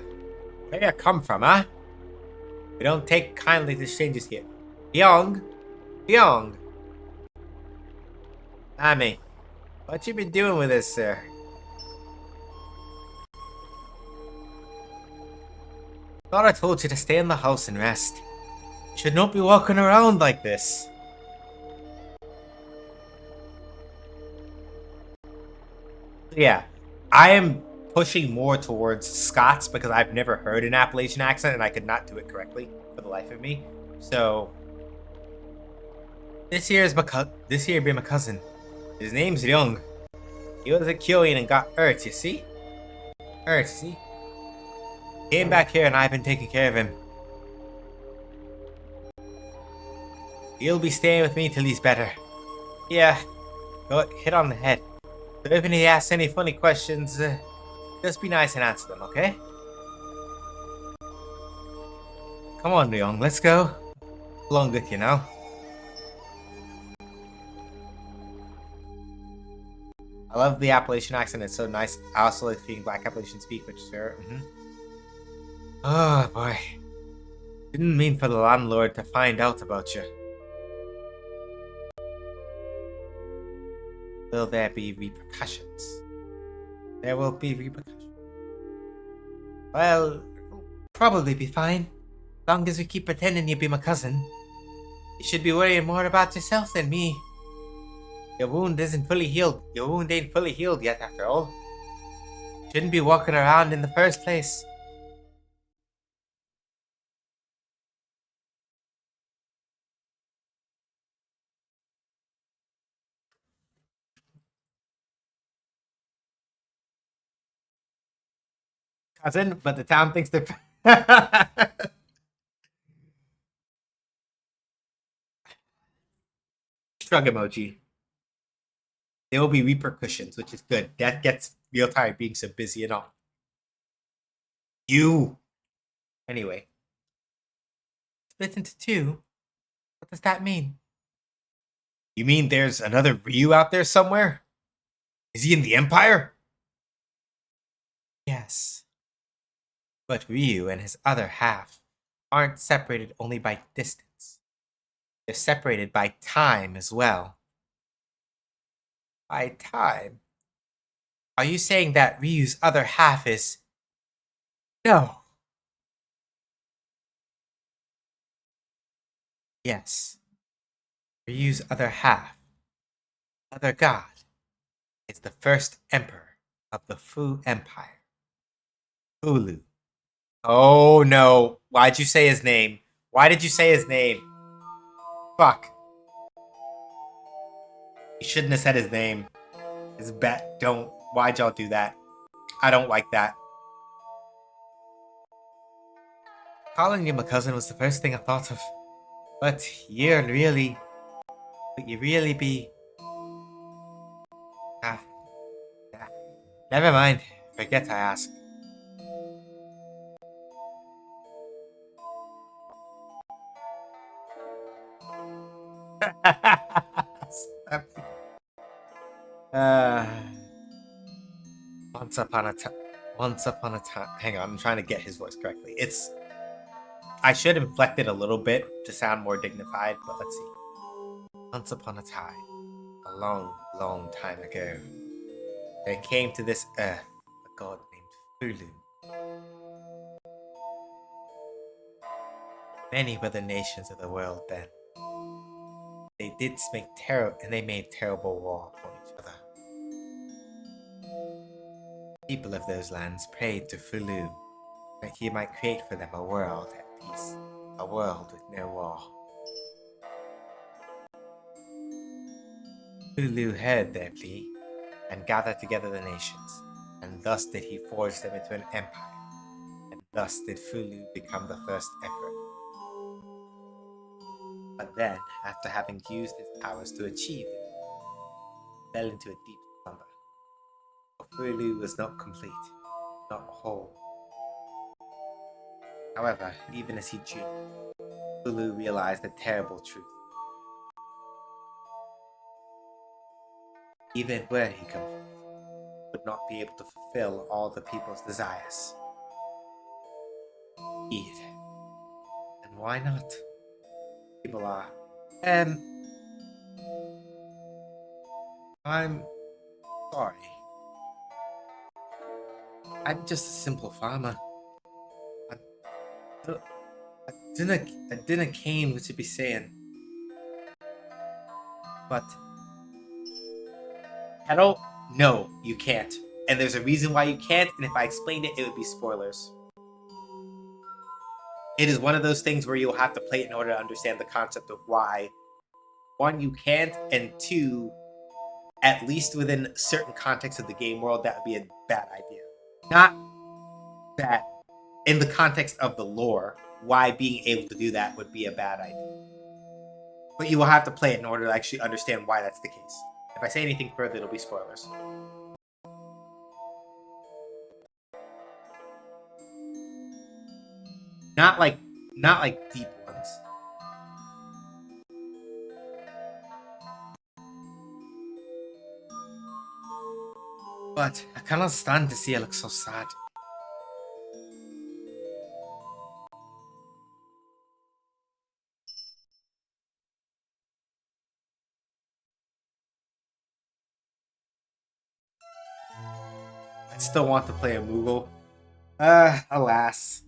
Where you come from, huh? We don't take kindly to strangers here. Young. Mommy, what you been doing with this, sir? Thought I told you to stay in the house and rest. You should not be walking around like this. Yeah, I am pushing more towards Scots because I've never heard an Appalachian accent and I could not do it correctly for the life of me. So this here be my cousin. His name's Young. He was a Kyoin and got hurt, you see? Came back here and I've been taking care of him. He'll be staying with me till he's better. Yeah, go hit on the head. So if he asks any funny questions, Just be nice and answer them, okay? Come on, Ryong, let's go. Along with you now. I love the Appalachian accent. It's so nice. I also like speaking Black Appalachian speak, which is fair. Oh, boy. Didn't mean for the landlord to find out about you. Will there be repercussions? There will be repercussions. Well, it'll probably be fine. As long as you keep pretending you be my cousin. You should be worrying more about yourself than me. Your wound isn't fully healed. Your wound ain't fully healed yet, after all. Shouldn't be walking around in the first place. Cousin, but the town thinks they're... Shrug emoji. There will be repercussions, which is good. That gets real tired being so busy and all. You! Anyway. Split into two? What does that mean? You mean there's another Ryu out there somewhere? Is he in the Empire? Yes. But Ryu and his other half aren't separated only by distance. They're separated by time as well. By time? Are you saying that Ryu's other half is... No. Yes. Ryu's other half, other god, is the first emperor of the Fu Empire. Ulu. Oh no. Why'd you say his name? Why did you say his name? Fuck. You shouldn't have said his name. His bet. Don't. Why'd y'all do that? I don't like that. Calling you my cousin was the first thing I thought of. But you really be... Ah. Never mind. Forget I asked. uh, once upon a time. Hang on, I'm trying to get his voice correctly. I should inflect it a little bit to sound more dignified, but let's see. Once upon a time, a long, long time ago, there came to this earth a god named Fulu. Many were the nations of the world then. They made terrible war upon each other. People of those lands prayed to Fulu that he might create for them a world at peace, a world with no war. Fulu heard their plea and gathered together the nations, and thus did he forge them into an empire, and thus did Fulu become the first emperor. But then, after having used his powers to achieve it, he fell into a deep slumber. For Fulu was not complete, not whole. However, even as he dreamed, Fulu realized a terrible truth. Even were he complete, he would not be able to fulfill all the people's desires. Indeed. And why not? People are... I'm sorry. I'm just a simple farmer. I didn't cane what you be saying. But Kettle? No, you can't. And there's a reason why you can't, and if I explained it, it would be spoilers. It is one of those things where you'll have to play it in order to understand the concept of why. One, you can't, and two, at least within certain context of the game world, that would be a bad idea. Not that in the context of the lore, why being able to do that would be a bad idea. But you will have to play it in order to actually understand why that's the case. If I say anything further, it'll be spoilers. Not like deep ones. But I cannot stand to see her look so sad. I still want to play a Moogle. Alas.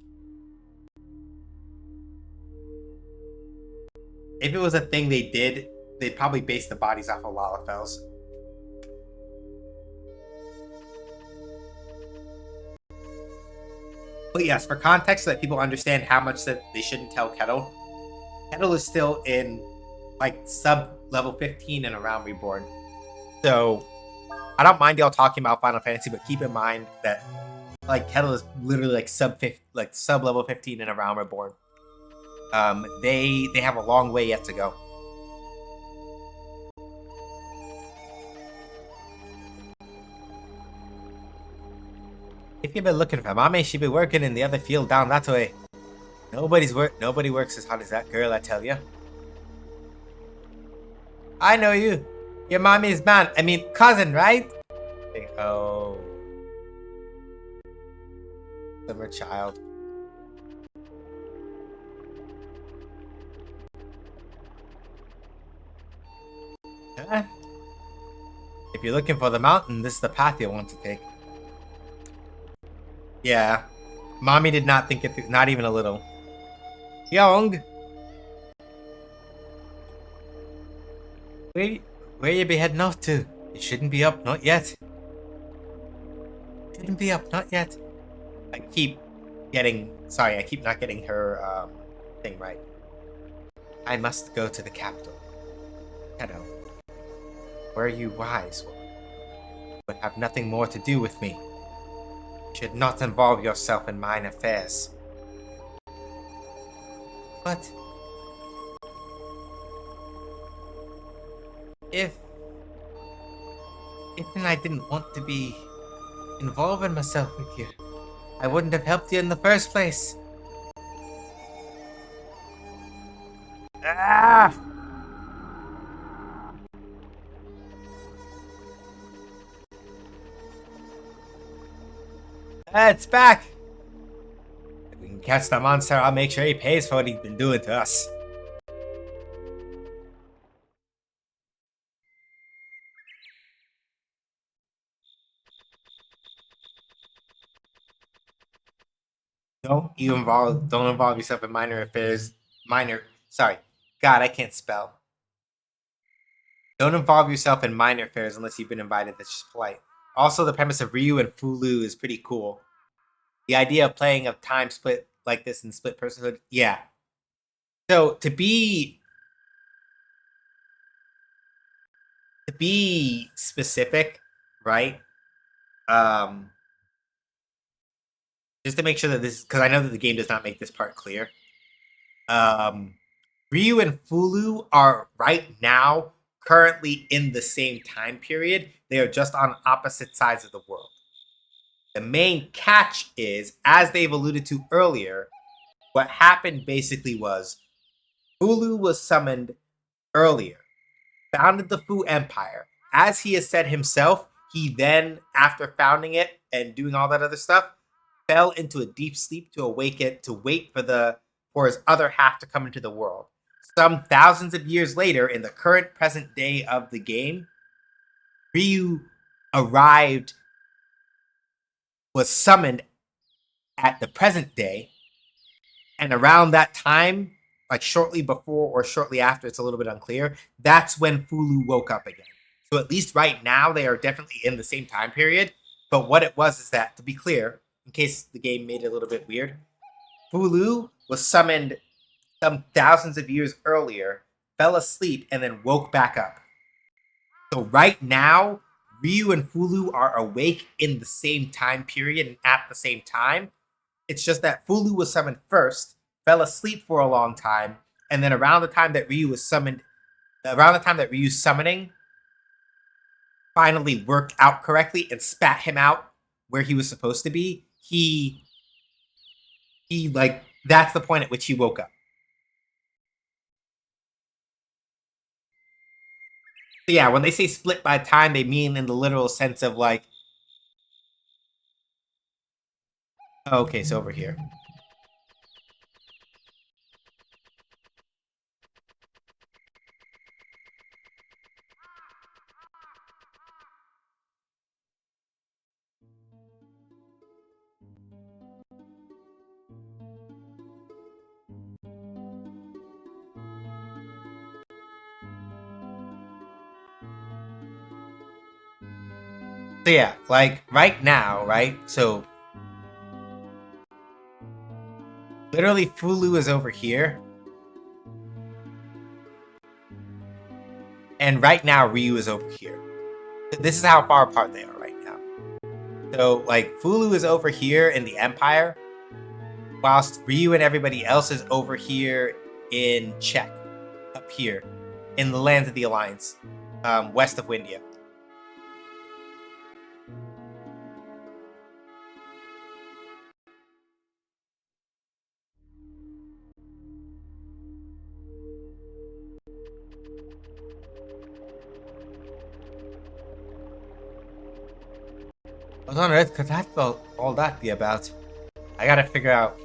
If it was a thing they did, they'd probably base the bodies off of Lalafels. But yes, for context, so that people understand how much that they shouldn't tell Kettle. Kettle is still in like sub level 15 and around Reborn. So I don't mind y'all talking about Final Fantasy, but keep in mind that like Kettle is literally like sub level 15 and around Reborn. They have a long way yet to go. If you've been looking for Mommy, she be working in the other field down that way. Nobody works as hard as that girl, I tell you. I know you. Your mommy's cousin, right? Oh. Summer child. Huh? If you're looking for the mountain, this is the path you'll want to take. Yeah. Mommy did not think it through, not even a little. Young. Where you be heading off to? You shouldn't be up, not yet. Shouldn't be up, not yet. I keep not getting her thing right. I must go to the capital. Hello. Were you wise, woman? Would have nothing more to do with me. You should not involve yourself in mine affairs. But if I didn't want to be involving myself with you, I wouldn't have helped you in the first place. Ah! It's back! If we can catch the monster, I'll make sure he pays for what he's been doing to us. Don't involve yourself in minor affairs. God, I can't spell. Don't involve yourself in minor affairs unless you've been invited. That's just polite. Also, the premise of Ryu and Fulu is pretty cool. The idea of playing a time split like this in split personhood, yeah. So to be specific, right? Just to make sure that this, because I know that the game does not make this part clear. Ryu and Fulu are right now currently in the same time period. They are just on opposite sides of the world. The main catch is, as they've alluded to earlier, what happened basically was Fulu was summoned earlier, founded the Fu Empire. As he has said himself, he then, after founding it and doing all that other stuff, fell into a deep sleep to awaken, to wait for his other half to come into the world. Some thousands of years later, in the current present day of the game, Ryu was summoned at the present day, and around that time, like shortly before or shortly after, it's a little bit unclear, that's when Fulu woke up again. So at least right now, they are definitely in the same time period. But what it was is that, to be clear, in case the game made it a little bit weird, Fulu was summoned some thousands of years earlier, fell asleep, and then woke back up. So right now, Ryu and Fulu are awake in the same time period and at the same time. It's just that Fulu was summoned first, fell asleep for a long time, and then around the time that Ryu's summoning finally worked out correctly and spat him out where he was supposed to be, he like that's the point at which he woke up. So yeah, when they say split by time, they mean in the literal sense of like, okay, so over here. So yeah, like right now, right? So literally Fulu is over here. And right now Ryu is over here. This is how far apart they are right now. So like Fulu is over here in the Empire, whilst Ryu and everybody else is over here in Czech, up here in the lands of the Alliance, west of Windia. What on earth could that all that be about? I gotta figure out.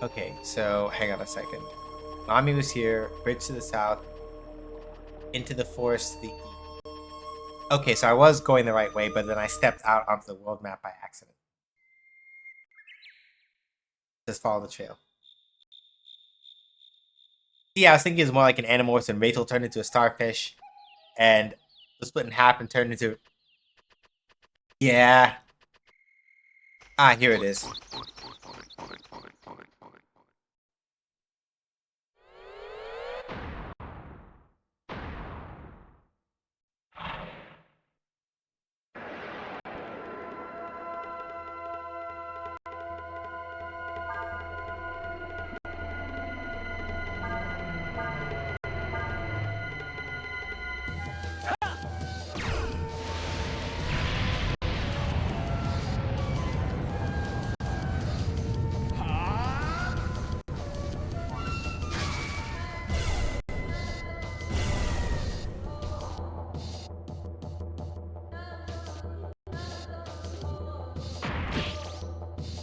Okay, so hang on a second. Nami was here, bridge to the south, into the forest to the east. Okay, so I was going the right way, but then I stepped out onto the world map by accident. Just follow the trail. Yeah, I was thinking it was more like an Animorphs and Rachel turned into a starfish, and was split in half and turned into... Yeah. Ah, here it is.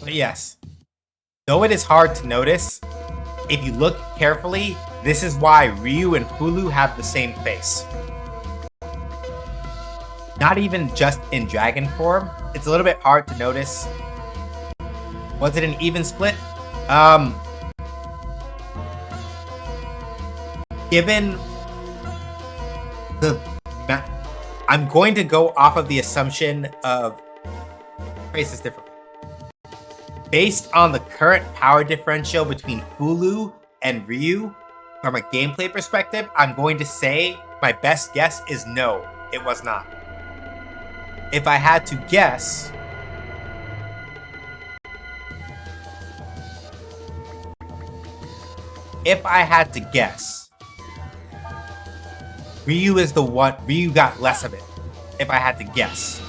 But yes, though it is hard to notice, if you look carefully, this is why Ryu and Fulu have the same face. Not even just in dragon form. It's a little bit hard to notice. Was it an even split? Given the... I'm going to go off of the assumption of... Phrase this differently. Based on the current power differential between Fulu and Ryu, from a gameplay perspective, I'm going to say my best guess is no, it was not. If I had to guess, Ryu is the one. Ryu got less of it. If I had to guess.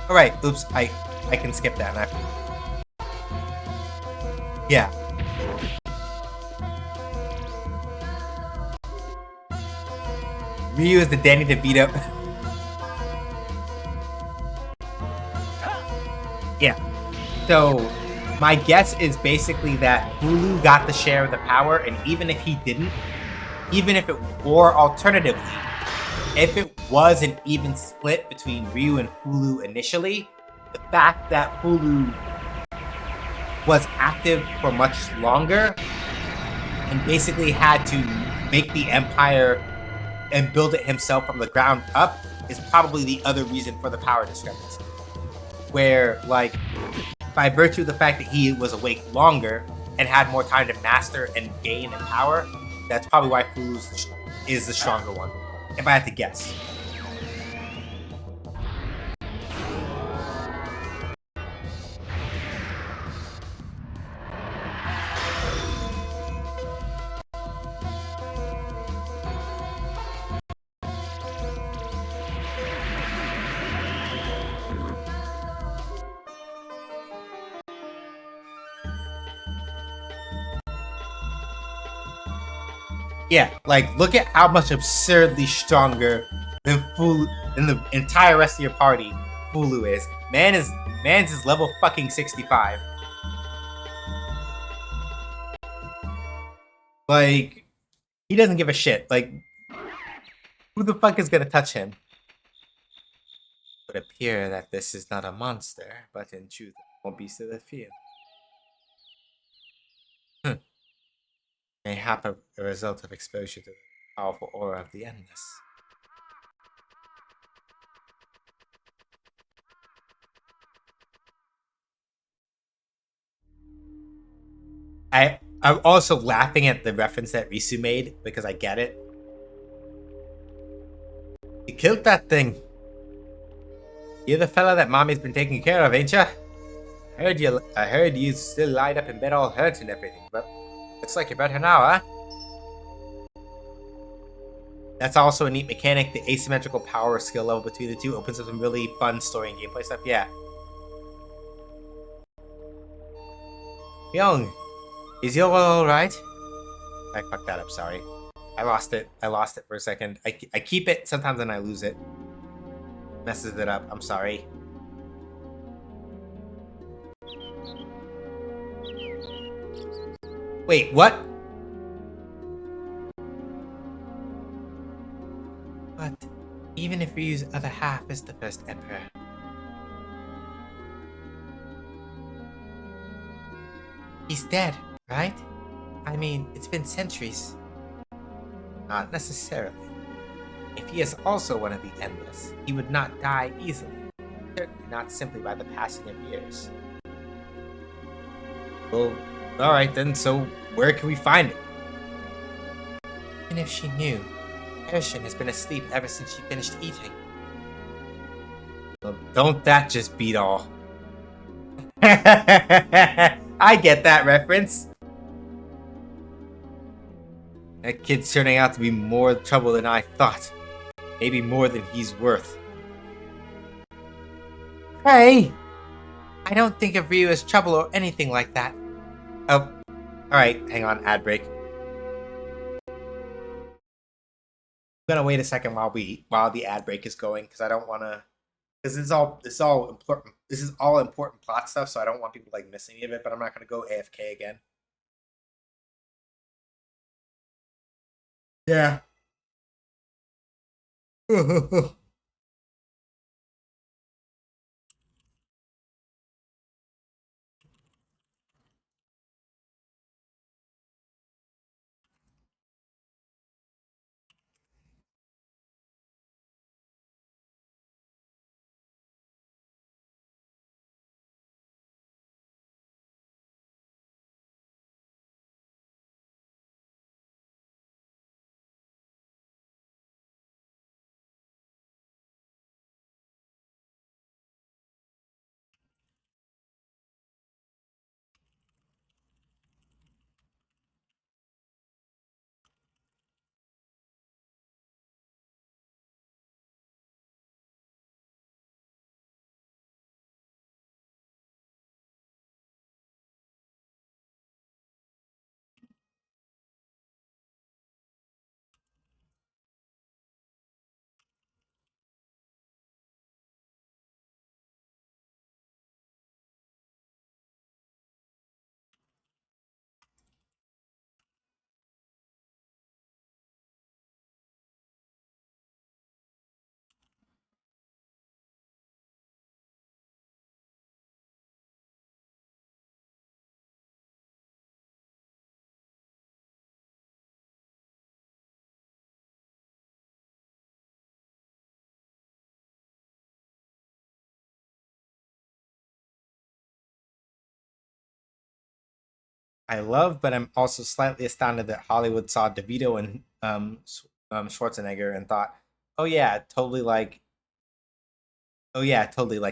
All right. Oops. I can skip that. Yeah. Ryu is the Danny DeVito. Yeah. So my guess is basically that Hulu got the share of the power, and even if he didn't, or alternatively, if it was an even split between Ryu and Hulu initially, the fact that Hulu was active for much longer and basically had to make the Empire and build it himself from the ground up is probably the other reason for the power discrepancy. Where, like, by virtue of the fact that he was awake longer and had more time to master and gain in power, that's probably why Fulu is the stronger one, if I had to guess. Yeah, like look at how much absurdly stronger than the entire rest of your party Fulu is. Man's is level fucking 65. Like, he doesn't give a shit. Like, who the fuck is gonna touch him? It would appear that this is not a monster, but in truth, a small beast of the field. Mayhap a result of exposure to the powerful aura of the endless. I'm also laughing at the reference that Risu made because I get it. You killed that thing. You're the fella that mommy's been taking care of, ain't ya? I heard you still lied up in bed all hurt and everything, but looks like you're better now, huh? That's also a neat mechanic. The asymmetrical power skill level between the two opens up some really fun story and gameplay stuff. Yeah. Young, is your all right? I fucked that up. Sorry, I lost it. I lost it for a second. I keep it sometimes and I lose it. Messes it up. I'm sorry. Wait, what? But even if Ryu's other half is the first emperor, he's dead, right? I mean, it's been centuries. Not necessarily. If he is also one of the endless, he would not die easily. Certainly not simply by the passing of years. Well, alright then, so where can we find it? Even if she knew, Erishin has been asleep ever since she finished eating. Well, don't that just beat all? I get that reference. That kid's turning out to be more trouble than I thought. Maybe more than he's worth. Hey! I don't think of Ryu as trouble or anything like that. Oh, alright, hang on, ad break. I'm gonna wait a second while the ad break is going, because I don't wanna, because this is all important plot stuff, so I don't want people like missing any of it, but I'm not gonna go AFK again. Yeah. I love, but I'm also slightly astounded that Hollywood saw DeVito and Schwarzenegger and thought, oh yeah, totally like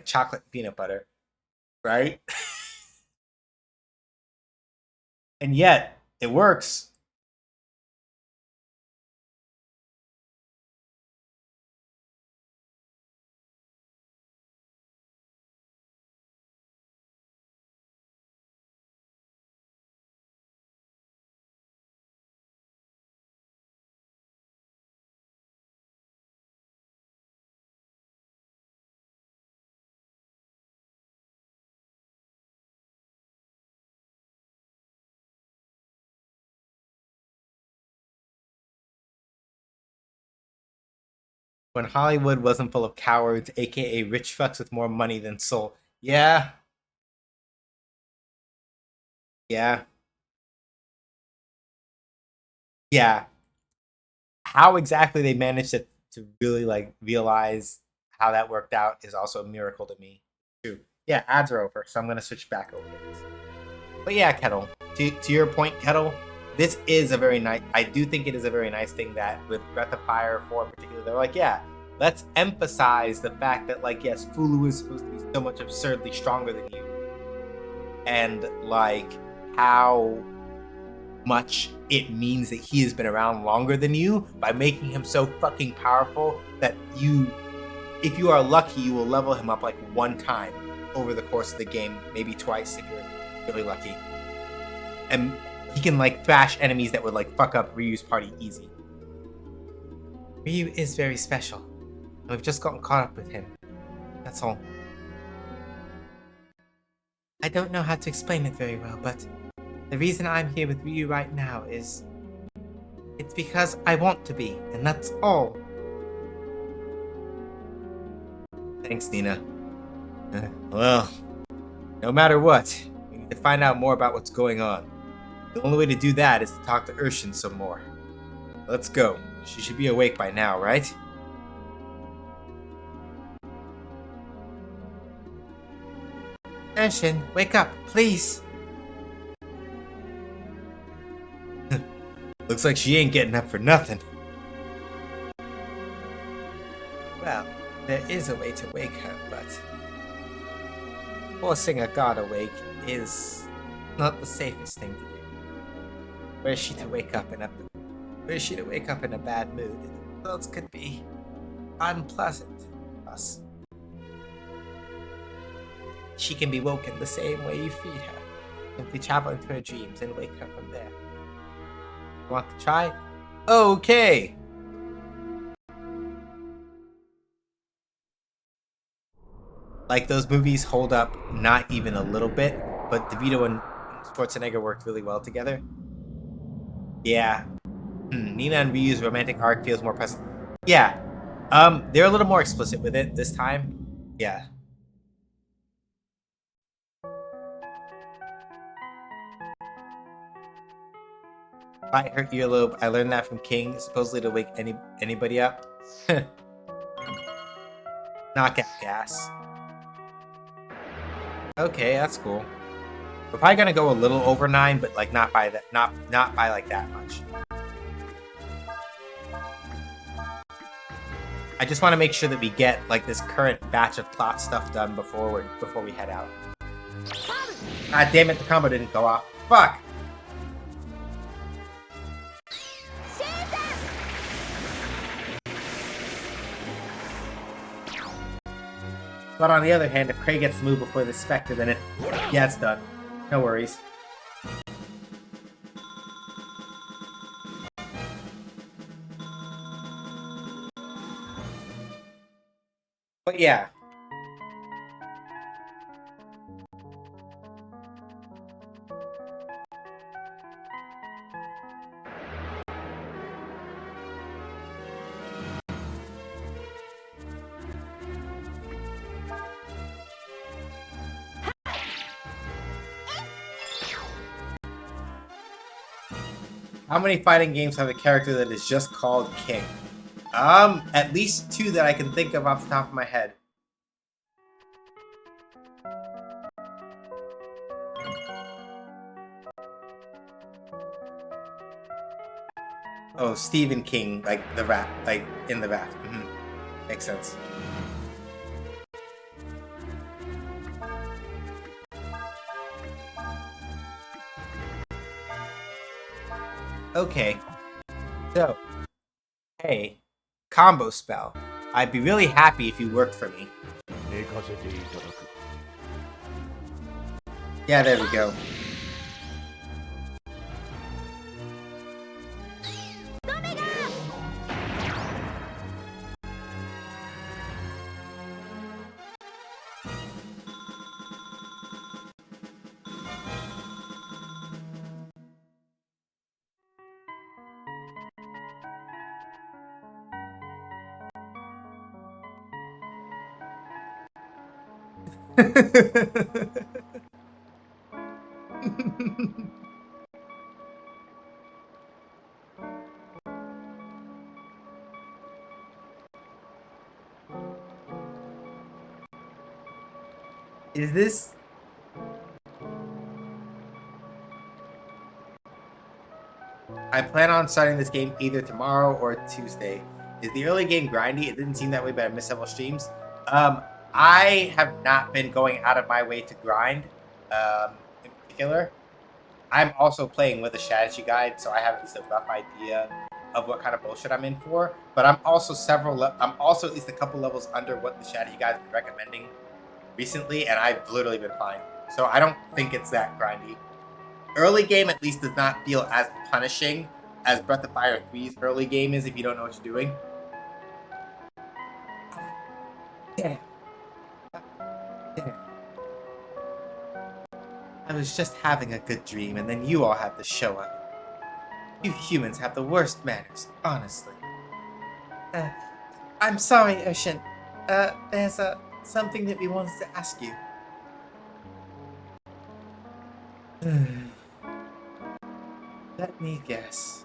chocolate peanut butter, right? And yet it works. When Hollywood wasn't full of cowards, aka rich fucks with more money than soul. Yeah. Yeah. Yeah. How exactly they managed to really like realize how that worked out is also a miracle to me. Too. Yeah, ads are over, so I'm gonna switch back over to this. But yeah, Kettle. To your point, Kettle, this is a very nice. I do think it is a very nice thing that with Breath of Fire 4 in particular, they're like, yeah, let's emphasize the fact that like, yes, Fulu is supposed to be so much absurdly stronger than you, and like how much it means that he has been around longer than you by making him so fucking powerful that you, if you are lucky, you will level him up like one time over the course of the game, maybe twice if you're really lucky. And he can like thrash enemies that would like fuck up Ryu's party easy. Ryu is very special, and we've just gotten caught up with him. That's all. I don't know how to explain it very well, but the reason I'm here with Ryu right now is it's because I want to be, and that's all. Thanks, Nina. Well, no matter what, we need to find out more about what's going on. The only way to do that is to talk to Urshin some more. Let's go. She should be awake by now, right? Urshin, wake up, please! Looks like she ain't getting up for nothing. Well, there is a way to wake her, but forcing a god awake is not the safest thing to do. Were she to wake up in a bad mood, the results could be unpleasant for us. She can be woken the same way you feed her. Simply travel into her dreams and wake her from there. Want to try? Okay! Like, those movies hold up not even a little bit, but DeVito and Schwarzenegger worked really well together. Yeah. Nina and Ryu's romantic arc feels more present. Yeah. They're a little more explicit with it this time. Yeah. Bite her earlobe. I learned that from King, supposedly to wake anybody up. Knockout gas. Okay, that's cool. We're probably gonna go a little over 9, but like not by that, not by like that much. I just want to make sure that we get like this current batch of plot stuff done before we head out. God damn it, the combo didn't go off. Fuck. But on the other hand, if Cray gets to move before the Spectre, then yeah, it's done. No worries. But yeah. How many fighting games have a character that is just called King? At least 2 that I can think of off the top of my head. Oh, Stephen King, like the rap, like in the rap. Makes sense. Okay. So, hey, combo spell. I'd be really happy if you worked for me. Yeah, there we go. Is this? I plan on starting this game either tomorrow or Tuesday. Is the early game grindy? It didn't seem that way, but I missed several streams. I have not been going out of my way to grind. In particular, I'm also playing with a strategy guide, so I have at least a rough idea of what kind of bullshit I'm in for. But I'm also I'm also at least a couple levels under what the strategy guide's been recommending recently, and I've literally been fine. So I don't think it's that grindy. Early game at least does not feel as punishing as Breath of Fire 3's early game is if you don't know what you're doing. Damn. Damn. I was just having a good dream, and then you all had to show up. You humans have the worst manners, honestly. I'm sorry, Ocean. There's something that we wanted to ask you. Let me guess.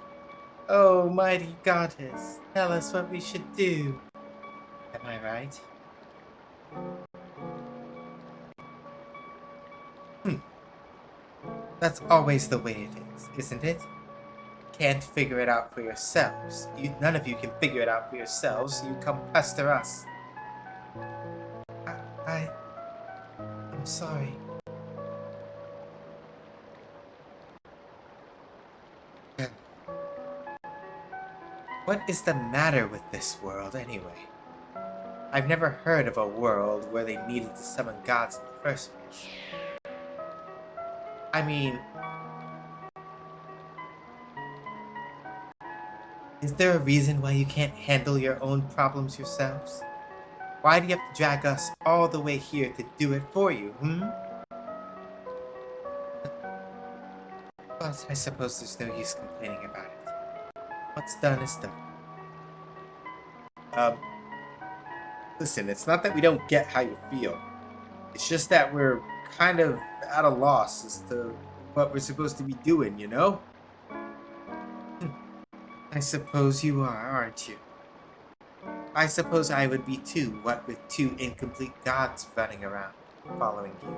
Oh, mighty goddess, tell us what we should do. Am I right? That's always the way it is, isn't it? Can't figure it out for yourselves. None of you can figure it out for yourselves, so you come pester us. I'm sorry. What is the matter with this world, anyway? I've never heard of a world where they needed to summon gods in the first place. I mean, is there a reason why you can't handle your own problems yourselves? Why do you have to drag us all the way here to do it for you, But I suppose there's no use complaining about it. What's done is done. Listen, it's not that we don't get how you feel. It's just that we're kind of at a loss as to what we're supposed to be doing, you know? I suppose you are, aren't you? I suppose I would be too, what with two incomplete gods running around, following you.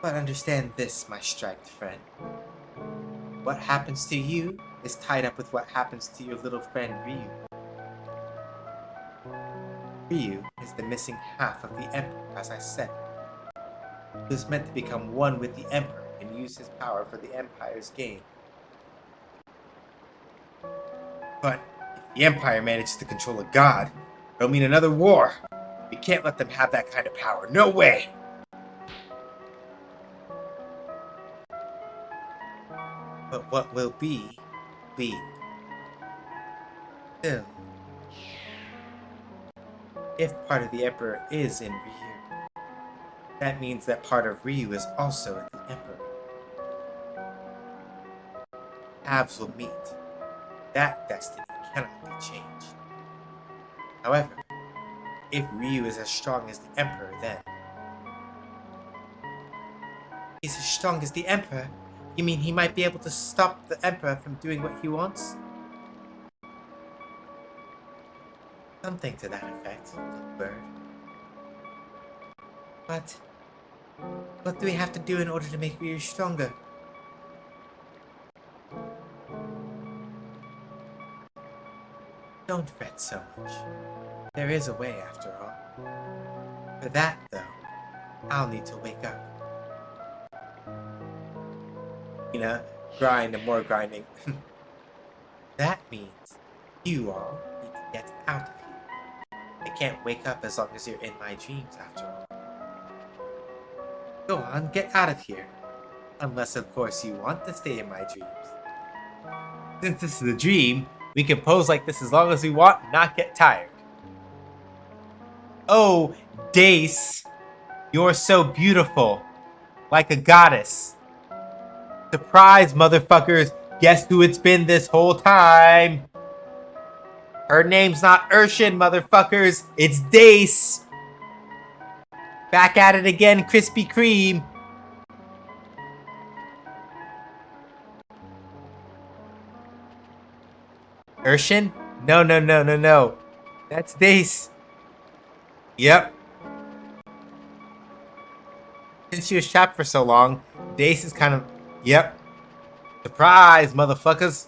But understand this, my striped friend. What happens to you is tied up with what happens to your little friend Ryu. Ryu is the missing half of the Emperor, as I said. He was meant to become one with the Emperor and use his power for the Empire's gain. But if the Empire manages to control a god, it'll mean another war. We can't let them have that kind of power. No way! But what will be, be. Still, if part of the Emperor is in Ryu, that means that part of Ryu is also in the Emperor. Halves will meet. That destiny cannot be changed. However, if Ryu is as strong as the Emperor, then... He's as strong as the Emperor? You mean he might be able to stop the Emperor from doing what he wants? Something to that effect, little bird. But what do we have to do in order to make Ryu stronger? Don't fret so much. There is a way after all. For that, though, I'll need to wake up. You know, grind and more grinding. That means you all need to get out of here. I can't wake up as long as you're in my dreams after all. Go on, get out of here. Unless, of course, you want to stay in my dreams. Since this is a dream, we can pose like this as long as we want and not get tired. Oh, Dace, you're so beautiful. Like a goddess. Surprise, motherfuckers. Guess who it's been this whole time? Her name's not Urshin, motherfuckers. It's Dace. Back at it again, Krispy Kreme. Urshin? No. That's Dace. Yep. Since she was trapped for so long, Dace is kind of... Yep. Surprise, motherfuckers.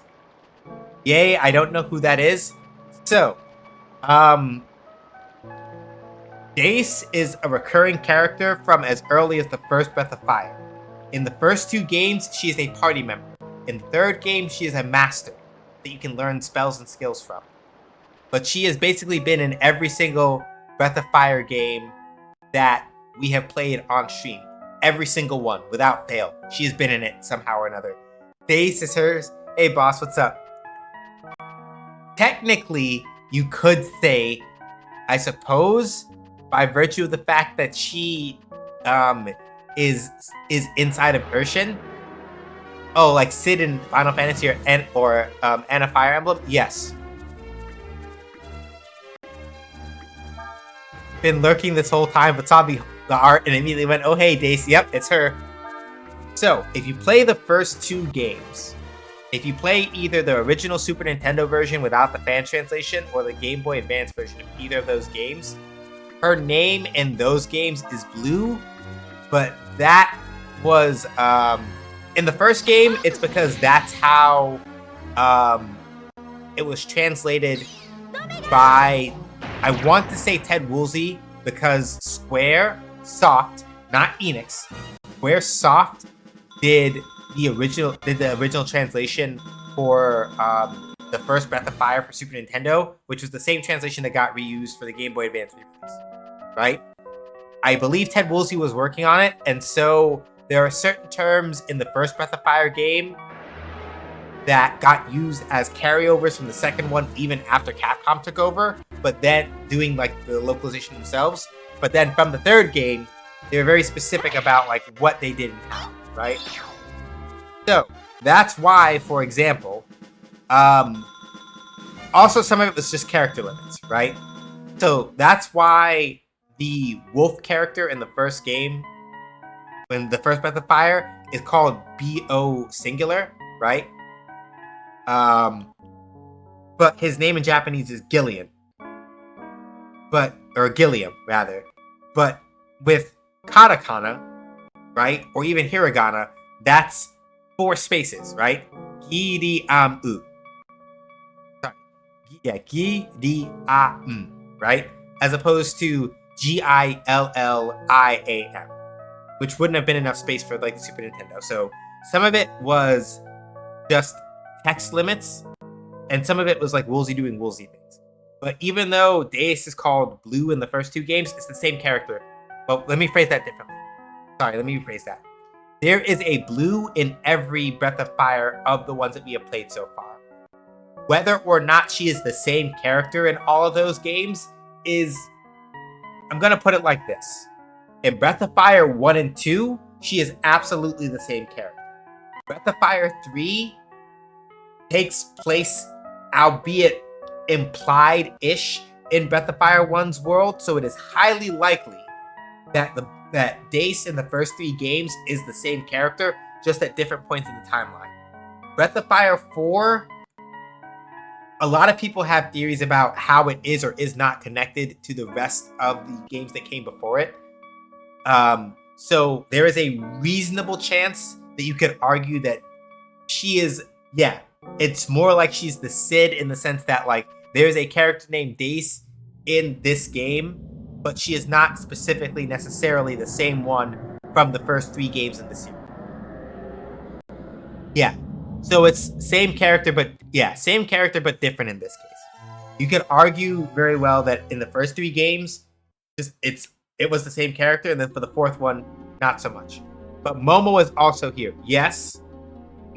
Yay, I don't know who that is. So, Dace is a recurring character from as early as the first Breath of Fire. In the first 2 games, she is a party member. In the 3rd game, she is a master that you can learn spells and skills from. But she has basically been in every single Breath of Fire game that we have played on stream. Every single one, without fail. She has been in it somehow or another. Dace is hers. Hey boss, what's up? Technically, you could say, I suppose, by virtue of the fact that she is inside of Urshin. Oh, like Sid in Final Fantasy or Anna Fire Emblem? Yes. Been lurking this whole time, but saw the art and immediately went, oh hey, Dace, yep, it's her. So, if you play the first 2 games, if you play either the original Super Nintendo version without the fan translation or the Game Boy Advance version of either of those games, her name in those games is Blue, but that was, in the first game, it's because that's how it was translated by, I want to say Ted Woolsey, because Square Soft, not Enix, Square Soft did the original translation for the first Breath of Fire for Super Nintendo, which was the same translation that got reused for the Game Boy Advance re-release, right? I believe Ted Woolsey was working on it, and so there are certain terms in the first Breath of Fire game that got used as carryovers from the second one even after Capcom took over, but then doing like the localization themselves. But then from the 3rd game, they were very specific about like what they did and how, right? So that's why, for example, also some of it was just character limits, right? So that's why the wolf character in the first game, when the first Breath of Fire, is called B-O singular, right? But his name in Japanese is Gillian. Or Gilliam, rather. But with katakana, right? Or even hiragana, that's 4 spaces, right? Giri-am-u. Sorry. Yeah, Giri-a-m, right? As opposed to G-I-L-L-I-A-M, which wouldn't have been enough space for like the Super Nintendo. So some of it was just text limits, and some of it was like Woolsey doing Woolsey things. But even though Dace is called Blue in the first 2 games, it's the same character. Well, let me phrase that differently. Sorry, let me rephrase that. There is a Blue in every Breath of Fire of the ones that we have played so far. Whether or not she is the same character in all of those games is... I'm going to put it like this. In Breath of Fire 1 and 2, she is absolutely the same character. Breath of Fire 3 takes place, albeit implied-ish, in Breath of Fire 1's world, so it is highly likely that Dace in the first 3 games is the same character, just at different points in the timeline. Breath of Fire 4, a lot of people have theories about how it is or is not connected to the rest of the games that came before it. So there is a reasonable chance that you could argue that she is, yeah, it's more like she's the Cid in the sense that like there's a character named Dace in this game, but she is not specifically necessarily the same one from the first 3 games in the series. Yeah. So it's same character, but different in this case. You could argue very well that in the first 3 games, it was the same character, and then for the 4th one, not so much. But Momo is also here. Yes.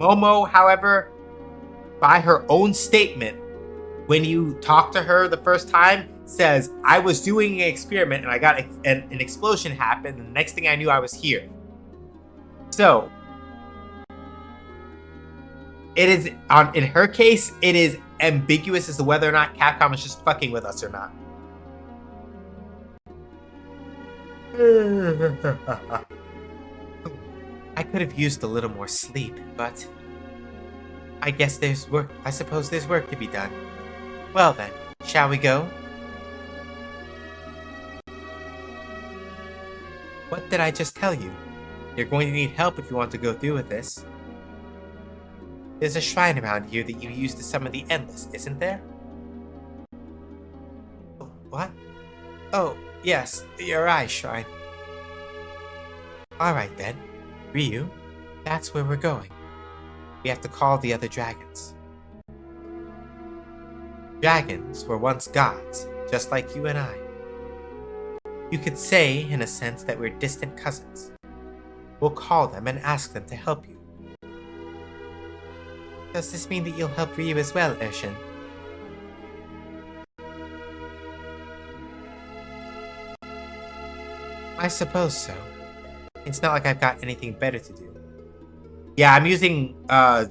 Momo, however, by her own statement, when you talk to her the first time, says, I was doing an experiment and I got an explosion happened, and the next thing I knew, I was here. So, it is, in her case, it is ambiguous as to whether or not Capcom is just fucking with us or not. I could have used a little more sleep, but I suppose there's work to be done. Well then, shall we go? What did I just tell you? You're going to need help if you want to go through with this. There's a shrine around here that you use to summon the Endless, isn't there? Oh, what? Oh, yes, the Arai Shrine. Alright then, Ryu, that's where we're going. We have to call the other dragons. Dragons were once gods, just like you and I. You could say, in a sense, that we're distant cousins. We'll call them and ask them to help you. Does this mean that you'll help Ryu as well, Urshin? I suppose so. It's not like I've got anything better to do. Yeah, I'm using the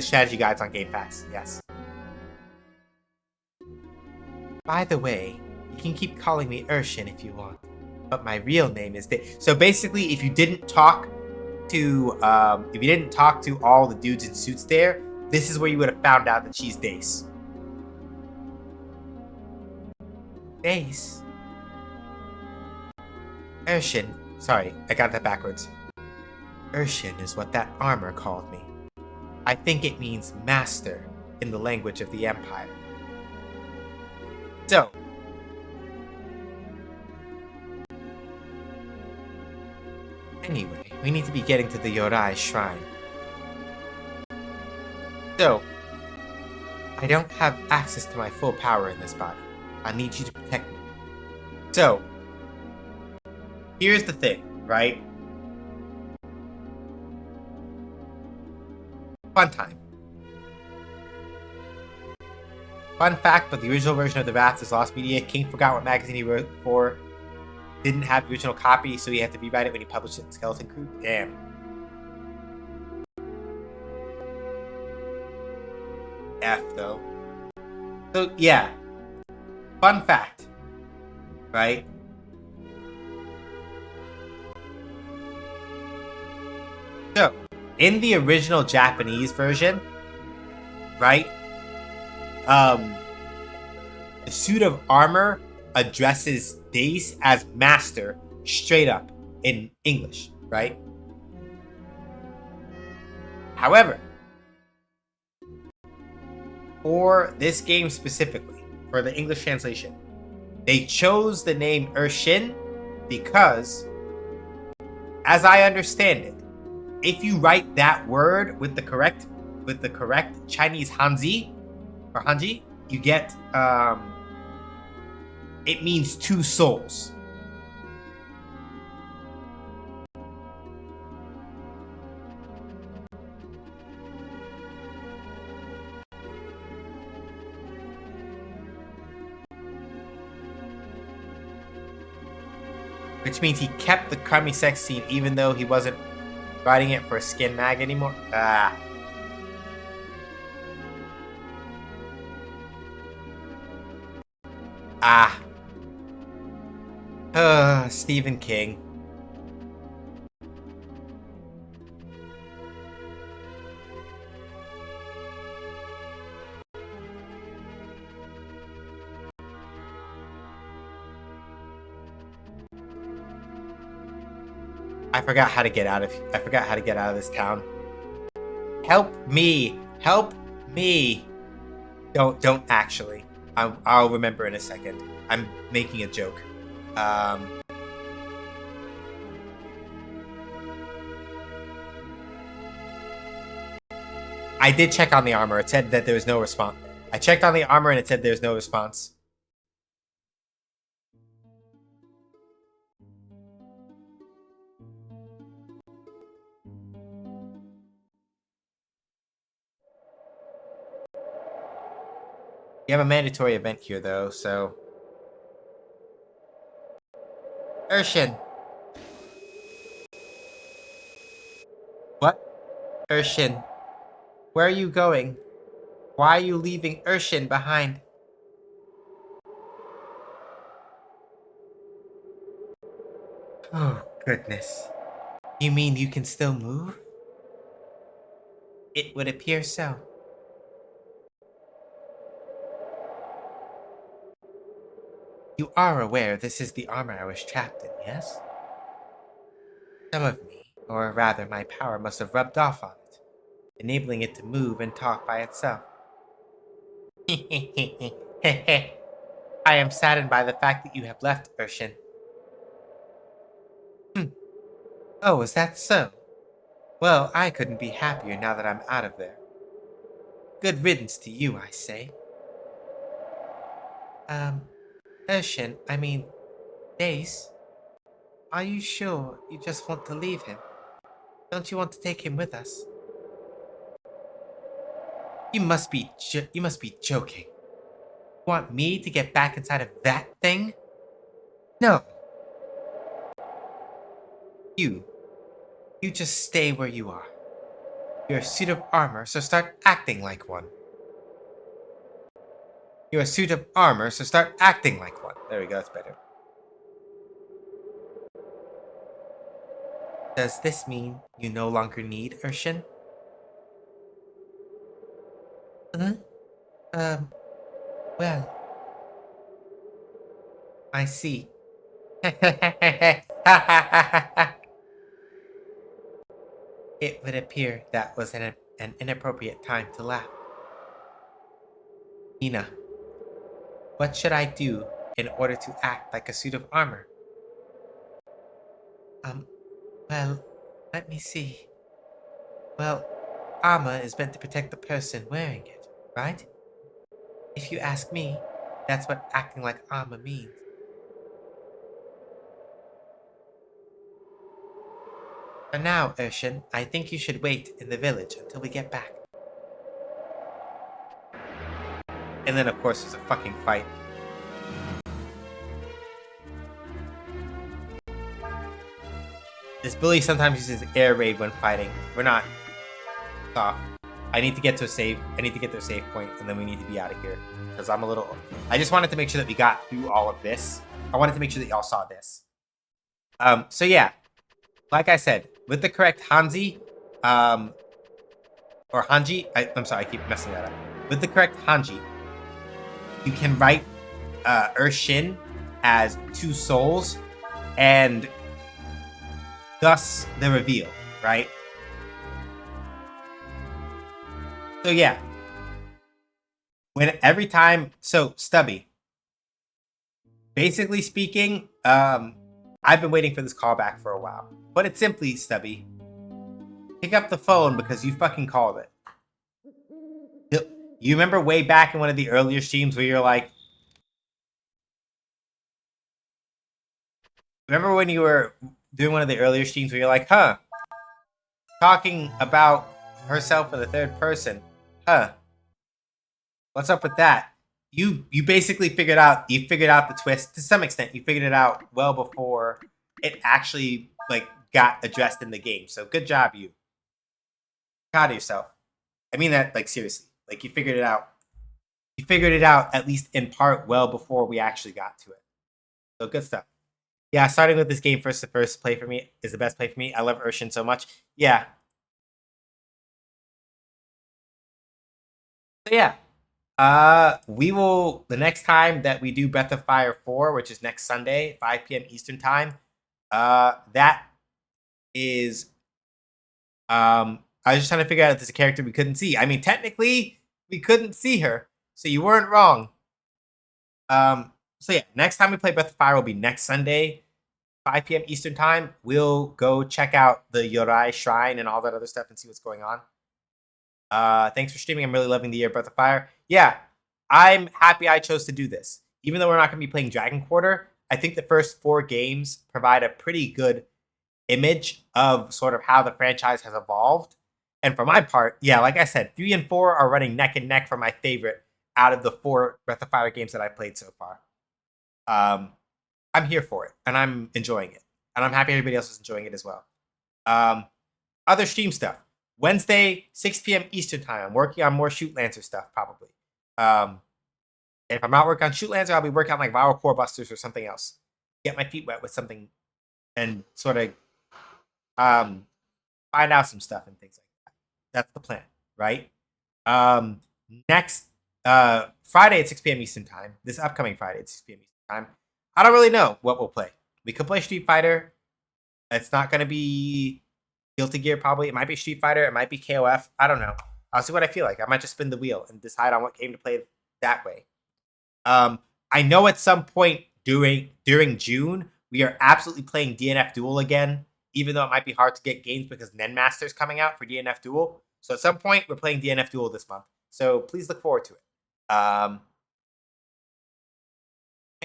strategy guides on GameFAQs. Yes. By the way, you can keep calling me Urshin if you want, but my real name is So basically, if you didn't talk to all the dudes in suits there, this is where you would have found out that she's Dace. Dace. Urshin. Sorry, I got that backwards. Urshin is what that armor called me. I think it means master in the language of the Empire. So, anyway, we need to be getting to the Yorai Shrine. So, I don't have access to my full power in this body. I need you to protect me. So, here's the thing, right? Fun time. Fun fact, but the original version of The Wrath is lost media. King forgot what magazine he wrote for. Didn't have the original copy, so he had to rewrite it when he published it in Skeleton Crew. Damn. F, though. So, yeah. Fun fact. Right? So, in the original Japanese version, right? The suit of armor addresses Dace as master straight up in English, right? However, for this game specifically, for the English translation, they chose the name Urshin because, as I understand it, if you write that word with the correct Chinese Hanzi or Hanji, you get it means two souls. Which means he kept the crummy sex scene even though he wasn't writing it for a skin mag anymore. Stephen King. I forgot how to get out of this town. Help me! Help me! Don't actually. I'll remember in a second. I'm making a joke. I did check on the armor. It said that there was no response. I checked on the armor and it said there's no response. You have a mandatory event here, though, so... Urshin! What? Urshin. Where are you going? Why are you leaving Urshin behind? Oh, goodness. You mean you can still move? It would appear so. You are aware this is the armor I was trapped in, yes? Some of me, or rather my power, must have rubbed off on it, enabling it to move and talk by itself. I am saddened by the fact that you have left, Urshin. Oh, is that so? Well, I couldn't be happier now that I'm out of there. Good riddance to you, I say. Urshin, Dace, are you sure you just want to leave him? Don't you want to take him with us? You must be joking. You want me to get back inside of that thing? No. You just stay where you are. You're a suit of armor, so start acting like one. You're a suit of armor, so start acting like one. There we go, that's better. Does this mean you no longer need Urshin? Huh? Well, I see. It would appear that was an inappropriate time to laugh. Nina, what should I do in order to act like a suit of armor? Well, let me see. Well, armor is meant to protect the person wearing it, right? If you ask me, that's what acting like armor means. For now, Urshin, I think you should wait in the village until we get back. And then, of course, there's a fucking fight. This bully sometimes uses air raid when fighting. We're not soft. I need to get to a save. I need to get to a save point, and then we need to be out of here. Because I'm a little... I just wanted to make sure that we got through all of this. I wanted to make sure that y'all saw this. So yeah. Like I said, with the correct Hanji, or Hanji, I'm sorry, I keep messing that up. With the correct Hanji, you can write Urshin as 2 souls, and thus the reveal, right? So yeah. Every time, so Stubby. Basically speaking, I've been waiting for this callback for a while. Put it simply, Stubby. Pick up the phone because you fucking called it. You remember way back in one of the earlier streams where you're like... Remember when you were doing one of the earlier streams where you're like, huh? Talking about herself in the third person. Huh. What's up with that? You basically figured out the twist to some extent. You figured it out well before it actually got addressed in the game. So good job, you. Proud of yourself. I mean that seriously. You figured it out. You figured it out at least in part well before we actually got to it. So good stuff. Yeah, starting with this game first, the first play for me is the best play for me. I love Urshin so much. Yeah. So yeah. We will, the next time that we do Breath of Fire 4, which is next Sunday, 5 p.m. Eastern time, that is, I was just trying to figure out if there's a character we couldn't see. I mean, technically, we couldn't see her, so you weren't wrong. So yeah, next time we play Breath of Fire will be next Sunday, 5 p.m. Eastern time. We'll go check out the Yorai Shrine and all that other stuff and see what's going on. Thanks for streaming. I'm really loving the year Breath of Fire. Yeah, I'm happy I chose to do this. Even though we're not going to be playing Dragon Quarter, I think the first 4 games provide a pretty good image of sort of how the franchise has evolved. And for my part, yeah, like I said, 3 and 4 are running neck and neck for my favorite out of the 4 Breath of Fire games that I've played so far. I'm here for it, and I'm enjoying it. And I'm happy everybody else is enjoying it as well. Other stream stuff. Wednesday, 6 p.m. Eastern time. I'm working on more Shoot Lancer stuff, probably. If I'm not working on Shoot Lancer, I'll be working on Viral Core Busters or something else. Get my feet wet with something and sort of find out some stuff and things like that. That's the plan, right? Next Friday at 6 p.m. Eastern time, this upcoming Friday at 6 p.m. Eastern time, I don't really know what we'll play. We could play Street Fighter. It's not going to be Guilty Gear, probably. It might be Street Fighter. It might be KOF. I don't know. I'll see what I feel like. I might just spin the wheel and decide on what game to play that way. I know at some point during June, we are absolutely playing DNF Duel again, even though it might be hard to get games because Nen Master's coming out for DNF Duel. So at some point, we're playing DNF Duel this month. So please look forward to it. And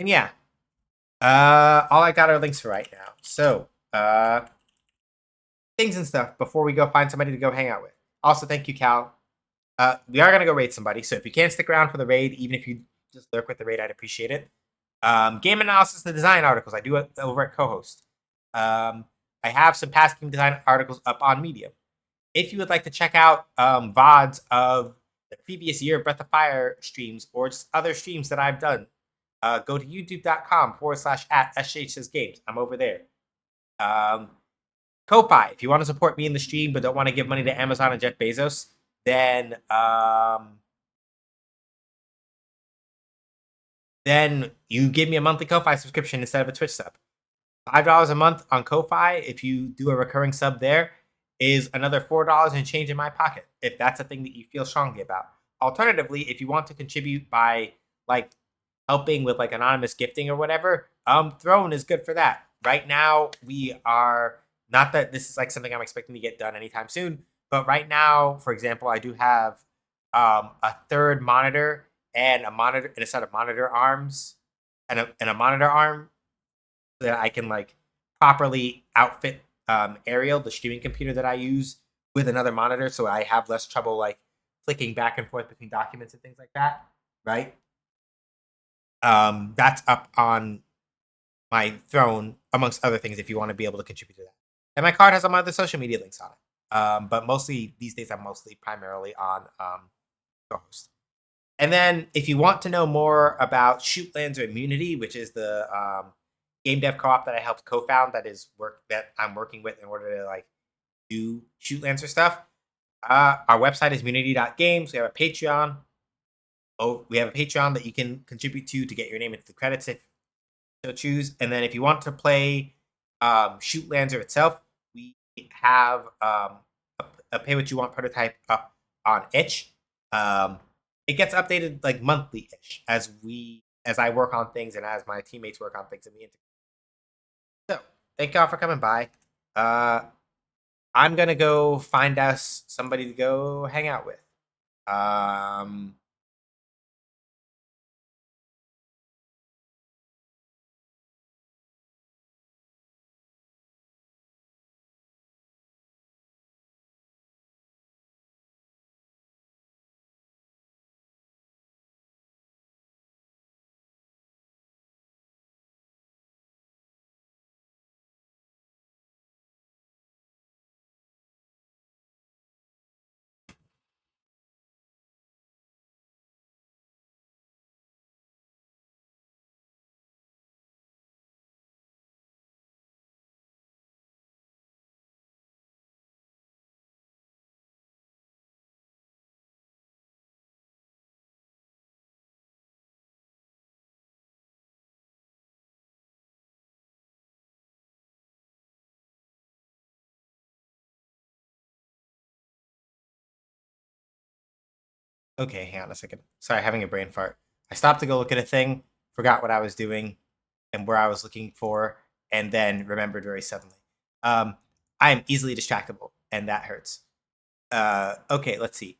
yeah, all I got are links for right now. So things and stuff before we go find somebody to go hang out with. Also, thank you, Cal. We are going to go raid somebody. So if you can't stick around for the raid, even if you just lurk with the raid, I'd appreciate it. Game analysis and design articles I do over at co-host. I have some past game design articles up on Medium. If you would like to check out VODs of the previous year Breath of Fire streams or just other streams that I've done, go to youtube.com/@SJHSaysGames. I'm over there. Ko-Fi, if you want to support me in the stream but don't want to give money to Amazon and Jeff Bezos, then you give me a monthly Ko-Fi subscription instead of a Twitch sub. $5 a month on Ko-Fi, if you do a recurring sub there, is another $4 and change in my pocket, if that's a thing that you feel strongly about. Alternatively, if you want to contribute by like helping with like anonymous gifting or whatever, Throne is good for that. Right now, we are, not that this is like something I'm expecting to get done anytime soon, but right now, for example, I do have a third monitor and a set of monitor arms and a monitor arm so that I can like properly outfit Ariel, the streaming computer that I use, with another monitor, so I have less trouble like flicking back and forth between documents and things like that, right? That's up on my Throne, amongst other things, if you want to be able to contribute to that. And my card has all my other social media links on it. But mostly these days, I'm primarily on co-host. And then if you want to know more about Shootlands or Munity, which is the game dev co-op that I helped co-found, that I'm working with in order to like do Shootlands or stuff, our website is munity.games. We have a Patreon. We have a Patreon that you can contribute to get your name into the credits if you choose. And then if you want to play Shootlands itself, we have a pay what you want prototype up on itch. It gets updated like monthly-ish as I work on things and as my teammates work on things and we integrate. So thank y'all for coming by. I'm gonna go find us somebody to go hang out with. Okay, hang on a second. Sorry, having a brain fart. I stopped to go look at a thing, forgot what I was doing and where I was looking for, and then remembered very suddenly. I am easily distractible, and that hurts. Okay, let's see.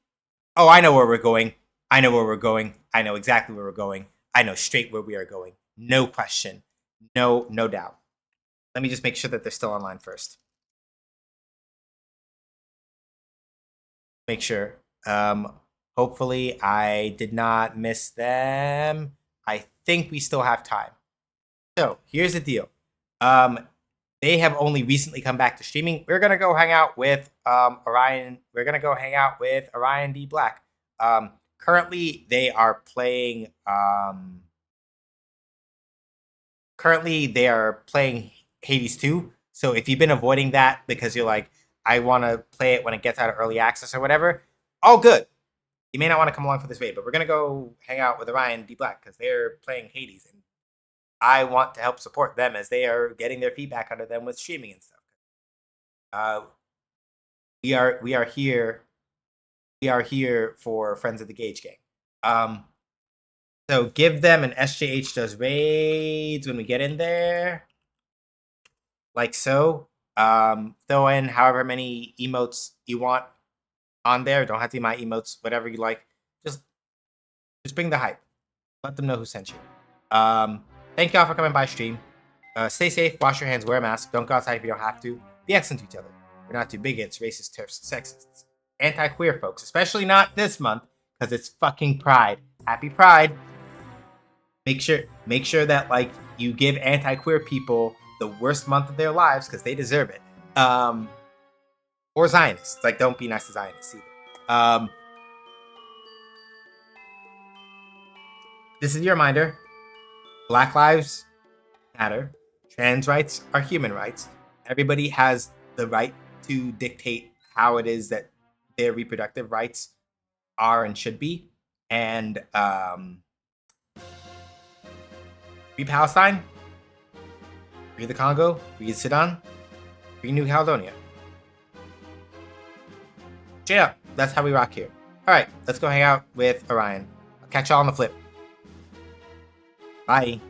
Oh, I know where we're going. I know where we're going. I know exactly where we're going. I know straight where we are going. No question. No doubt. Let me just make sure that they're still online first. Make sure. Hopefully I did not miss them. I think we still have time. So here's the deal. They have only recently come back to streaming. We're gonna go hang out with Orion. We're gonna go hang out with Orion D Black. Currently they are playing. Currently they are playing Hades 2. So if you've been avoiding that because you're like, I want to play it when it gets out of early access or whatever, all good. You may not want to come along for this raid, but we're going to go hang out with Orion D Black because they're playing Hades. And I want to help support them as they are getting their feedback under them with streaming and stuff. We are here. We are here for Friends of the Gauge Gang. So give them an SJH does raids when we get in there. Like so. Throw in however many emotes you want on there. Don't have to be my emotes, whatever you like. Just bring the hype. Let them know who sent you. Thank y'all for coming by stream. Stay safe, wash your hands, wear a mask, don't go outside if you don't have to. Be excellent to each other. We're not too bigots, racist, TERFs, sexists. Anti-queer folks, especially not this month, because it's fucking Pride. Happy Pride. Make sure that like you give anti-queer people the worst month of their lives because they deserve it. Or Zionists. Like, don't be nice to Zionists either. This is your reminder. Black lives matter. Trans rights are human rights. Everybody has the right to dictate how it is that their reproductive rights are and should be. And free Palestine, free the Congo, free Sudan, free New Caledonia. Straight up, that's how we rock here. All right, let's go hang out with Orion. I'll catch y'all on the flip. Bye.